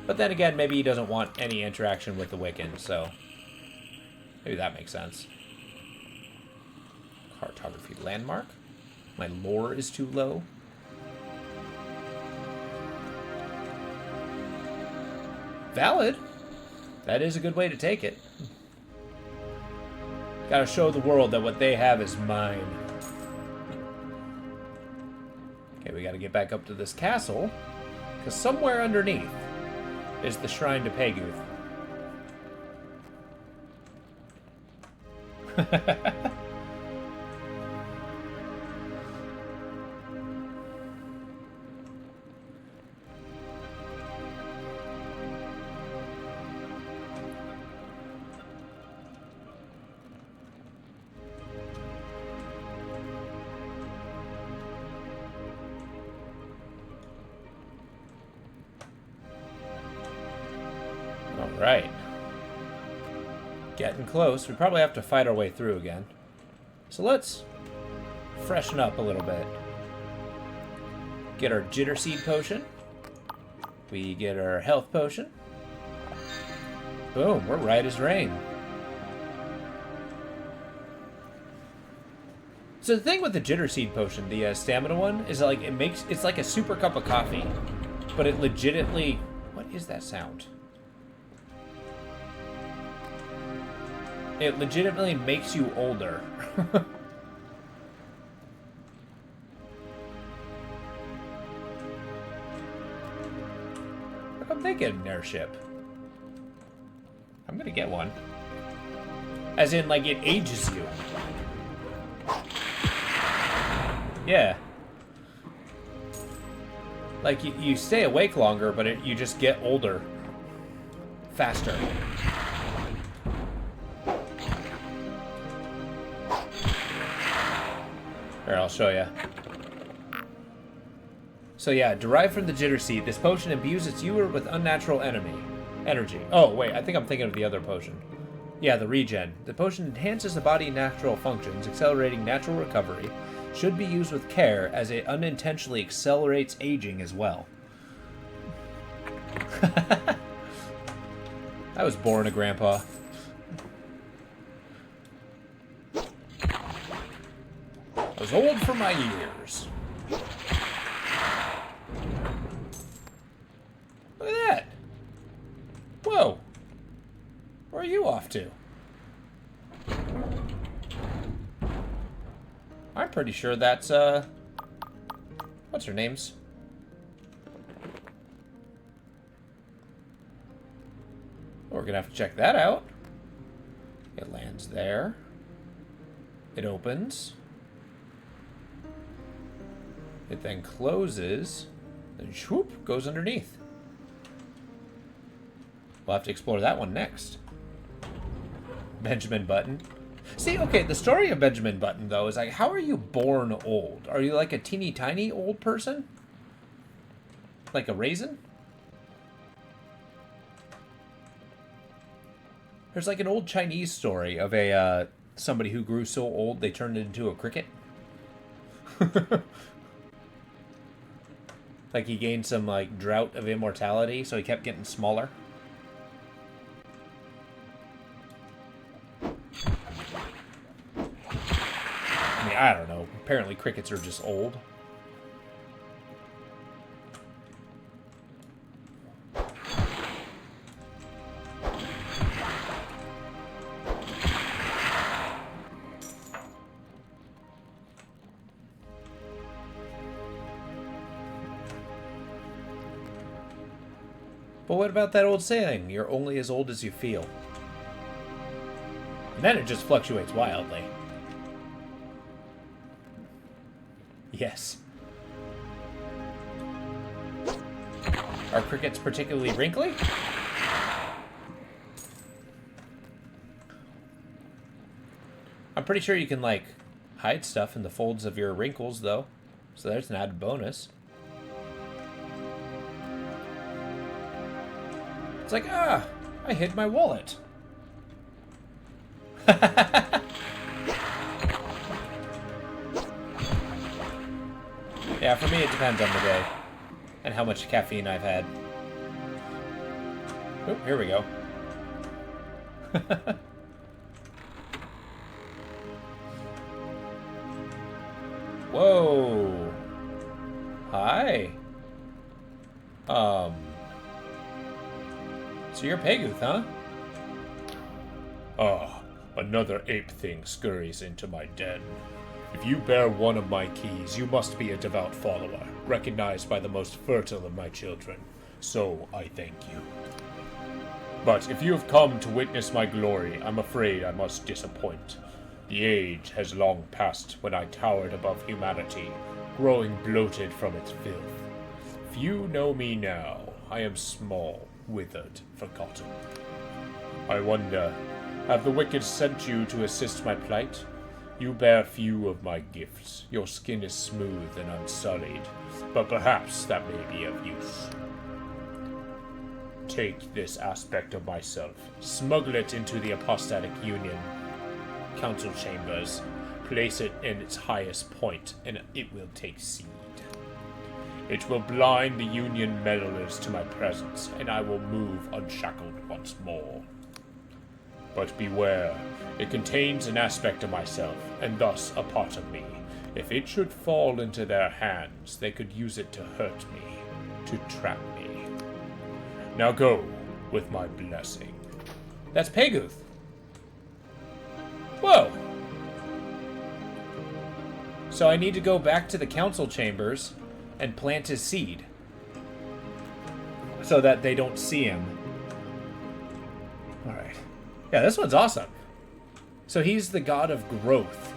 But then again, maybe he doesn't want any interaction with the Wiccan, so maybe that makes sense. Cartography landmark. My lore is too low. Valid. That is a good way to take it. Gotta show the world that what they have is mine. Okay, we gotta get back up to this castle, because somewhere underneath is the shrine to Peguth. Right. Getting close. We probably have to fight our way through again. So let's freshen up a little bit. Get our jitter seed potion. We get our health potion. Boom, we're right as rain. So the thing with the jitter seed potion, the stamina one, is like it's like a super cup of coffee. but it legitimately... What is that sound? It legitimately makes you older. How come they get an airship? I'm gonna get one. As in, like, it ages you. Yeah. Like, you stay awake longer, but you just get older. Faster. Here, I'll show you. So yeah, derived from the jitter seed, this potion imbues its viewer with unnatural energy. Oh, wait, I think I'm thinking of the other potion. Yeah, the regen. The potion enhances the body's natural functions, accelerating natural recovery. Should be used with care, as it unintentionally accelerates aging as well. I was born a grandpa. I was old for my years. Look at that. Whoa. Where are you off to? I'm pretty sure that's, what's her name's? We're gonna have to check that out. It lands there. It opens. It then closes. Then swoop, goes underneath. We'll have to explore that one next. Benjamin Button. See, okay, the story of Benjamin Button, though, is like, how are you born old? Are you like a teeny tiny old person? Like a raisin? There's like an old Chinese story of a, somebody who grew so old they turned into a cricket. Like he gained some, like, drought of immortality, so he kept getting smaller. I mean, I don't know. Apparently crickets are just old. But what about that old saying, you're only as old as you feel? And then it just fluctuates wildly. Yes. Are crickets particularly wrinkly? I'm pretty sure you can, like, hide stuff in the folds of your wrinkles, though. So there's an added bonus. It's like, I hid my wallet. Yeah, for me it depends on the day. And how much caffeine I've had. Oh, here we go. Whoa. Hi. So you're Peguth, huh? Ah, another ape thing scurries into my den. If you bear one of my keys, you must be a devout follower, recognized by the most fertile of my children. So I thank you. But if you have come to witness my glory, I'm afraid I must disappoint. The age has long passed when I towered above humanity, growing bloated from its filth. Few know me now. I am small, withered, forgotten. I wonder, have the wicked sent you to assist my plight? You bear few of my gifts. Your skin is smooth and unsullied, but perhaps that may be of use. Take this aspect of myself, smuggle it into the apostatic union council chambers, place it in its highest point, and it will take seed. It will blind the union meddlers to my presence, and I will move unshackled once more. But beware, it contains an aspect of myself, and thus a part of me. If it should fall into their hands, they could use it to hurt me, to trap me. Now go with my blessing. That's Peguth. Whoa. So I need to go back to the council chambers and plant his seed so that they don't see him. Alright. Yeah, this one's awesome. So he's the god of growth.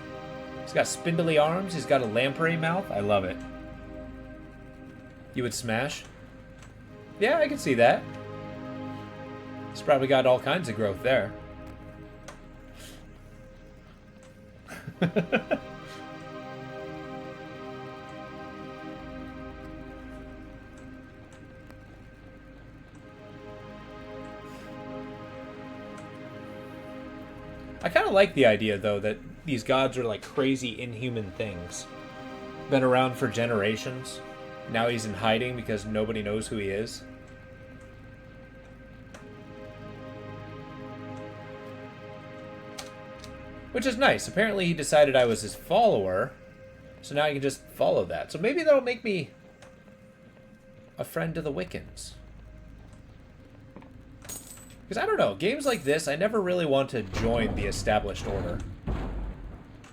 He's got spindly arms. He's got a lamprey mouth. I love it. You would smash? Yeah, I can see that. He's probably got all kinds of growth there. I kind of like the idea, though, that these gods are like crazy, inhuman things. Been around for generations. Now he's in hiding because nobody knows who he is. Which is nice. Apparently he decided I was his follower, so now I can just follow that. So maybe that'll make me a friend to the Wiccans. Because I don't know, games like this, I never really want to join the established order.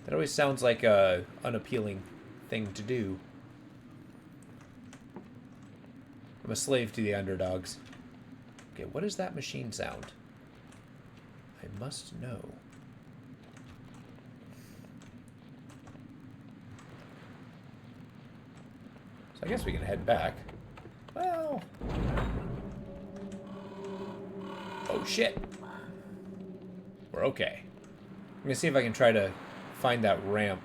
That always sounds like a unappealing thing to do. I'm a slave to the underdogs. Okay, what is that machine sound? I must know. So I guess we can head back. Well... Oh, shit. We're okay. I'm gonna see if I can try to find that ramp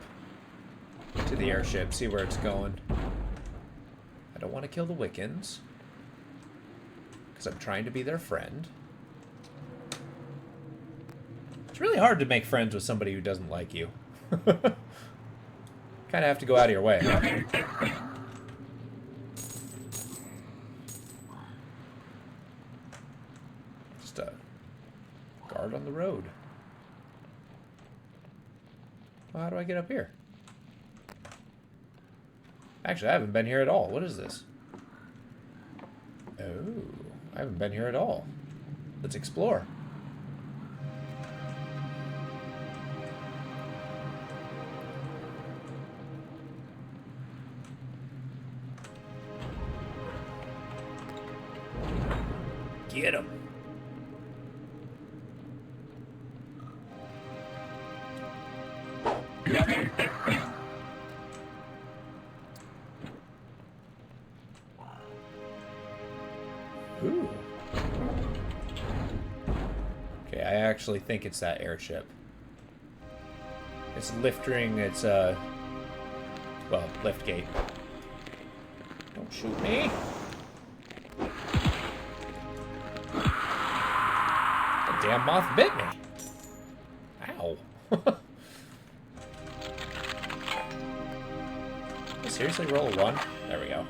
to the airship, see where it's going. I don't want to kill the Wiccans, because I'm trying to be their friend. It's really hard to make friends with somebody who doesn't like you. Kind of have to go out of your way. Just a guard on the road. Well, how do I get up here? Actually, I haven't been here at all. What is this? Oh, I haven't been here at all. Let's explore. Get him. Ooh. Okay, I actually think it's that airship. It's lifting its, well, lift gate. Don't shoot me. The damn moth bit me. Ow. Seriously, roll a 1? There we go.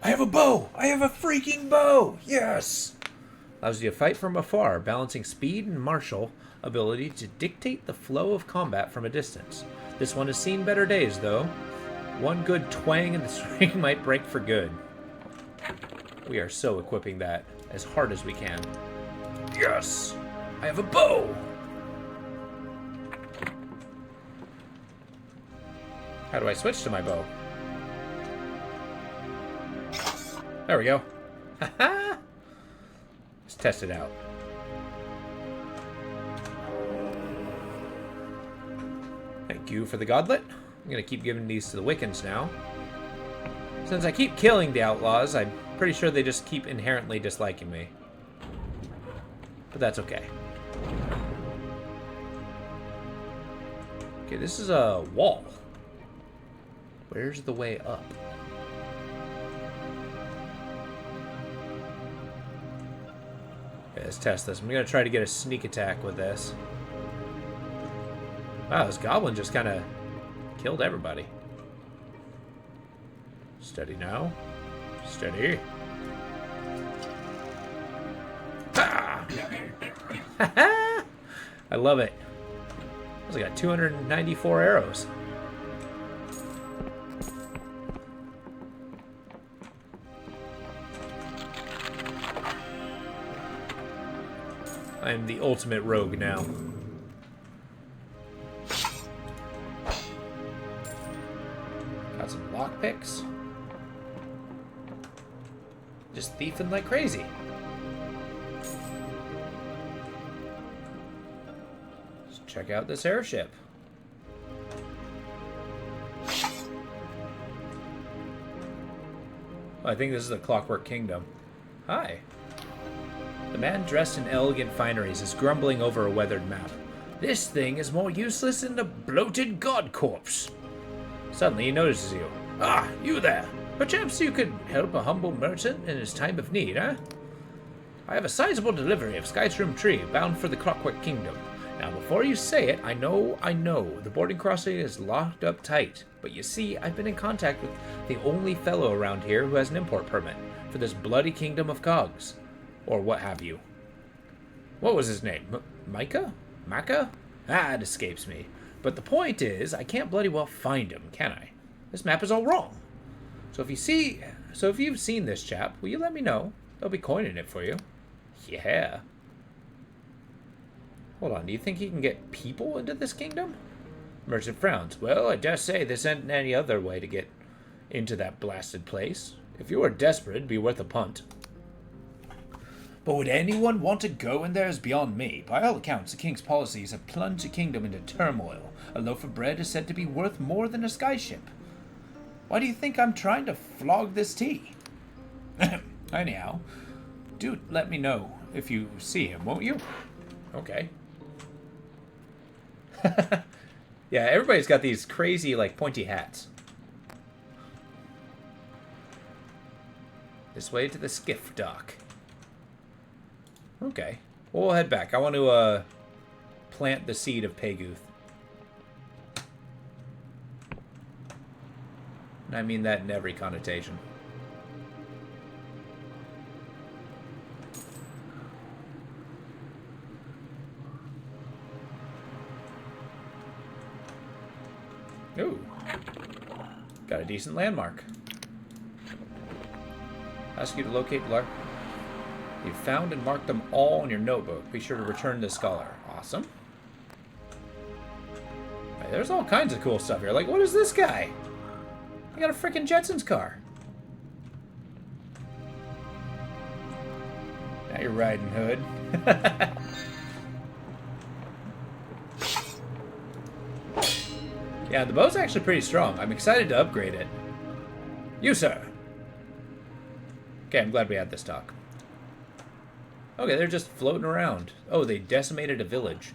I have a bow! I have a freaking bow! Yes! Allows you to fight from afar, balancing speed and martial ability to dictate the flow of combat from a distance. This one has seen better days, though. One good twang and the string might break for good. We are so equipping that as hard as we can. Yes! I have a bow! How do I switch to my bow? There we go. Haha! Let's test it out. Thank you for the godlet. I'm gonna keep giving these to the Wiccans now. Since I keep killing the outlaws, I'm pretty sure they just keep inherently disliking me. But that's okay. Okay, this is a wall. Where's the way up? Okay, let's test this. I'm gonna try to get a sneak attack with this. Wow, this goblin just kind of killed everybody. Steady now. Steady. Ha! I love it. I got 294 arrows. I'm the ultimate rogue now. Got some lockpicks. Just thieving like crazy. Let's check out this airship. Oh, I think this is the Clockwork Kingdom. Hi. The man dressed in elegant fineries is grumbling over a weathered map. This thing is more useless than a bloated god corpse. Suddenly he notices you. Ah, you there. Perhaps you could help a humble merchant in his time of need, eh? I have a sizable delivery of Skyshroom Tree bound for the Clockwork Kingdom. Now, before you say it, I know, the boarding crossing is locked up tight. But you see, I've been in contact with the only fellow around here who has an import permit for this bloody kingdom of cogs. Or what have you. What was his name? Micah? Maka? Ah, it escapes me. But the point is, I can't bloody well find him, can I? This map is all wrong. So if you've seen this chap, will you let me know? They'll be coining it for you. Yeah. Hold on, do you think he can get people into this kingdom? Merchant frowns. Well, I dare say this isn't any other way to get into that blasted place. If you were desperate, it'd be worth a punt. But would anyone want to go in there is beyond me. By all accounts, the king's policies have plunged the kingdom into turmoil. A loaf of bread is said to be worth more than a skyship. Why do you think I'm trying to flog this tea? Anyhow, do let me know if you see him, won't you? Okay. Yeah, everybody's got these crazy, like, pointy hats. This way to the skiff dock. Okay. Well, we'll head back. I want to, plant the seed of Peguth. And I mean that in every connotation. Ooh. Got a decent landmark. Ask you to locate lark. You've found and marked them all in your notebook. Be sure to return to the scholar. Awesome. Hey, there's all kinds of cool stuff here. Like, what is this guy? I got a freaking Jetsons car. Now you're riding, Hood. Yeah, the bow's actually pretty strong. I'm excited to upgrade it. You, sir. Okay, I'm glad we had this talk. Okay, they're just floating around. Oh, they decimated a village.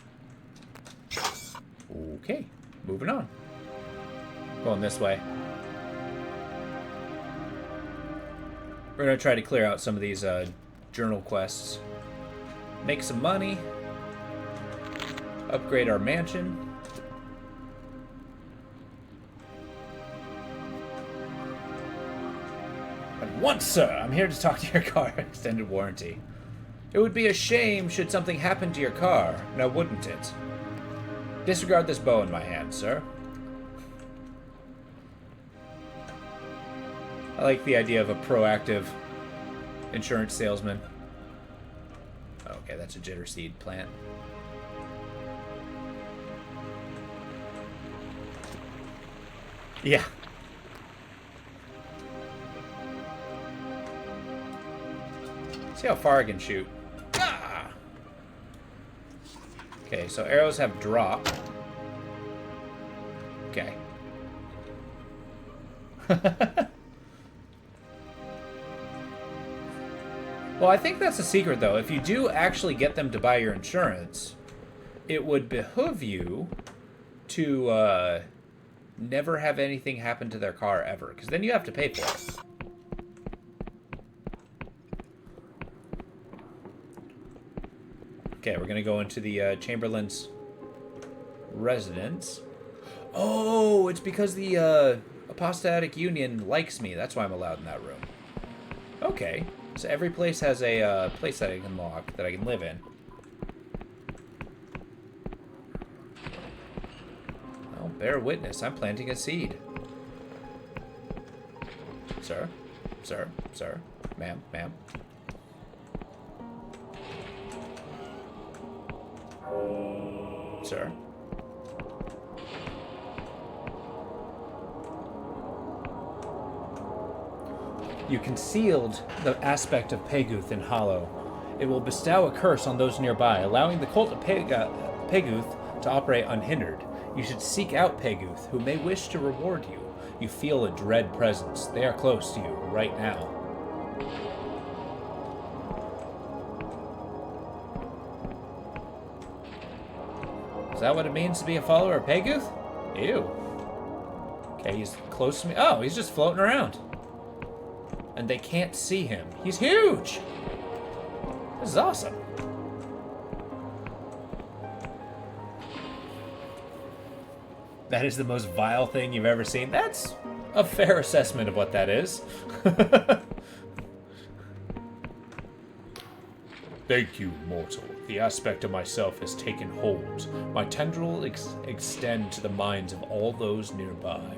Okay, moving on. Going this way. We're going to try to clear out some of these journal quests. Make some money. Upgrade our mansion. At once, sir, I'm here to talk to your car. Extended warranty. It would be a shame should something happen to your car, now wouldn't it? Disregard this bow in my hand, sir. I like the idea of a proactive insurance salesman. Okay, that's a jitter seed plant. Yeah. See how far I can shoot. Ah! Okay, so arrows have drop. Okay. Well, I think that's the secret, though. If you do actually get them to buy your insurance, it would behoove you to never have anything happen to their car ever, because then you have to pay for it. Okay, we're going to go into the Chamberlain's residence. Oh, it's because the Apostatic Union likes me. That's why I'm allowed in that room. Okay. So every place has a place that I can lock, that I can live in. Well, bear witness, I'm planting a seed. Sir? Sir? Sir? Ma'am? Ma'am? Sir? You concealed the aspect of Peguth in Hollow. It will bestow a curse on those nearby, allowing the cult of Peguth to operate unhindered. You should seek out Peguth, who may wish to reward you. You feel a dread presence. They are close to you right now. Is that what it means to be a follower of Peguth? Ew. Okay, he's close to me. Oh, he's just floating around. And they can't see him. He's huge! This is awesome. That is the most vile thing you've ever seen. That's a fair assessment of what that is. Thank you, mortal. The aspect of myself has taken hold. My tendril extend to the minds of all those nearby.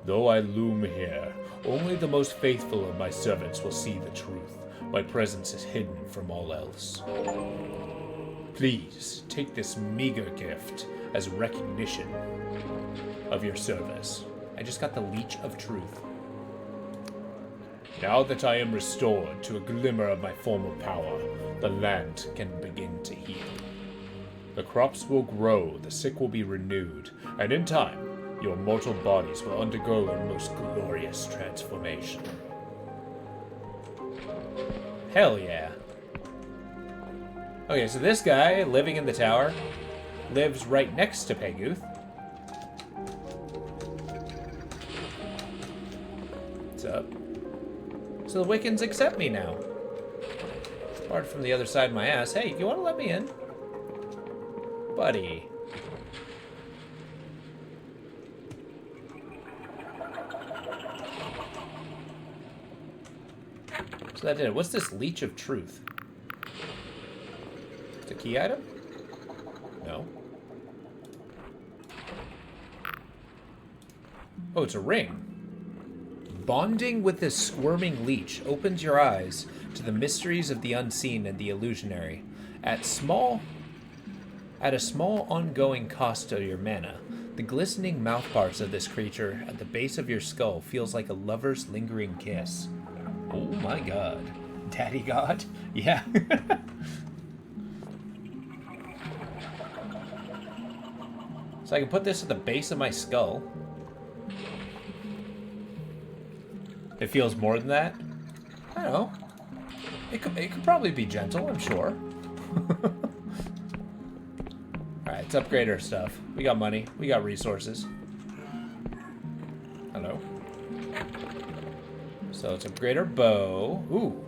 Though I loom here, only the most faithful of my servants will see the truth. My presence is hidden from all else. Please, take this meager gift as recognition of your service. I just got the leech of truth. Now that I am restored to a glimmer of my former power, the land can begin to heal. The crops will grow, the sick will be renewed, and in time, your mortal bodies will undergo a most glorious transformation. Hell yeah. Okay, so this guy living in the tower lives right next to Peguth. What's up? So the Wiccans accept me now. Apart from the other side of my ass. Hey, you want to let me in? Buddy. So that did it. What's this leech of truth? It's a key item? No. Oh, it's a ring. Bonding with this squirming leech opens your eyes to the mysteries of the unseen and the illusionary. At a small ongoing cost to your mana, the glistening mouthparts of this creature at the base of your skull feels like a lover's lingering kiss. Oh my god. Daddy God? Yeah. So I can put this at the base of my skull. It feels more than that? I don't know. It could probably be gentle, I'm sure. Alright, let's upgrade our stuff. We got money. We got resources. Hello. So let's upgrade our bow. Ooh.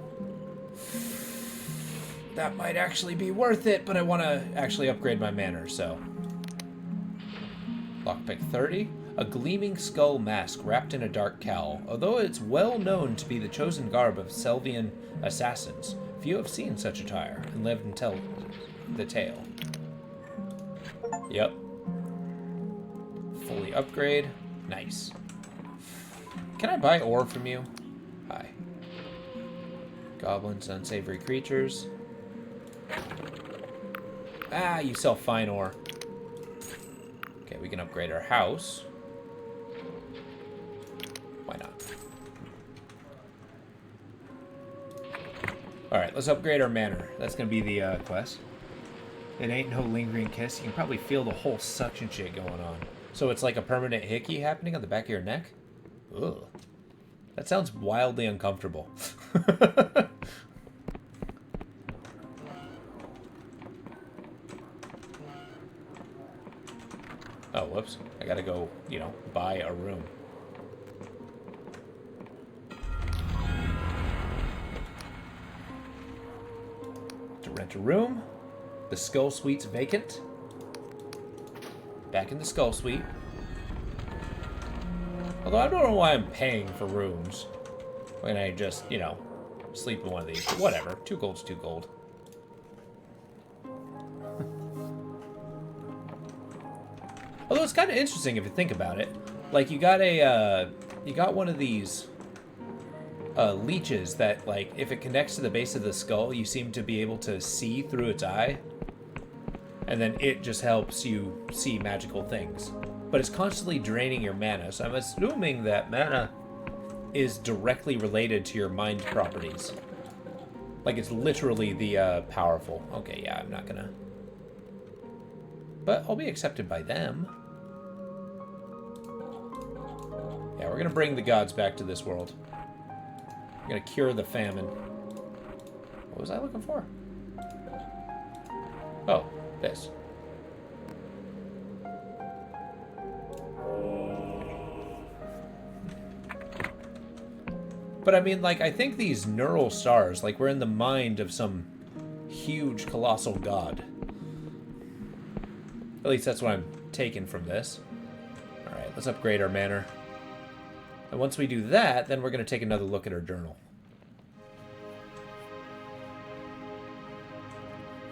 That might actually be worth it, but I want to actually upgrade my manner, so. Lockpick 30. A gleaming skull mask wrapped in a dark cowl. Although it's well known to be the chosen garb of Selvian assassins, few have seen such attire and lived and tell the tale. Yep. Fully upgrade. Nice. Can I buy ore from you? Hi. Goblins, unsavory creatures. Ah, you sell fine ore. Okay, we can upgrade our house. Why not? Alright, let's upgrade our manor. That's gonna be the quest. It ain't no lingering kiss. You can probably feel the whole suction shit going on. So it's like a permanent hickey happening on the back of your neck? Ugh. That sounds wildly uncomfortable. Oh, whoops. I gotta go, you know, buy a room. To rent a room. The Skull Suite's vacant. Back in the Skull Suite. Although I don't know why I'm paying for rooms when I just, you know, sleep in one of these. But whatever. 2 gold's 2 gold. Although it's kind of interesting if you think about it. Like, you got one of these leeches that, like, if it connects to the base of the skull, you seem to be able to see through its eye. And then it just helps you see magical things. But it's constantly draining your mana, so I'm assuming that mana is directly related to your mind properties. Like, it's literally the powerful. Okay, yeah, I'm not gonna... But I'll be accepted by them. Yeah, we're gonna bring the gods back to this world. We're gonna cure the famine. What was I looking for? Oh, this. But I mean, like, I think these neural stars, like, we're in the mind of some huge, colossal god. At least that's what I'm taking from this. Alright, let's upgrade our manor. And once we do that, then we're going to take another look at our journal.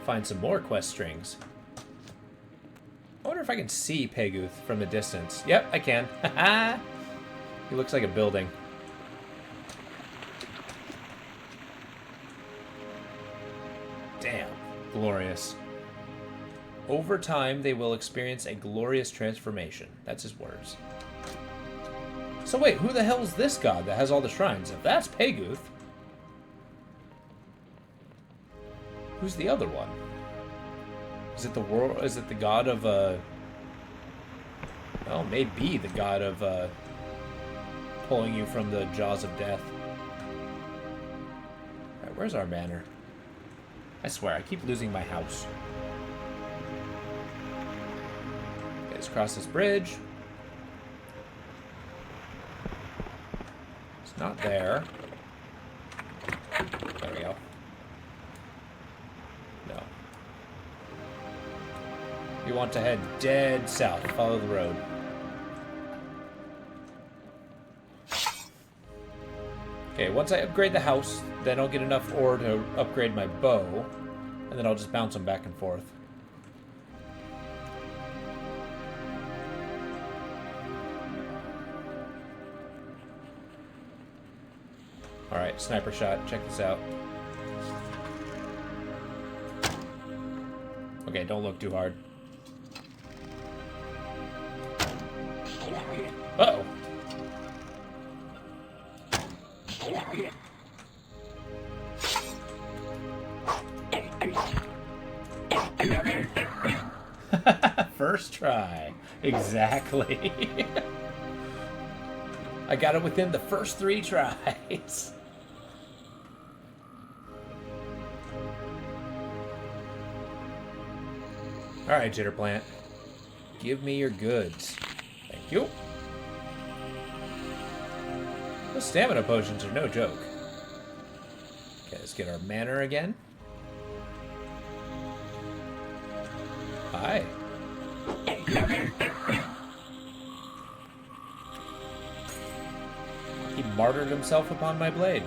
Find some more quest strings. I wonder if I can see Peguth from a distance. Yep, I can. Haha! He looks like a building. Damn. Glorious. Over time, they will experience a glorious transformation. That's his words. So wait, who the hell is this god that has all the shrines? If that's Peguth, who's the other one? Is it the world? Is it the god of well, maybe the god of pulling you from the jaws of death. All right, where's our manor? I swear, I keep losing my house. Okay, let's cross this bridge. It's not there. There we go. No. You want to head dead south. Follow the road. Okay, once I upgrade the house, then I'll get enough ore to upgrade my bow, and then I'll just bounce them back and forth. Alright, sniper shot. Check this out. Okay, don't look too hard. Uh-oh. First try. Exactly. I got it within the first 3 tries. Alright, Jitter Plant. Give me your goods. Thank you. Those stamina potions are no joke. Okay, let's get our manor again. Hi. He martyred himself upon my blade.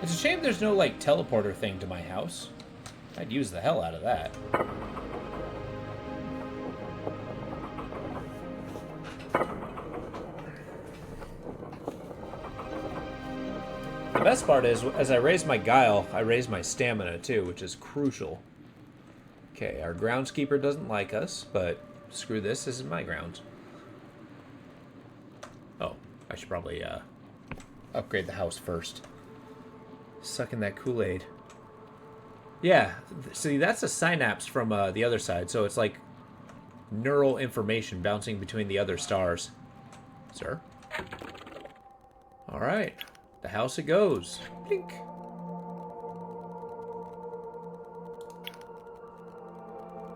It's a shame there's no, like, teleporter thing to my house. I'd use the hell out of that. The best part is, as I raise my guile, I raise my stamina too, which is crucial. Okay, our groundskeeper doesn't like us, but screw this is my grounds. Oh, I should probably upgrade the house first. Sucking that Kool-Aid. Yeah, see, that's a synapse from the other side, so it's like neural information bouncing between the other stars. Sir? Alright, the house it goes. Blink.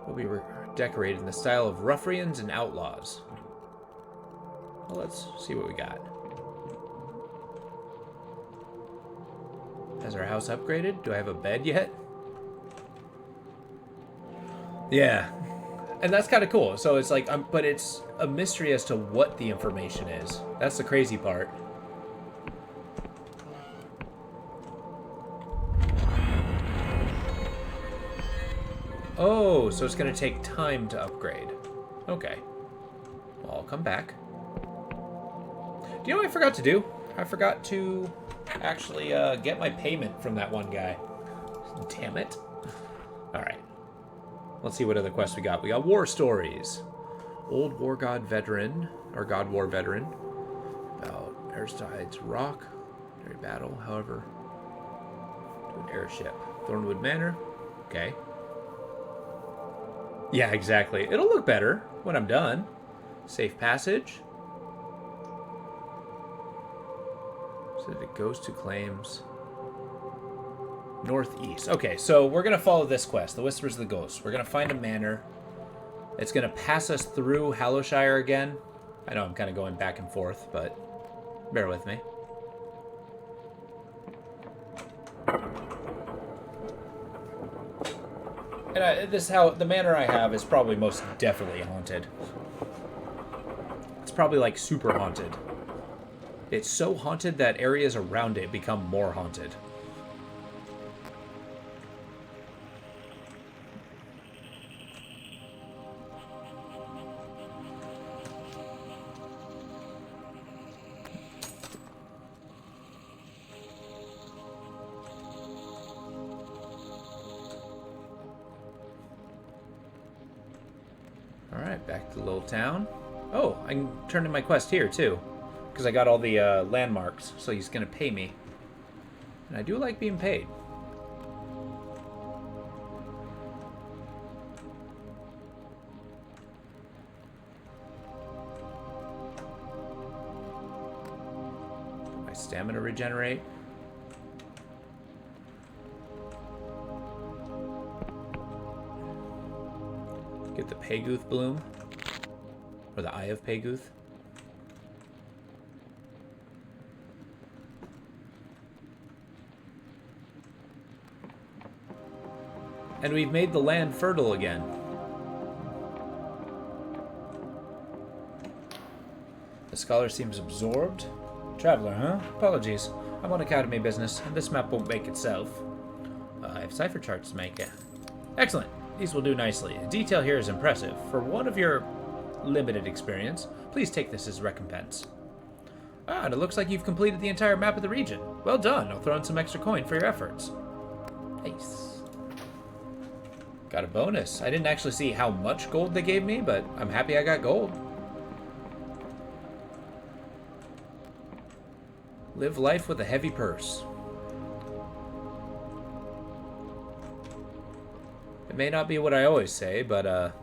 Will be decorated in the style of ruffians and outlaws. Well, let's see what we got. Has our house upgraded? Do I have a bed yet? Yeah. And that's kind of cool. So it's like, but it's a mystery as to what the information is. That's the crazy part. Oh, so it's going to take time to upgrade. Okay. Well, I'll come back. Do you know what I forgot to do? I forgot to actually get my payment from that one guy. Damn it. All right. Let's see what other quests we got. We got war stories. Old War God veteran, or God War veteran. About Aristide's Rock. During battle, however. To an airship. Thornwood Manor. Okay. Yeah, exactly. It'll look better when I'm done. Safe passage. So it goes to claims. Northeast. Okay, so we're going to follow this quest, the Whispers of the Ghost. We're going to find a manor. It's going to pass us through Hallowshire again. I know I'm kind of going back and forth, but bear with me. And the manor I have is probably most definitely haunted. It's probably like super haunted. It's so haunted that areas around it become more haunted. Alright, back to the little town. Oh, I can turn in my quest here, too. Because I got all the landmarks, so he's going to pay me. And I do like being paid. My stamina regenerate. Get the Payguth bloom. Or the Eye of Payguth. And we've made the land fertile again. The scholar seems absorbed. Traveler, huh? Apologies. I'm on academy business, and this map won't make itself. I have cipher charts to make it. Excellent. These will do nicely. The detail here is impressive. For one of your limited experience, please take this as recompense. Ah, and it looks like you've completed the entire map of the region. Well done. I'll throw in some extra coin for your efforts. Nice. Got a bonus. I didn't actually see how much gold they gave me, but I'm happy I got gold. Live life with a heavy purse. It may not be what I always say, but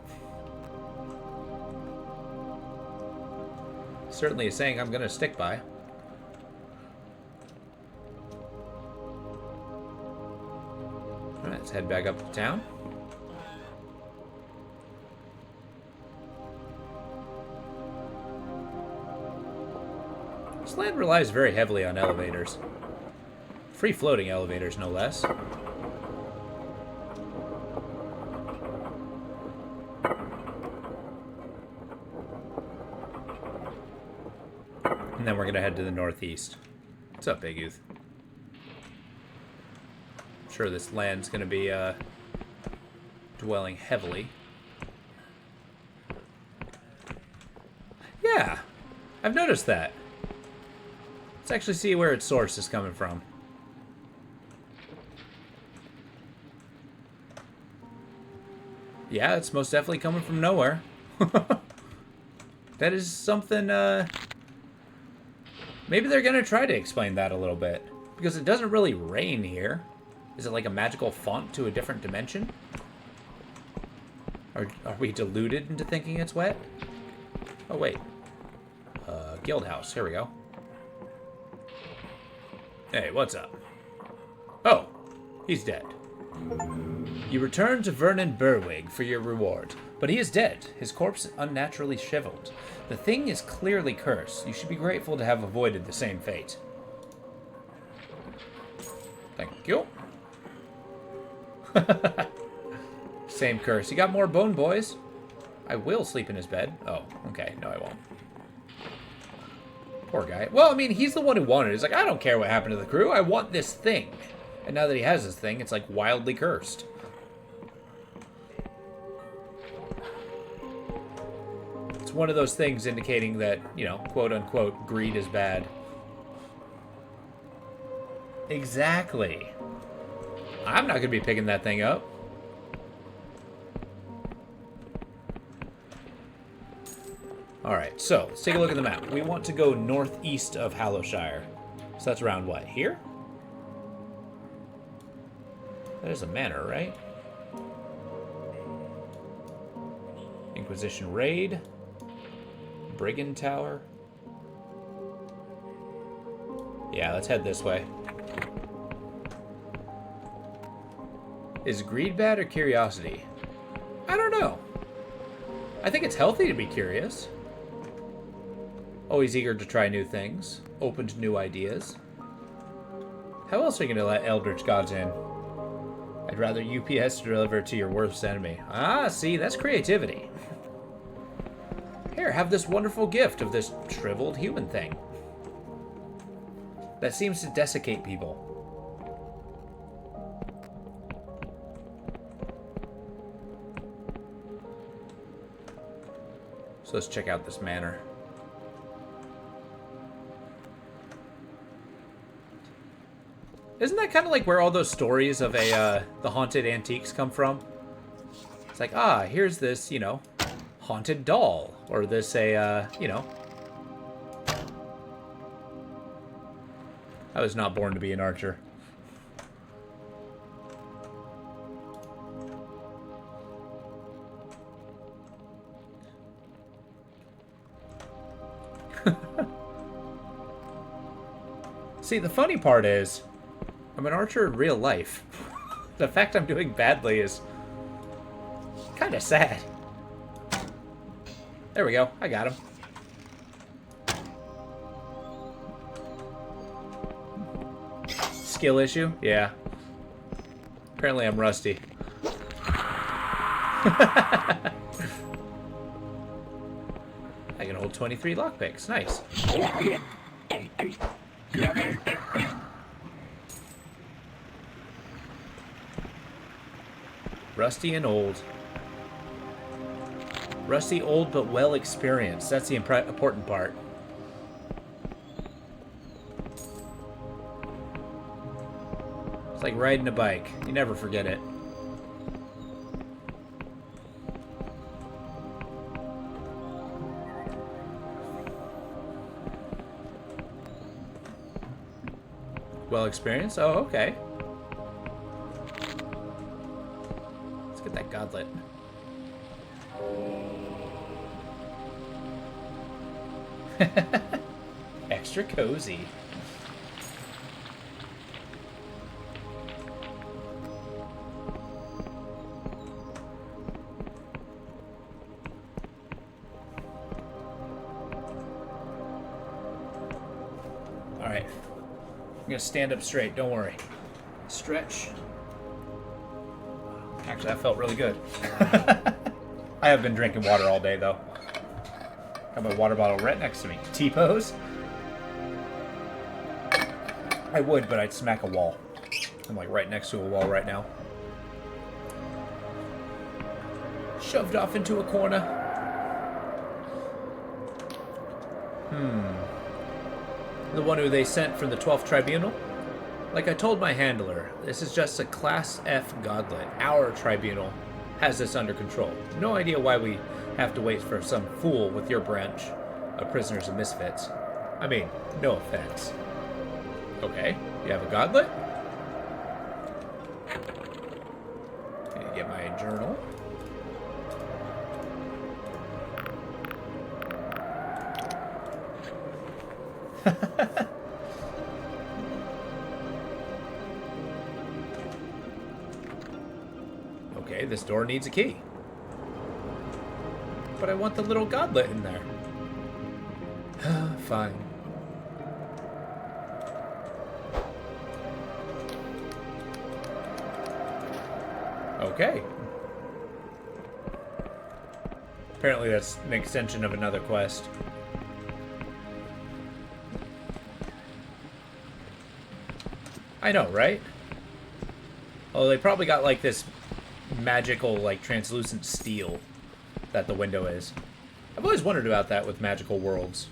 certainly a saying I'm going to stick by. Alright, let's head back up to town. This land relies very heavily on elevators. Free-floating elevators, no less. And then we're going to head to the northeast. What's up, Big Youth? I'm sure this land's going to be dwelling heavily. Yeah, I've noticed that. Let's actually see where its source is coming from. Yeah, it's most definitely coming from nowhere. That is something, maybe they're going to try to explain that a little bit. Because it doesn't really rain here. Is it like a magical font to a different dimension? Are we deluded into thinking it's wet? Oh, wait. Guild house. Here we go. Hey, what's up? Oh, he's dead. You return to Vernon Berwig for your reward, but he is dead, his corpse unnaturally shriveled. The thing is clearly cursed. You should be grateful to have avoided the same fate. Thank you. Same curse. You got more bone, boys? I will sleep in his bed. Oh, okay. No, I won't. Poor guy. Well, I mean, he's the one who wanted it. He's like, I don't care what happened to the crew. I want this thing. And now that he has this thing, it's like wildly cursed. It's one of those things indicating that, you know, quote unquote, greed is bad. Exactly. I'm not going to be picking that thing up. Alright, so let's take a look at the map. We want to go northeast of Hallowshire. So that's around what? Here? That is a manor, right? Inquisition Raid. Brigand Tower. Yeah, let's head this way. Is greed bad or curiosity? I don't know. I think it's healthy to be curious. Always eager to try new things. Open to new ideas. How else are you going to let Eldritch Gods in? I'd rather UPS deliver to your worst enemy. Ah, see, that's creativity. Here, have this wonderful gift of this shriveled human thing. That seems to desiccate people. So let's check out this manor. Isn't that kind of like where all those stories of the haunted antiques come from? It's like, ah, here's this, you know, haunted doll. Or this, you know. I was not born to be an archer. See, the funny part is, I'm an archer in real life. The fact I'm doing badly is kind of sad. There we go. I got him. Skill issue? Yeah. Apparently I'm rusty. I can hold 23 lockpicks. Nice. Rusty and old. Rusty, old, but well experienced. That's the important part. It's like riding a bike. You never forget it. Well experienced? Oh, okay. Let's get that goblet. Extra cozy. All right. I'm gonna stand up straight, don't worry. Stretch. Actually, that felt really good. I have been drinking water all day, though. Got my water bottle right next to me. T-pose? I would, but I'd smack a wall. I'm like right next to a wall right now. Shoved off into a corner. The one who they sent from the 12th Tribunal? Like I told my handler, this is just a Class F godlet. Our tribunal has this under control. No idea why we have to wait for some fool with your branch of prisoners and misfits. I mean, no offense. Okay, you have a godlet? Gonna get my journal. Okay, this door needs a key. But I want the little godlet in there. Fine. Okay. Apparently that's an extension of another quest. I know, right? Oh, they probably got, like, this magical, like, translucent steel that the window is. I've always wondered about that with magical worlds.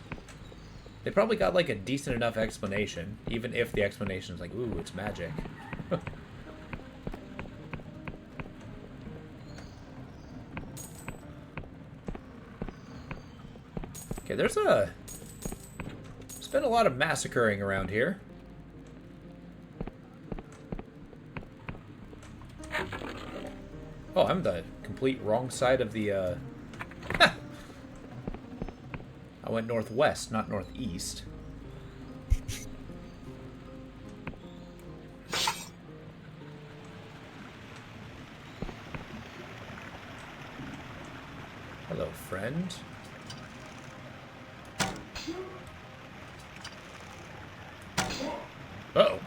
They probably got, like, a decent enough explanation, even if the explanation is like, ooh, it's magic. Okay, there's been a lot of massacring around here. Oh, I'm the complete wrong side of the, I went northwest, not northeast. Hello, friend. Uh-oh.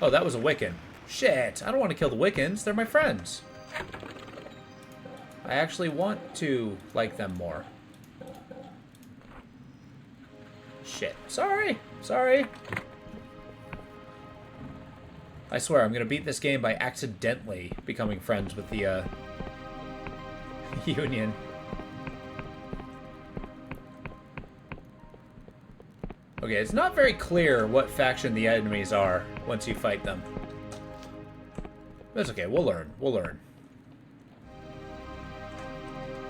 Oh, that was a Wiccan. Shit, I don't want to kill the Wiccans. They're my friends. I actually want to like them more. Shit. Sorry. Sorry. I swear, I'm going to beat this game by accidentally becoming friends with the, Union. Okay, it's not very clear what faction the enemies are once you fight them. That's okay, we'll learn. We'll learn.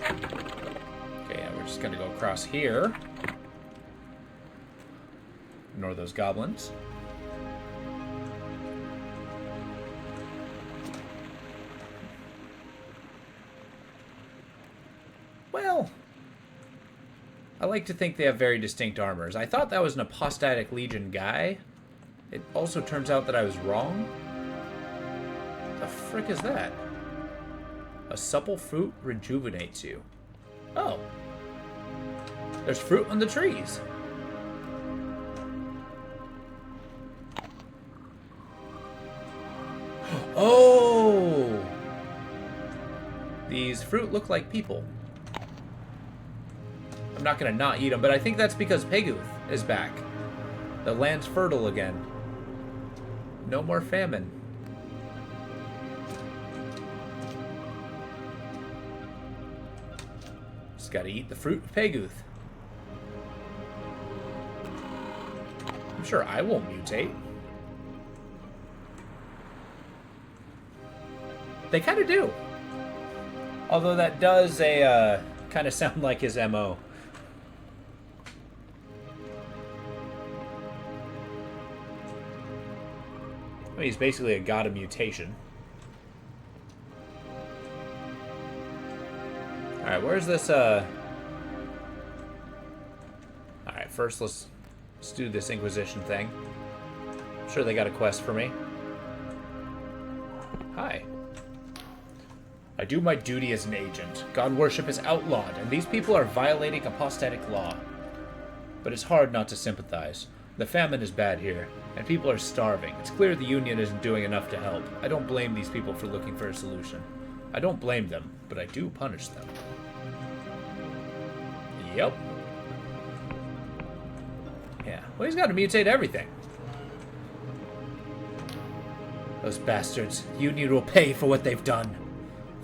Okay, yeah, we're just gonna go across here. Ignore those goblins. Well, I like to think they have very distinct armors. I thought that was an apostatic legion guy. It also turns out that I was wrong. What the frick is that? A supple fruit rejuvenates you. Oh. There's fruit on the trees. Oh! These fruit look like people. I'm not going to not eat them, but I think that's because Peguth is back. The land's fertile again. No more famine. Just got to eat the fruit of Peguth. I'm sure I won't mutate. They kind of do. Although that does kind of sound like his MO. I mean, he's basically a god of mutation. Alright, where's this, Alright, first let's do this Inquisition thing. I'm sure they got a quest for me. Hi. I do my duty as an agent. God worship is outlawed, and these people are violating apostatic law. But it's hard not to sympathize. The famine is bad here, and people are starving. It's clear the Union isn't doing enough to help. I don't blame these people for looking for a solution. I don't blame them, but I do punish them. Yep. Yeah, well, he's got to mutate everything. Those bastards. Union will pay for what they've done.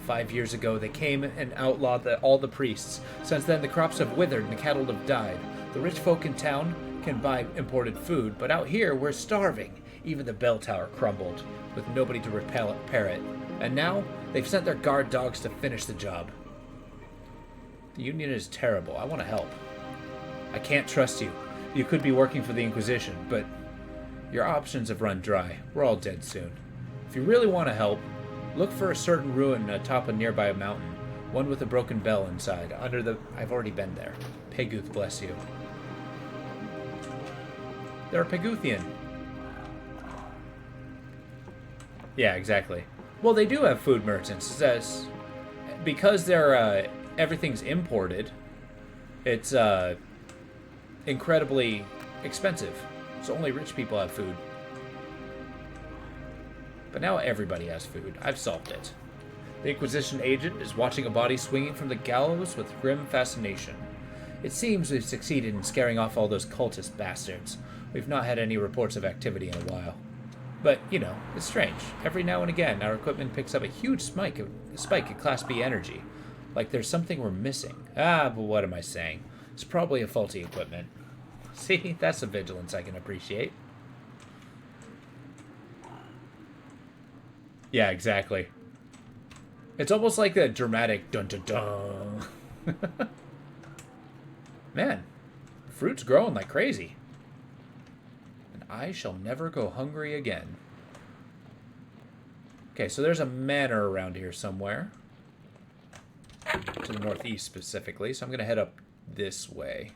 5 years ago, they came and outlawed all the priests. Since then, the crops have withered and the cattle have died. The rich folk in town can buy imported food, but out here, we're starving. Even the bell tower crumbled, with nobody to repair it. And now, they've sent their guard dogs to finish the job. The Union is terrible. I want to help. I can't trust you. You could be working for the Inquisition, but your options have run dry. We're all dead soon. If you really want to help, look for a certain ruin atop a nearby mountain. One with a broken bell inside, under the... I've already been there. Peguth bless you. They're a Peguthian. Yeah, exactly. Well, they do have food merchants. It says, because they're, everything's imported, it's, incredibly expensive. So only rich people have food. But now everybody has food. I've solved it. The Inquisition agent is watching a body swinging from the gallows with grim fascination. It seems we've succeeded in scaring off all those cultist bastards. We've not had any reports of activity in a while. But, you know, it's strange. Every now and again, our equipment picks up a huge spike of Class B energy. Like there's something we're missing. But what am I saying? It's probably a faulty equipment. See, that's a vigilance I can appreciate. Yeah, exactly. It's almost like that dramatic dun-dun-dun. Man, fruit's growing like crazy. I shall never go hungry again. Okay, so there's a manor around here somewhere. To the northeast specifically, so I'm going to head up this way.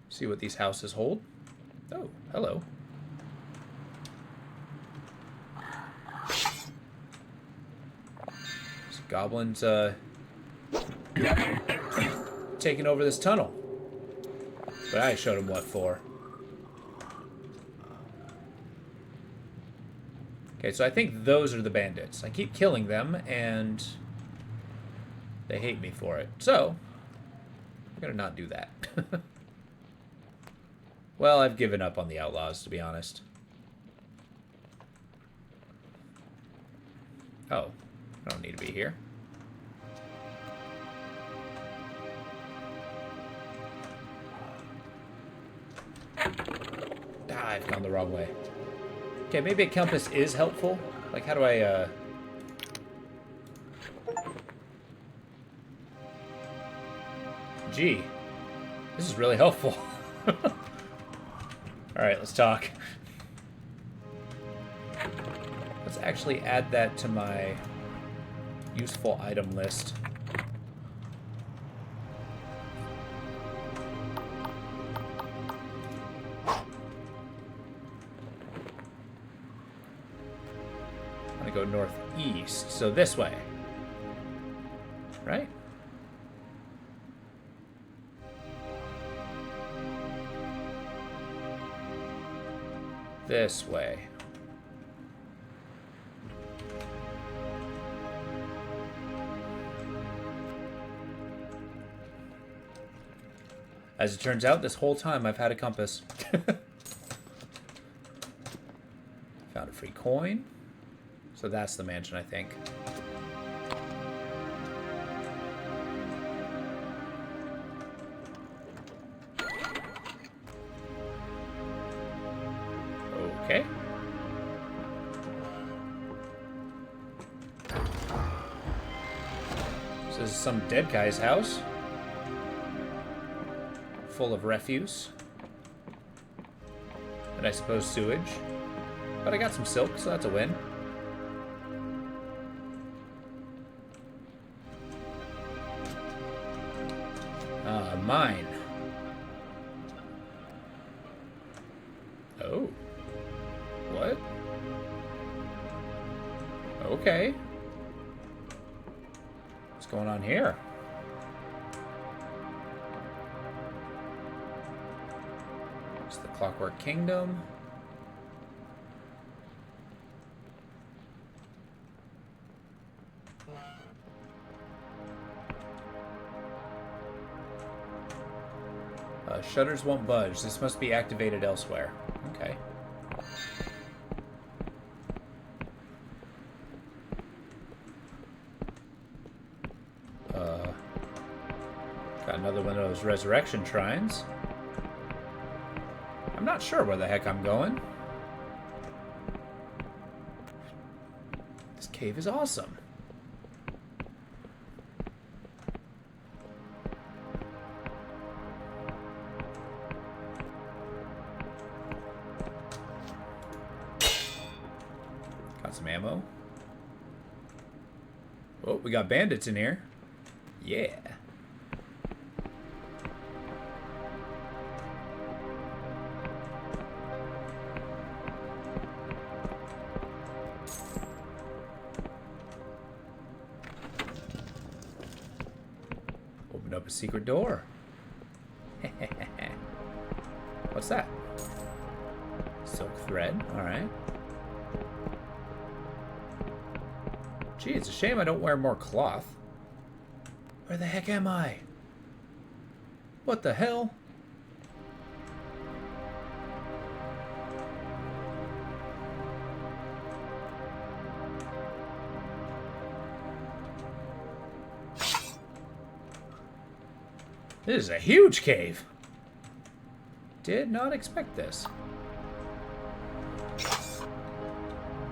See what these houses hold. Oh, hello. This goblin's taking over this tunnel. But I showed him what for. Okay, so I think those are the bandits. I keep killing them, and they hate me for it. So, I'm gonna not do that. Well, I've given up on the outlaws, to be honest. Oh, I don't need to be here. Ah, I've gone the wrong way. Okay, maybe a compass is helpful. Like, how do I, Gee. This is really helpful. Alright, let's talk. Let's actually add that to my useful item list. Go northeast, so this way, right? This way. As it turns out, this whole time I've had a compass. Found a free coin. So that's the mansion, I think. Okay. So this is some dead guy's house. Full of refuse. And I suppose sewage. But I got some silk, so that's a win. Mine. Oh. What? Okay. What's going on here? It's the Clockwork Kingdom. Shutters won't budge. This must be activated elsewhere. Okay. Got another one of those resurrection shrines. I'm not sure where the heck I'm going. This cave is awesome. Some ammo. Oh, we got bandits in here. Yeah. Open up a secret door. What's that? Silk thread. All right. Gee, it's a shame I don't wear more cloth. Where the heck am I? What the hell? This is a huge cave. Did not expect this.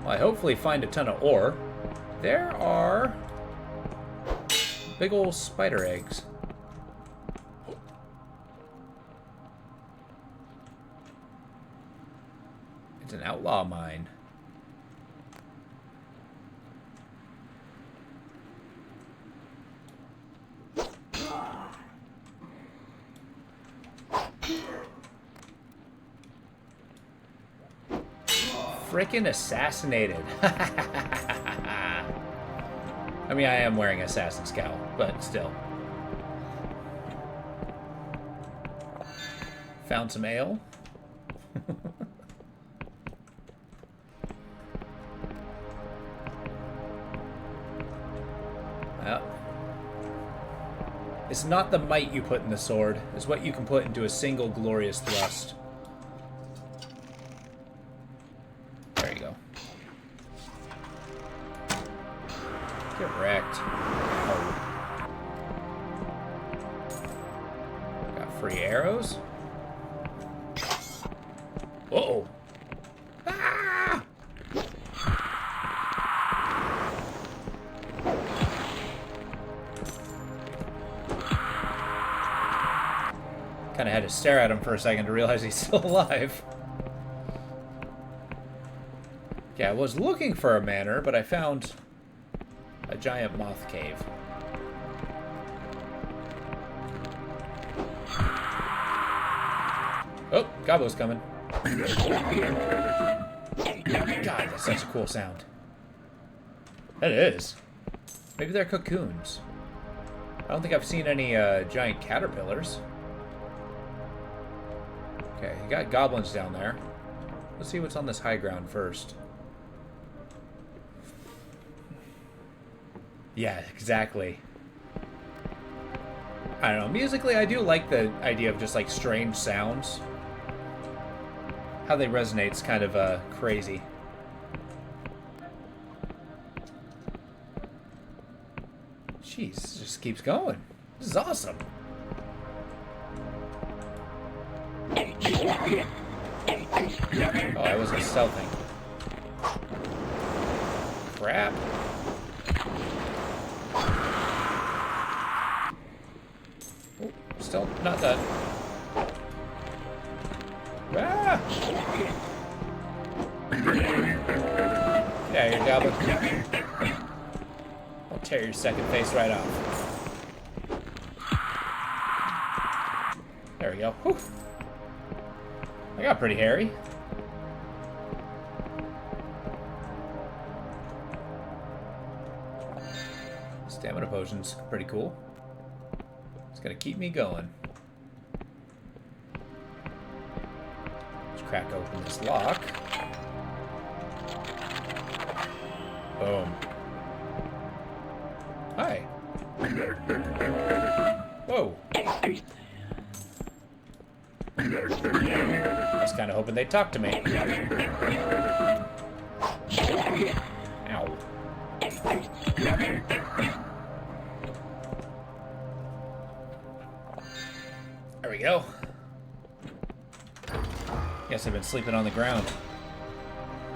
Well, I hopefully find a ton of ore. There are big old spider eggs. It's an outlaw mine. Frickin' assassinated. I mean, I am wearing assassin's cowl, but still. Found some ale. Well, it's not the might you put in the sword, it's what you can put into a single glorious thrust. There you go. Get wrecked. Oh. Got free arrows. Uh-oh. Ah! Kind of had to stare at him for a second to realize he's still alive. Yeah, I was looking for a manor, but I found a giant moth cave. Oh, Gobbo's coming. God, that's such a cool sound. That is. Maybe they're cocoons. I don't think I've seen any giant caterpillars. Okay, you got goblins down there. Let's see what's on this high ground first. Yeah, exactly. I don't know. Musically, I do like the idea of just like strange sounds. How they resonate's kind of crazy. Jeez, this just keeps going. This is awesome. Oh, I wasn't stealthing. Crap. Oh, still not done. Ah! Yeah, you're goblin. I'll tear your second face right off. There we go. Whew. I got pretty hairy. Stamina potion's pretty cool. It's gonna keep me going. Let's crack open this lock. Boom. Hi. Whoa. I was kind of hoping they'd talk to me. Ow. There we go. Guess I've been sleeping on the ground.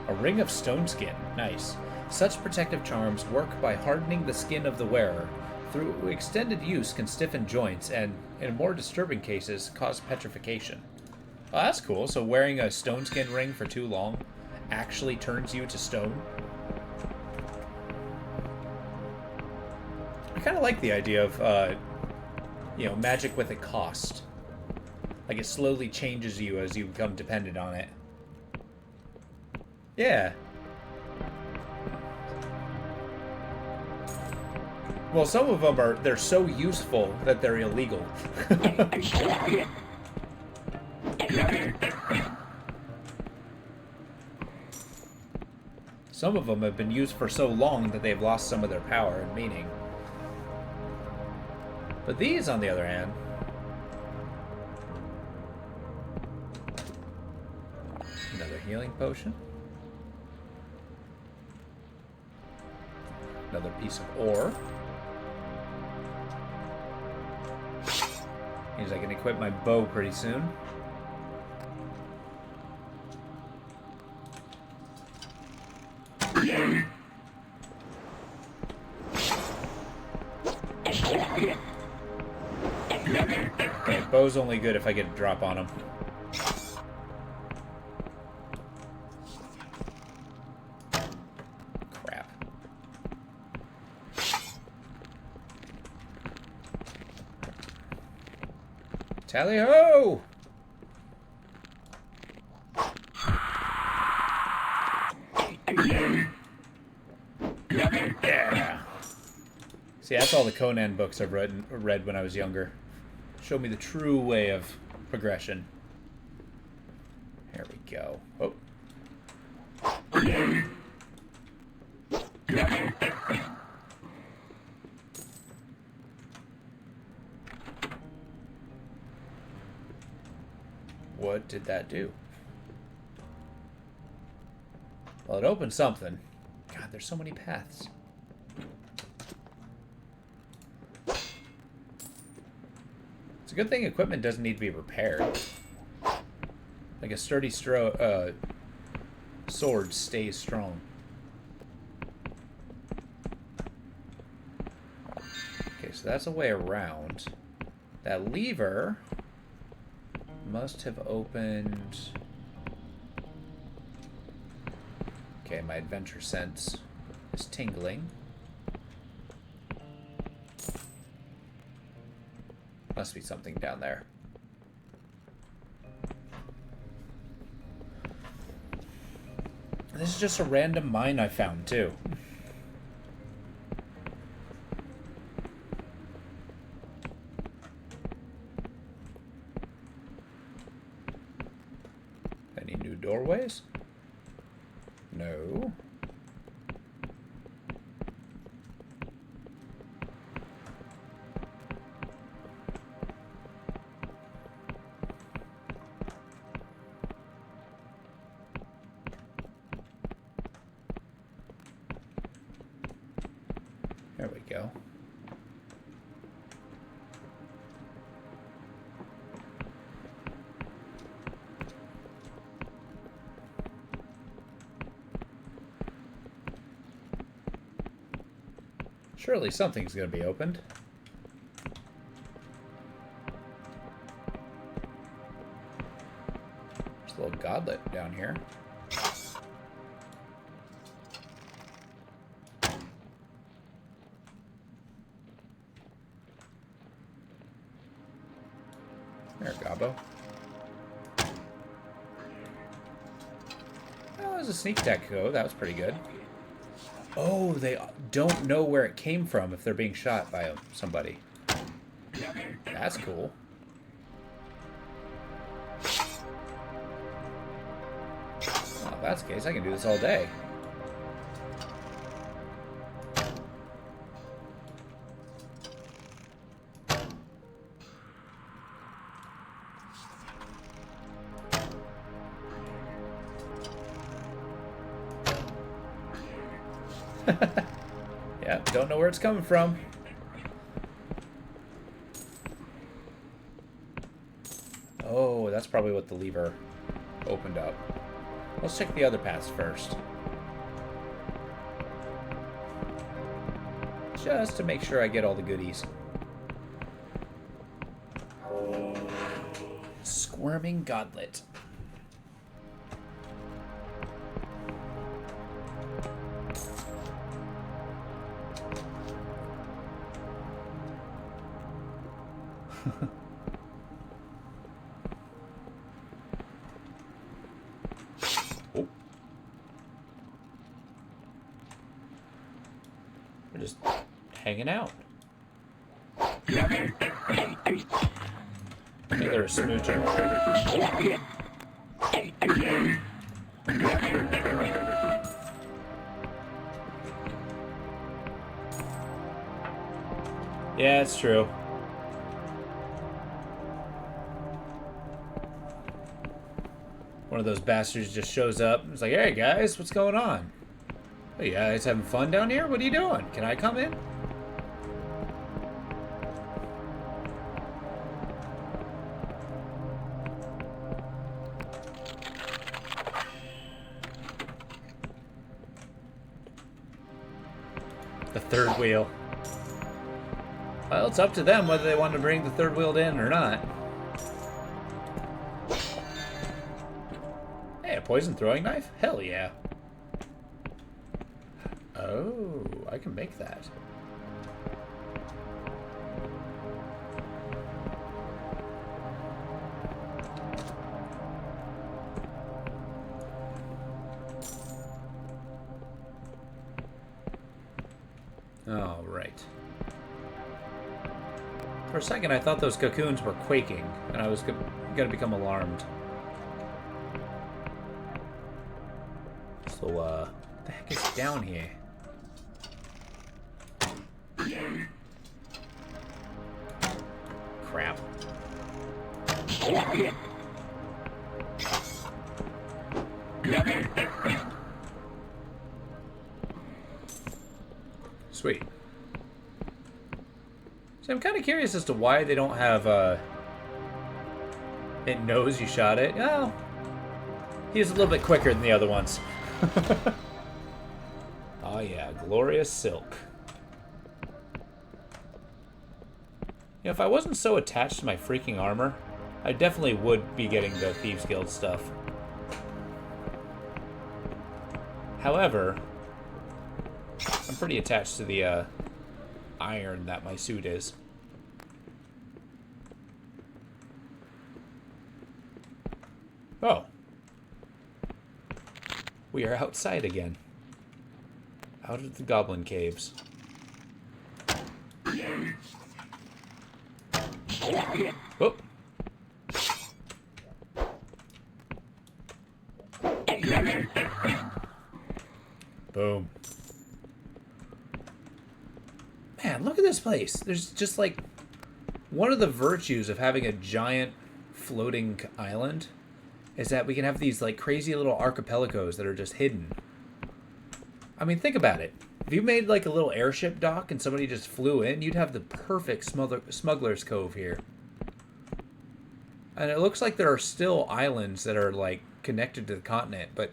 A ring of stone skin. Nice. Such protective charms work by hardening the skin of the wearer. Through extended use can stiffen joints and, in more disturbing cases, cause petrification. Oh, that's cool. So wearing a stone skin ring for too long actually turns you to stone? I kind of like the idea of, you know, magic with a cost. Like it slowly changes you as you become dependent on it. Yeah. Well, some of them are, they're so useful that they're illegal. Some of them have been used for so long that they've lost some of their power and meaning. But these, on the other hand... Another healing potion. Another piece of ore. Means I can equip my bow pretty soon. Okay, bow's only good if I get a drop on him. Crap. Tally-ho! Yeah. See, that's all the Conan books I've read when I was younger. Show me the true way of progression. Here we go. Oh. What did that do? Well, it opened something. God, there's so many paths. It's a good thing equipment doesn't need to be repaired. Like a sturdy sword stays strong. Okay, so that's a way around. That lever must have opened... Okay, my adventure sense is tingling. Must be something down there. This is just a random mine I found, too. Any new doorways? No. There we go. Surely something's going to be opened. There's a little goblet down here. There, Gobbo. That was a sneak attack go. That was pretty good. Oh, they don't know where it came from if they're being shot by somebody. That's cool. Well, if that's the case, I can do this all day. Yeah, don't know where it's coming from. Oh, that's probably what the lever opened up. Let's check the other paths first. Just to make sure I get all the goodies. Squirming Godlet. Oh. We're just hanging out. Maybe they're a smoocher. Yeah, it's true. One of those bastards just shows up and is like, hey guys, what's going on? Hey, you guys having fun down here? What are you doing? Can I come in? The third wheel. Well, it's up to them whether they want to bring the third wheel in or not. Hey, a poison throwing knife? Hell yeah. Oh, I can make that. All right. For a second, I thought those cocoons were quaking, and I was gonna become alarmed. So, what the heck is down here? Crap. Sweet. So I'm kind of curious as to why they don't have, it knows you shot it. Oh, he's a little bit quicker than the other ones. Oh yeah, glorious silk. You know, if I wasn't so attached to my freaking armor, I definitely would be getting the Thieves Guild stuff. However, I'm pretty attached to the iron that my suit is. Oh. We are outside again. Out of the goblin caves. Oh. Boom. Man, look at this place. There's just like one of the virtues of having a giant floating island is that we can have these like crazy little archipelagos that are just hidden. I mean, think about it. If you made like a little airship dock and somebody just flew in, you'd have the perfect smuggler's cove here. And it looks like there are still islands that are like connected to the continent, but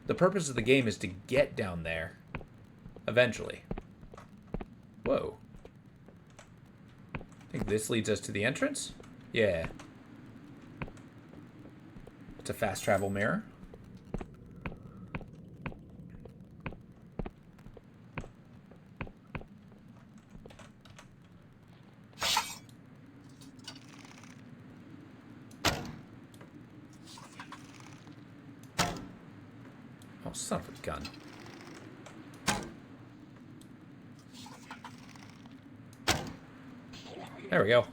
the purpose of the game is to get down there eventually. Whoa. I think this leads us to the entrance? Yeah. It's a fast travel mirror. Oh, son of a gun. There we go.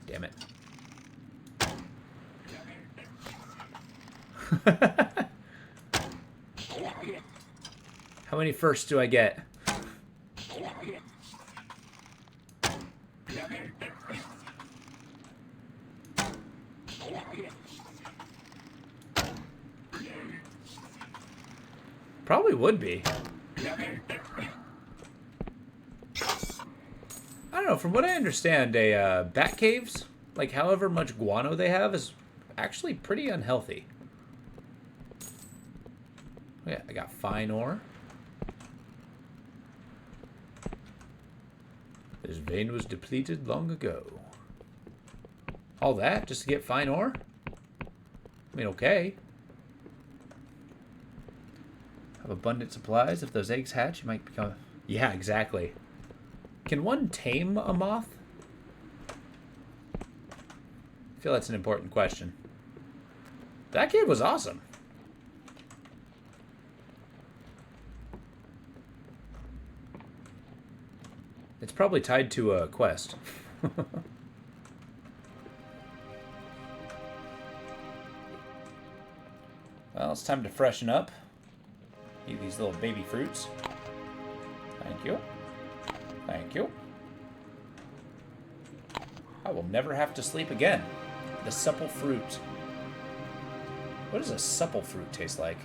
Damn it. How many firsts do I get? Probably would be. I don't know, from what I understand, bat caves, like however much guano they have, is actually pretty unhealthy. Oh, yeah, I got fine ore. This vein was depleted long ago. All that just to get fine ore? I mean, okay. Have abundant supplies. If those eggs hatch, you might become... Yeah, exactly. Can one tame a moth? I feel that's an important question. That kid was awesome. It's probably tied to a quest. Well, it's time to freshen up. Eat these little baby fruits. Thank you. Thank you. I will never have to sleep again. The supple fruit. What does a supple fruit taste like?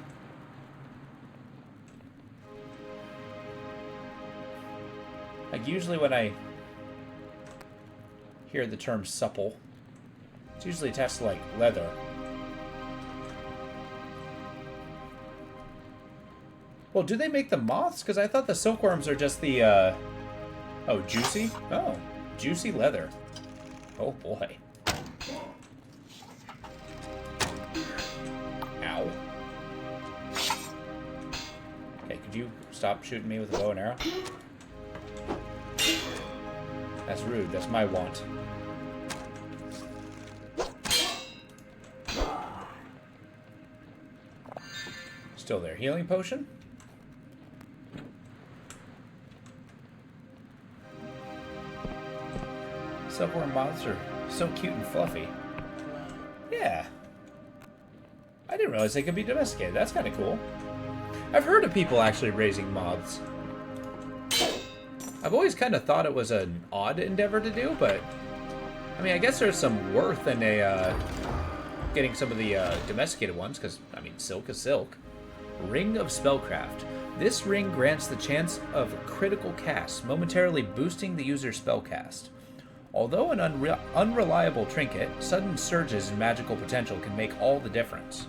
Like, usually when I hear the term supple, it's usually attached to, like, leather. Well, do they make the moths? Because I thought the silkworms are just the, Oh, juicy? Oh, juicy leather. Oh, boy. Ow. Okay, could you stop shooting me with a bow and arrow? That's rude. That's my want. Still there. Healing potion? Silkworm moths are so cute and fluffy. Yeah. I didn't realize they could be domesticated. That's kind of cool. I've heard of people actually raising moths. I've always kind of thought it was an odd endeavor to do, but I mean, I guess there's some worth in getting some of the domesticated ones, because, I mean, silk is silk. Ring of Spellcraft. This ring grants the chance of critical cast, momentarily boosting the user's spellcast. Although an unreliable trinket, sudden surges in magical potential can make all the difference.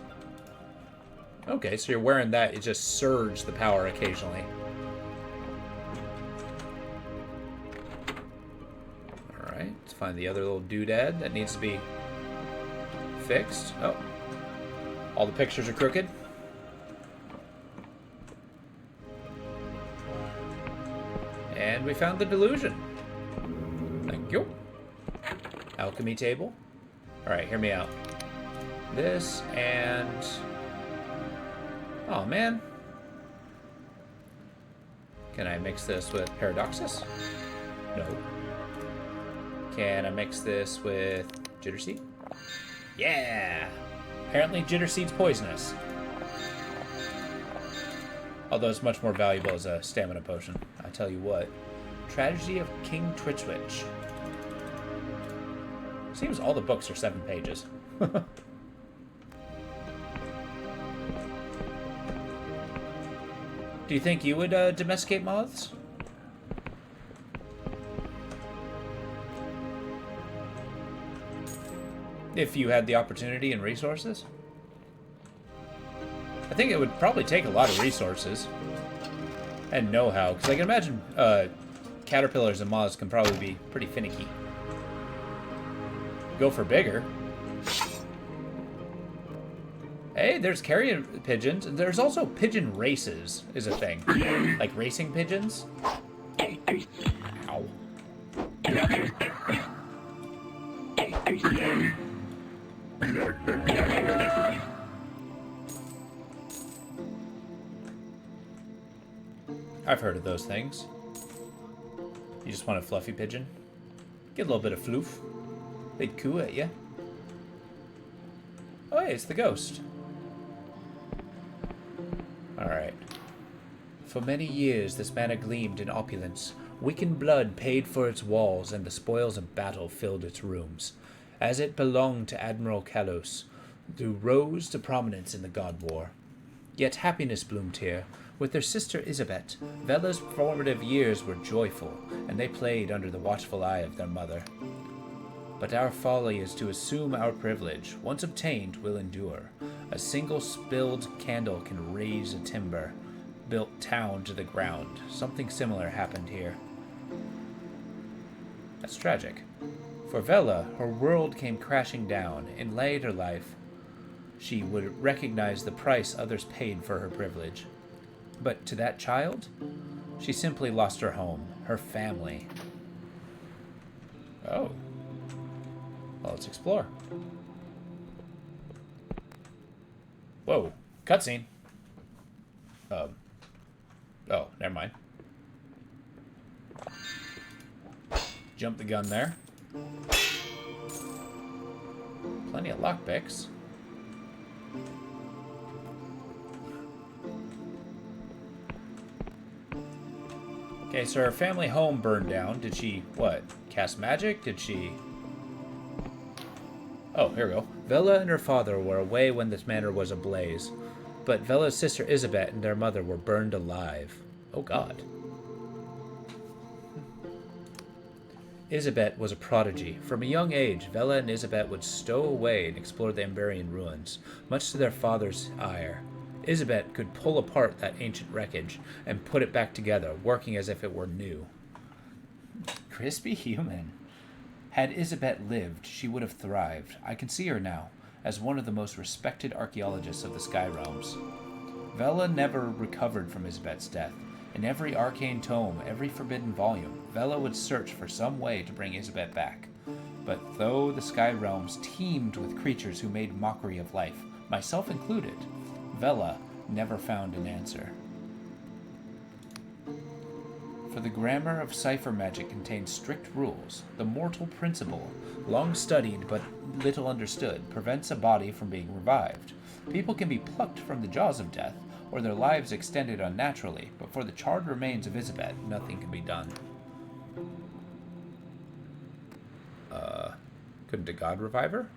Okay, so you're wearing that, it just surges the power occasionally. Alright, let's find the other little doodad that needs to be fixed. Oh. All the pictures are crooked. And we found the delusion. Thank you. Alchemy table. Alright, hear me out. This and... Oh, man. Can I mix this with Paradoxus? No. Can I mix this with Jitterseed? Yeah! Apparently Jitterseed's poisonous. Although it's much more valuable as a stamina potion. I tell you what. Tragedy of King Twitchwitch. Seems all the books are 7 pages. Do you think you would domesticate moths? If you had the opportunity and resources? I think it would probably take a lot of resources. And know-how, because I can imagine caterpillars and moths can probably be pretty finicky. Go for bigger. Hey, there's carrion pigeons. There's also pigeon races, is a thing. Like racing pigeons. Ow. I've heard of those things. You just want a fluffy pigeon? Get a little bit of floof. They'd coo at you. Oh, hey, it's the ghost. Alright. For many years, this manor gleamed in opulence. Wiccan blood paid for its walls, and the spoils of battle filled its rooms. As it belonged to Admiral Kalos, who rose to prominence in the God War. Yet happiness bloomed here. With their sister Isabet, Vela's formative years were joyful, and they played under the watchful eye of their mother. But our folly is to assume our privilege, once obtained, will endure. A single spilled candle can raise a timber-built town to the ground. Something similar happened here. That's tragic. For Vela, her world came crashing down. In later life, she would recognize the price others paid for her privilege. But to that child, she simply lost her home, her family. Oh. Well, let's explore. Whoa, cutscene. Oh, never mind. Jump the gun there. Plenty of lockpicks. Okay, so her family home burned down. Did she, what, cast magic? Did she... Oh, here we go. Vela and her father were away when this manor was ablaze, but Vela's sister Isabet and their mother were burned alive. Oh, God. Isabet was a prodigy. From a young age, Vela and Isabet would stow away and explore the Amberian ruins, much to their father's ire. Isabet could pull apart that ancient wreckage and put it back together, working as if it were new. Crispy human. Had Isabet lived, she would have thrived. I can see her now, as one of the most respected archaeologists of the Sky Realms. Vela never recovered from Isabet's death. In every arcane tome, every forbidden volume, Vela would search for some way to bring Isabet back. But though the Sky Realms teemed with creatures who made mockery of life, myself included, Vela never found an answer. For the grammar of cipher magic contains strict rules. The mortal principle, long studied but little understood, prevents a body from being revived. People can be plucked from the jaws of death, or their lives extended unnaturally, but for the charred remains of Isabet, nothing can be done. Couldn't a god revive her?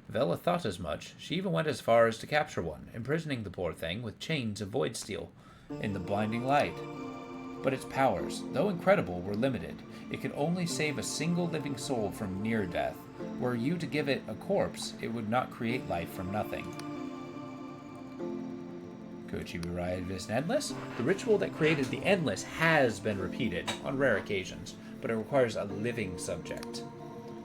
Vela thought as much. She even went as far as to capture one, imprisoning the poor thing with chains of void steel in the blinding light. But its powers, though incredible, were limited. It could only save a single living soul from near death. Were you to give it a corpse, it would not create life from nothing. Could she be revived as an endless? The ritual that created the endless has been repeated, on rare occasions, but it requires a living subject.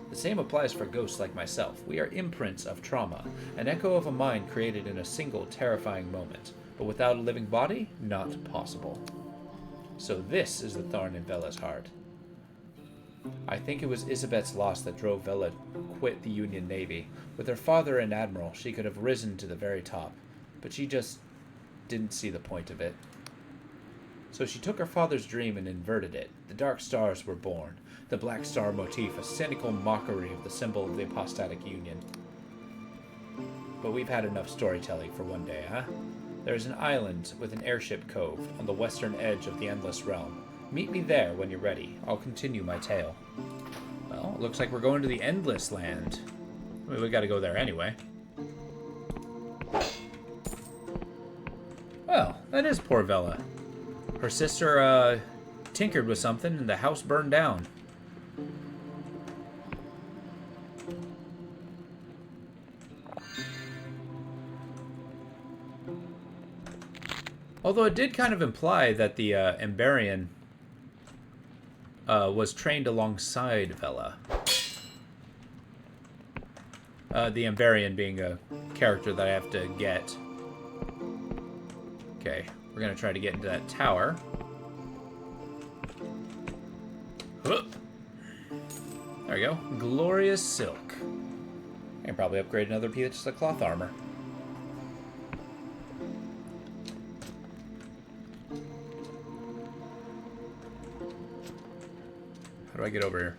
The same applies for ghosts like myself. We are imprints of trauma, an echo of a mind created in a single terrifying moment. But without a living body, not possible. So this is the thorn in Vela's heart. I think it was Isabet's loss that drove Vela to quit the Union Navy. With her father an admiral, she could have risen to the very top. But she just didn't see the point of it. So she took her father's dream and inverted it. The dark stars were born. The black star motif, a cynical mockery of the symbol of the apostatic union. But we've had enough storytelling for one day, huh? There's an island with an airship cove on the western edge of the Endless Realm. Meet me there when you're ready. I'll continue my tale. Well, it looks like we're going to the Endless Land. I mean, we gotta go there anyway. Well, that is poor Vela. Her sister, tinkered with something and the house burned down. Although it did kind of imply that the Amberian was trained alongside Vela. The Amberian being a character that I have to get. Okay, we're going to try to get into that tower. There we go. Glorious silk. I can probably upgrade another piece of cloth armor. How do I get over here?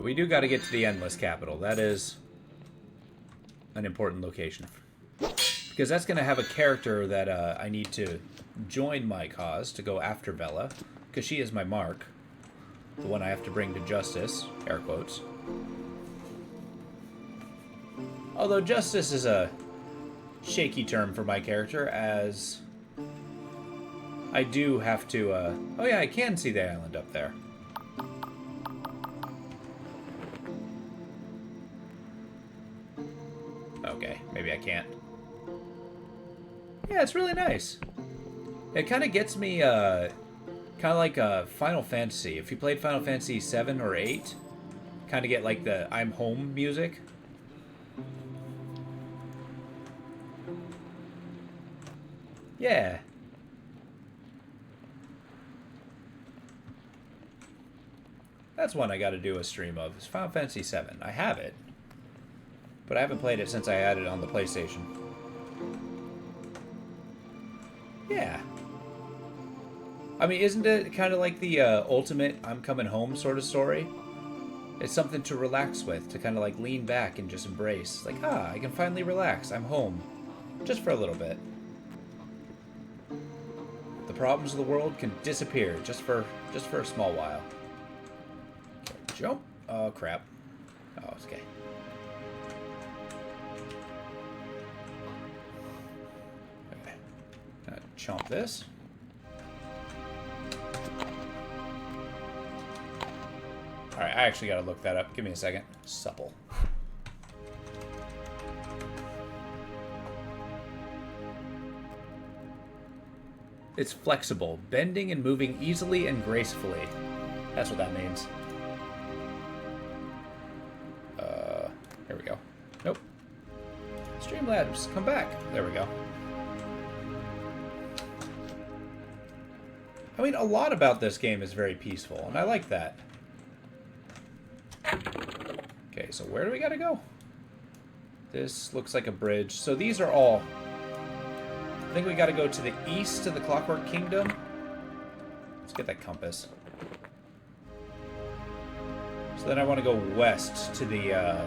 We do got to get to the Endless Capital. That is an important location. Because that's going to have a character that I need to join my cause to go after Vela. Because she is my mark. The one I have to bring to justice. Air quotes. Although justice is a shaky term for my character, as I do have to, oh yeah, I can see the island up there. Okay, maybe I can't. Yeah, it's really nice. It kind of gets me, kind of like Final Fantasy. If you played Final Fantasy 7 or 8, kind of get like the I'm Home music. Yeah. That's one I gotta do a stream of. It's Final Fantasy 7. I have it. But I haven't played it since I had it on the PlayStation. Yeah. I mean, isn't it kind of like the ultimate I'm coming home sort of story? It's something to relax with, to kind of like lean back and just embrace. Like, I can finally relax. I'm home. Just for a little bit. The problems of the world can disappear just for a small while. Okay, jump. Oh, crap. Oh, it's okay. Okay. Chomp this. Alright, I actually gotta look that up. Give me a second. Supple. It's flexible, bending and moving easily and gracefully. That's what that means. Here we go. Nope. Streamlabs, come back. There we go. I mean, a lot about this game is very peaceful, and I like that. Okay, so where do we gotta go? This looks like a bridge. So these are all... I think we gotta go to the east of the Clockwork Kingdom. Let's get that compass. So then I want to go west to the...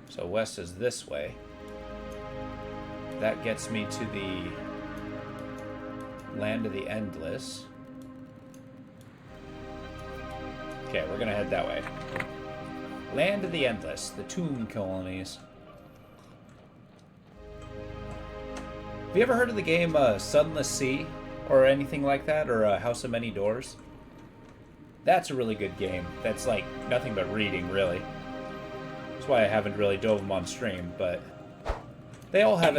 So west is this way. That gets me to the Land of the Endless. Okay, we're gonna head that way. Land of the Endless, the Tomb Colonies. Have you ever heard of the game Sunless Sea? Or anything like that? Or House of Many Doors? That's a really good game. That's like nothing but reading, really. That's why I haven't really dove them on stream, but... They all have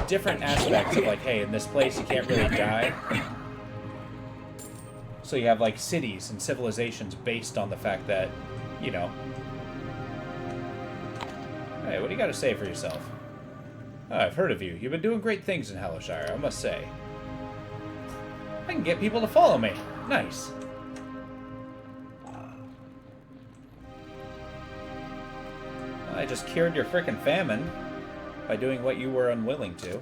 different aspects of like, hey, in this place you can't really die. So you have like cities and civilizations based on the fact that, you know. Hey, what do you got to say for yourself? Oh, I've heard of you. You've been doing great things in Hellowshire, I must say. I can get people to follow me. Nice. I just cured your frickin' famine. By doing what you were unwilling to.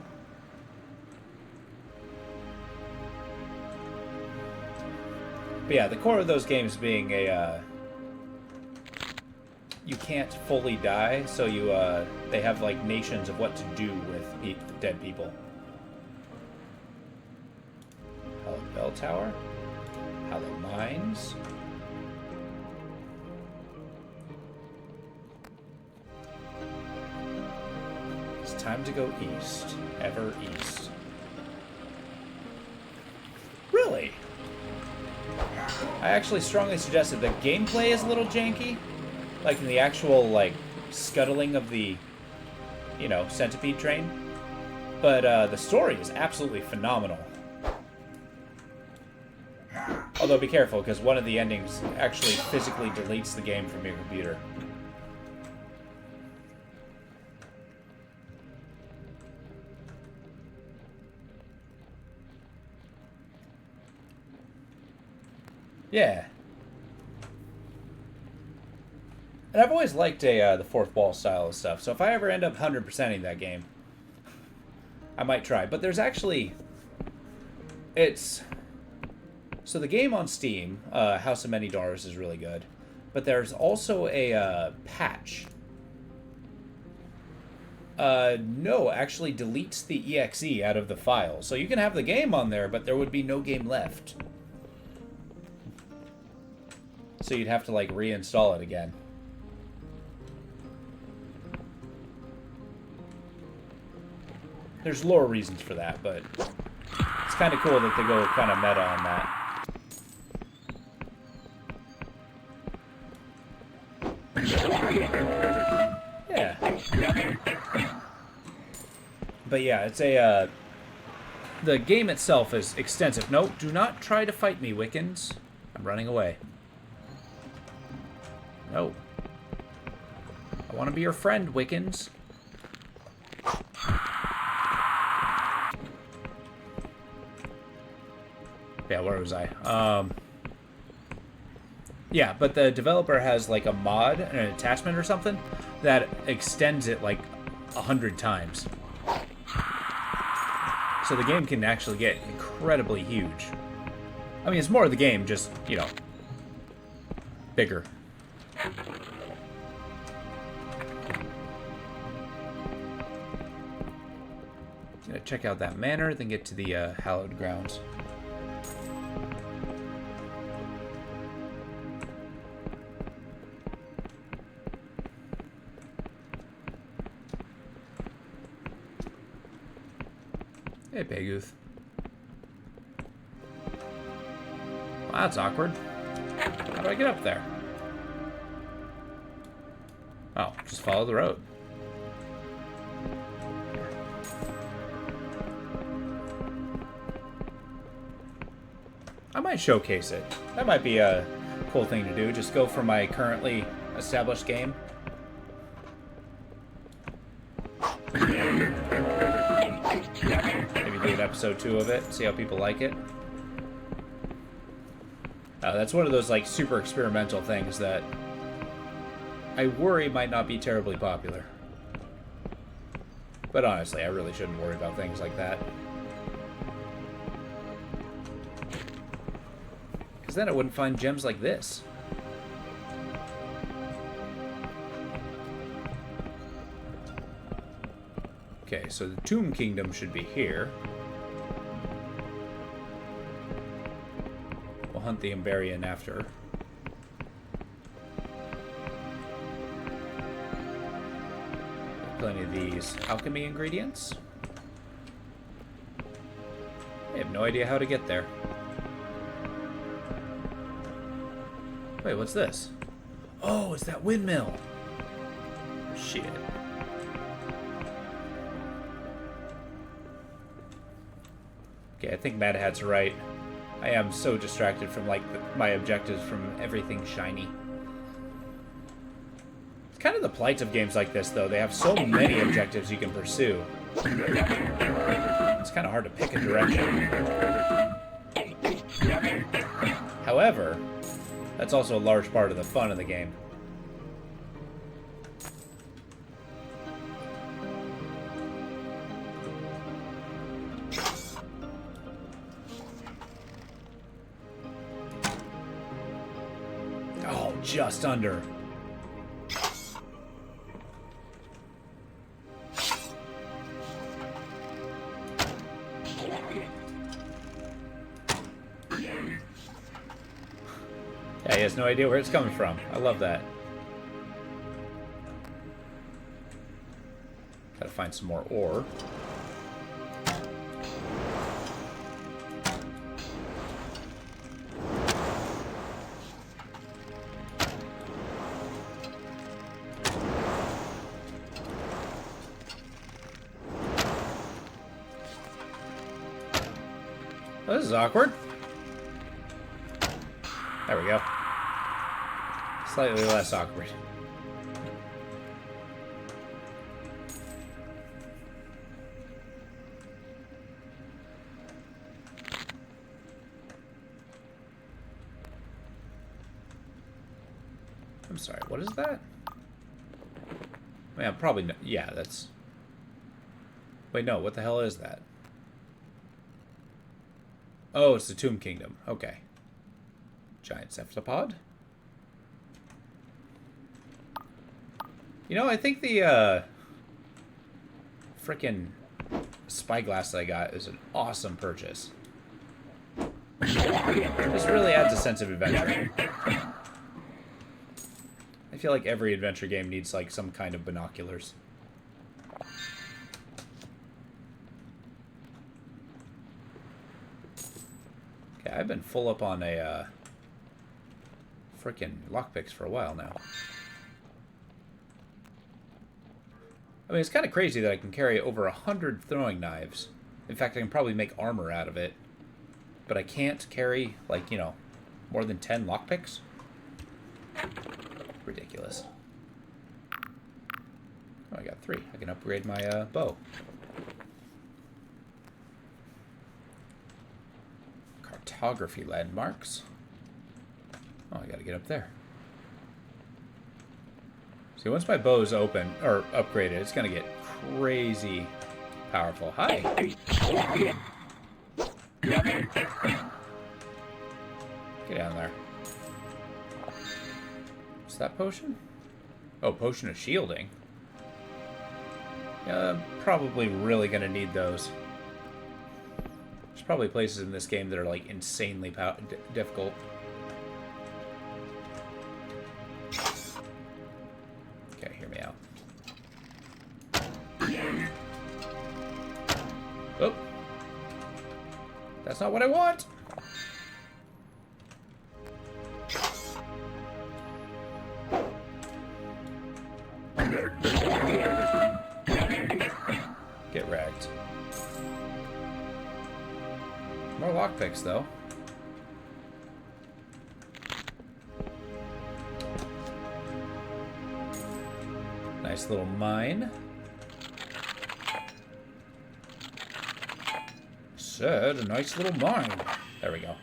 But yeah, the core of those games being a, you can't fully die, so you, they have like nations of what to do with dead people. Hello Bell Tower. Hello Mines. Time to go east. Ever east. Really? I actually strongly suggested the gameplay is a little janky. Like in the actual, like, scuttling of the, you know, centipede train. But the story is absolutely phenomenal. Although be careful, because one of the endings actually physically deletes the game from your computer. Yeah. And I've always liked the fourth wall style of stuff, so if I ever end up 100%ing that game, I might try. But there's actually... It's... So the game on Steam, House of Many Doors, is really good. But there's also a patch. No, actually deletes the EXE out of the file. So you can have the game on there, but there would be no game left. So you'd have to, like, reinstall it again. There's lore reasons for that, but it's kind of cool that they go kind of meta on that. Yeah. But yeah, it's a, the game itself is extensive. No, do not try to fight me, Wiccans. I'm running away. No. I want to be your friend, Wiccans. Yeah, where was I? Yeah, but the developer has like a mod and an attachment or something that extends it like 100 times. So the game can actually get incredibly huge. I mean, it's more of the game, just, you know, bigger. Gonna check out that manor, then get to the hallowed grounds. Hey, Peguth. Well, that's awkward. How do I get up there? Oh, just follow the road. I might showcase it. That might be a cool thing to do. Just go for my currently established game. Maybe do an episode 2 of it, see how people like it. That's one of those like super experimental things that I worry might not be terribly popular. But honestly, I really shouldn't worry about things like that. Because then I wouldn't find gems like this. Okay, so the Tomb Kingdom should be here. We'll hunt the Emberian after. Plenty of these alchemy ingredients. I have no idea how to get there. Wait, what's this? Oh, it's that windmill. Shit. Okay, I think Mad Hat's right. I am so distracted from like my objectives from everything shiny. It's kind of the plight of games like this, though. They have so many objectives you can pursue. It's kind of hard to pick a direction. However, that's also a large part of the fun of the game. Oh, just under. Yeah, he has no idea where it's coming from. I love that. Gotta find some more ore. Oh, this is awkward. There we go. Slightly less awkward. I'm sorry, what is that? I mean, I'm probably not, yeah, that's... Wait, no, what the hell is that? Oh, it's the Tomb Kingdom. Okay. Giant cephalopod? You know, I think the frickin' spyglass that I got is an awesome purchase. This really adds a sense of adventure. I feel like every adventure game needs like some kind of binoculars. Okay, I've been full up on a frickin' lockpicks for a while now. I mean, it's kind of crazy that I can carry over 100 throwing knives. In fact, I can probably make armor out of it. But I can't carry, like, you know, more than 10 lockpicks? Ridiculous. Oh, I got 3. I can upgrade my bow. Cartography landmarks. Oh, I gotta get up there. See, once my bow is open, or upgraded, it's gonna get crazy powerful. Hi! Get down there. What's that potion? Oh, potion of shielding. Yeah, I'm probably really gonna need those. There's probably places in this game that are like insanely difficult. Okay, hear me out. Oh, that's not what I want. Get wrecked. More lockpicks, though. Nice little mine. Said a nice little mine. There we go.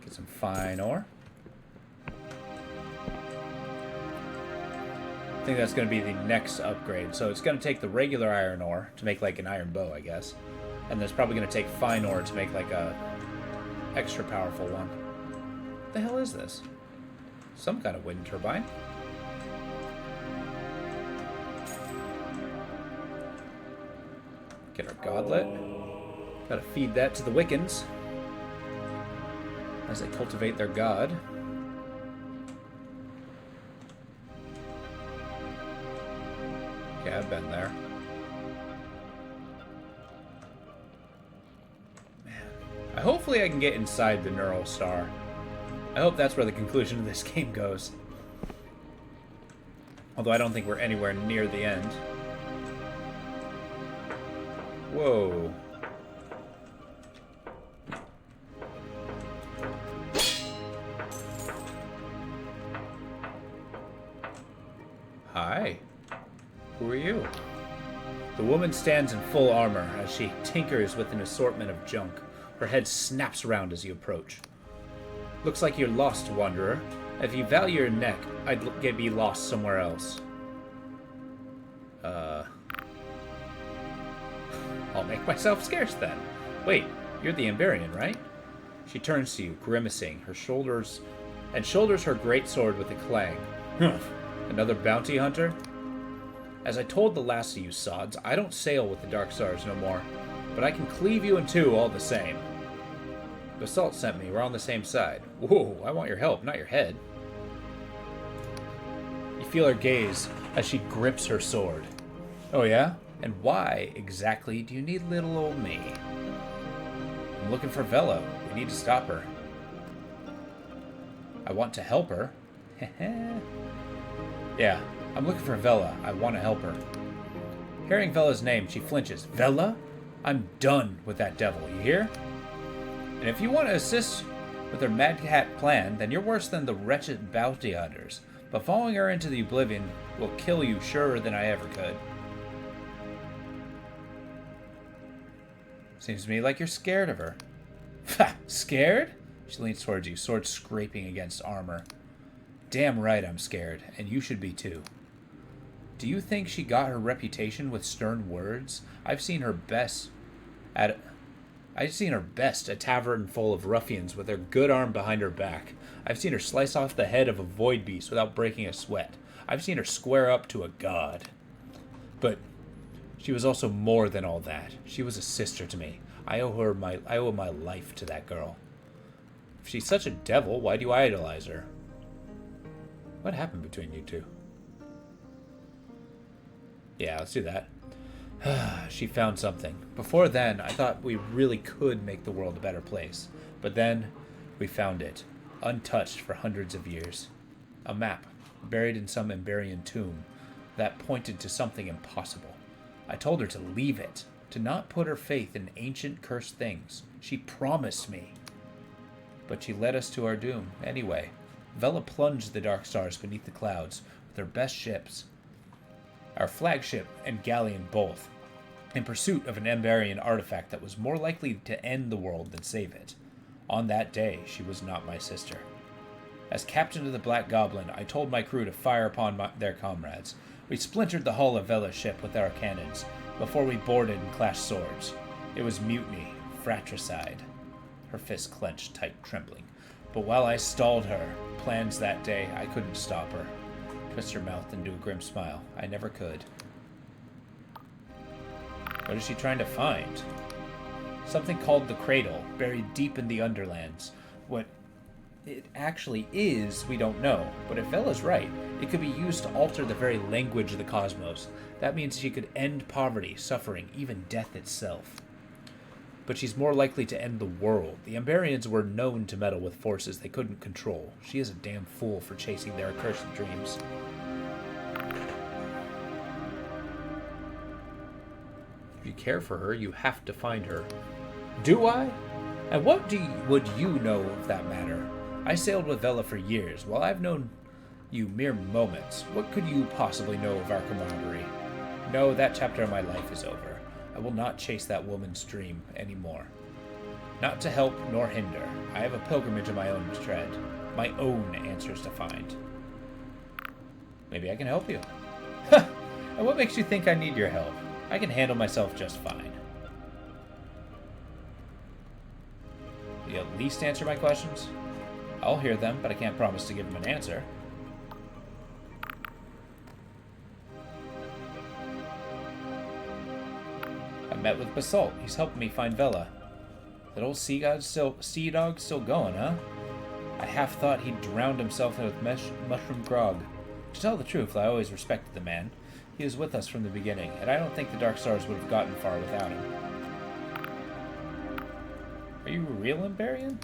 Get some fine ore. I think that's going to be the next upgrade. So it's going to take the regular iron ore to make like an iron bow, I guess. And then it's probably going to take fine ore to make like a extra powerful one. What the hell is this? Some kind of wind turbine. Get our goblet. Gotta feed that to the Wiccans as they cultivate their god. Okay, I've been there. Man. Hopefully I can get inside the Neural Star. I hope that's where the conclusion of this game goes. Although I don't think we're anywhere near the end. Whoa. Hi. Who are you? The woman stands in full armor as she tinkers with an assortment of junk. Her head snaps around as you approach. Looks like you're lost, wanderer. If you value your neck, I'd be lost somewhere else. I'll make myself scarce then. Wait, you're the Amberian, right? She turns to you, grimacing, her shoulders her great sword with a clang. Humph, another bounty hunter? As I told the last of you sods, I don't sail with the Dark Stars no more, but I can cleave you in two all the same. Basalt sent me, we're on the same side. Whoa, I want your help, not your head. You feel her gaze as she grips her sword. Oh yeah? And why exactly do you need little old me? I'm looking for Vela. We need to stop her. I want to help her. Yeah, I'm looking for Vela. I want to help her. Hearing Vela's name, she flinches. Vela? I'm done with that devil, you hear? And if you want to assist with her Mad Hat plan, then you're worse than the wretched bounty hunters. But following her into the oblivion will kill you surer than I ever could. Seems to me like you're scared of her. Ha! Scared? She leans towards you, sword scraping against armor. Damn right I'm scared, and you should be too. Do you think she got her reputation with stern words? I've seen her best a tavern full of ruffians with her good arm behind her back. I've seen her slice off the head of a void beast without breaking a sweat. I've seen her square up to a god. But she was also more than all that. She was a sister to me. I owe my life to that girl. If she's such a devil, why do you idolize her? What happened between you two? Yeah, let's do that. She found something. Before then, I thought we really could make the world a better place. But then, we found it. Untouched for hundreds of years. A map, buried in some Amberian tomb, that pointed to something impossible. I told her to leave it, to not put her faith in ancient cursed things. She promised me. But she led us to our doom, anyway. Vela plunged the Dark Stars beneath the clouds with her best ships, our flagship and galleon both, in pursuit of an Amberian artifact that was more likely to end the world than save it. On that day, she was not my sister. As captain of the Black Goblin, I told my crew to fire upon their comrades. We splintered the hull of Vela's ship with our cannons before we boarded and clashed swords. It was mutiny, fratricide. Her fist clenched tight, trembling. But while I stalled her plans that day, I couldn't stop her. Twist her mouth into a grim smile. I never could. What is she trying to find? Something called the Cradle, buried deep in the Underlands. What it actually is, we don't know. But if Vela's right, it could be used to alter the very language of the cosmos. That means she could end poverty, suffering, even death itself. But she's more likely to end the world. The Emberians were known to meddle with forces they couldn't control. She is a damn fool for chasing their accursed dreams. If you care for her, you have to find her. Do I? And what would you know of that matter? I sailed with Vela for years. While I've known you mere moments, what could you possibly know of our camaraderie? No, that chapter of my life is over. I will not chase that woman's dream anymore. Not to help nor hinder. I have a pilgrimage of my own to tread. My own answers to find. Maybe I can help you. And what makes you think I need your help? I can handle myself just fine. Will you at least answer my questions? I'll hear them, but I can't promise to give them an answer. I met with Basalt. He's helping me find Vela. That old sea dog's still going, huh? I half thought he'd drowned himself with mushroom grog. To tell the truth, I always respected the man. He was with us from the beginning, and I don't think the Dark Stars would have gotten far without him. Are you a real Emberian?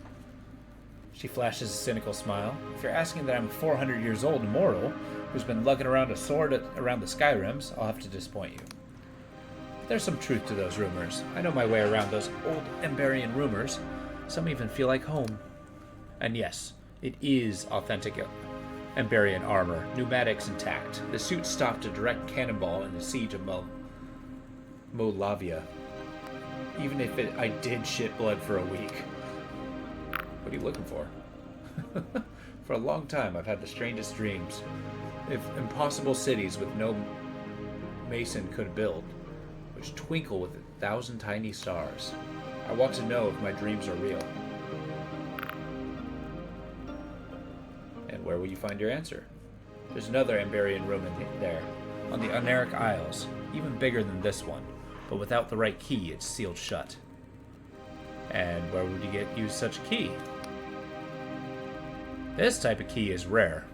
She flashes a cynical smile. If you're asking that I'm a 400 years old immortal who's been lugging around a sword around the sky rims, I'll have to disappoint you. But there's some truth to those rumors. I know my way around those old Emberian rumors. Some even feel like home. And yes, it is authentic Emberian armor, pneumatics intact. The suit stopped a direct cannonball in the siege of Molavia. Even if I did shit blood for a week. What are you looking for? For a long time, I've had the strangest dreams. If impossible cities with no mason could build, which twinkle with 1,000 tiny stars. I want to know if my dreams are real. And where will you find your answer? There's another Emberian room in there, on the Uneric Isles, even bigger than this one, but without the right key, it's sealed shut. And where would you use such a key? This type of key is rare.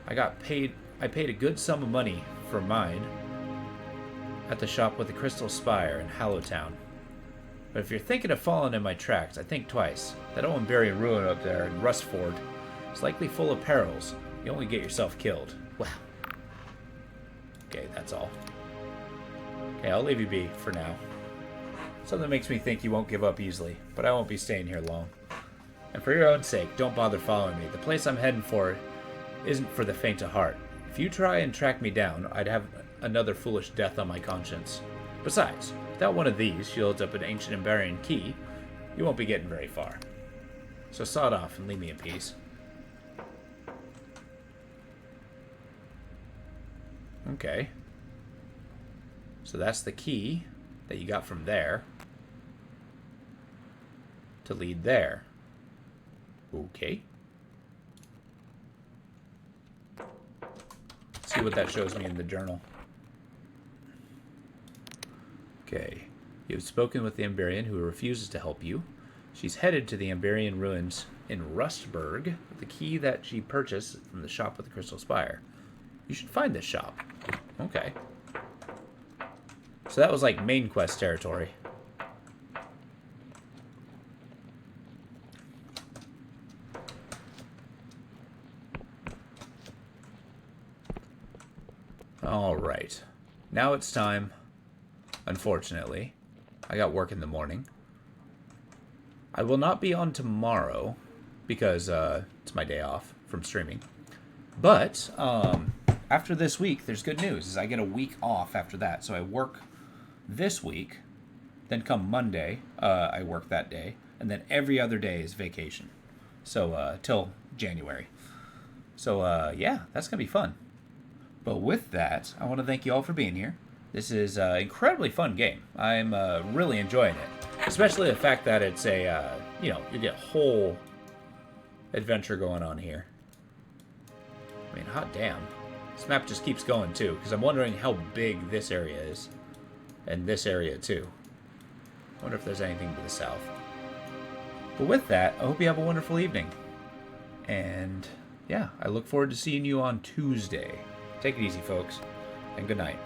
I paid a good sum of money for mine at the shop with the Crystal Spire in Hallowtown. But if you're thinking of falling in my tracks, I think twice. That old Emberian ruin up there in Rustford is likely full of perils. You only get yourself killed. Wow. Okay, that's all. Okay, I'll leave you be for now. Something makes me think you won't give up easily, but I won't be staying here long. And for your own sake, don't bother following me. The place I'm heading for isn't for the faint of heart. If you try and track me down, I'd have another foolish death on my conscience. Besides, without one of these, she holds up an ancient Emberian key, you won't be getting very far. So sod off and leave me in peace. Okay. So that's the key that you got from there to lead there. Okay. Let's see what that shows me in the journal. Okay. You have spoken with the Emberian who refuses to help you. She's headed to the Emberian ruins in Rustburg with the key that she purchased from the shop with the Crystal Spire. You should find this shop. Okay. So that was like main quest territory. Alright. Now it's time. Unfortunately. I got work in the morning. I will not be on tomorrow because it's my day off from streaming. But after this week, there's good news. Is I get a week off after that. So I work this week. Then come Monday, I work that day. And and then every other day is vacation. So, till January. So, yeah, that's going to be fun. But with that, I want to thank you all for being here. This is an incredibly fun game. I'm really enjoying it. Especially the fact that it's a, you get a whole adventure going on here. I mean, hot damn. This map just keeps going, too, because I'm wondering how big this area is. And this area, too. I wonder if there's anything to the south. But with that, I hope you have a wonderful evening. And, yeah, I look forward to seeing you on Tuesday. Take it easy, folks, and good night.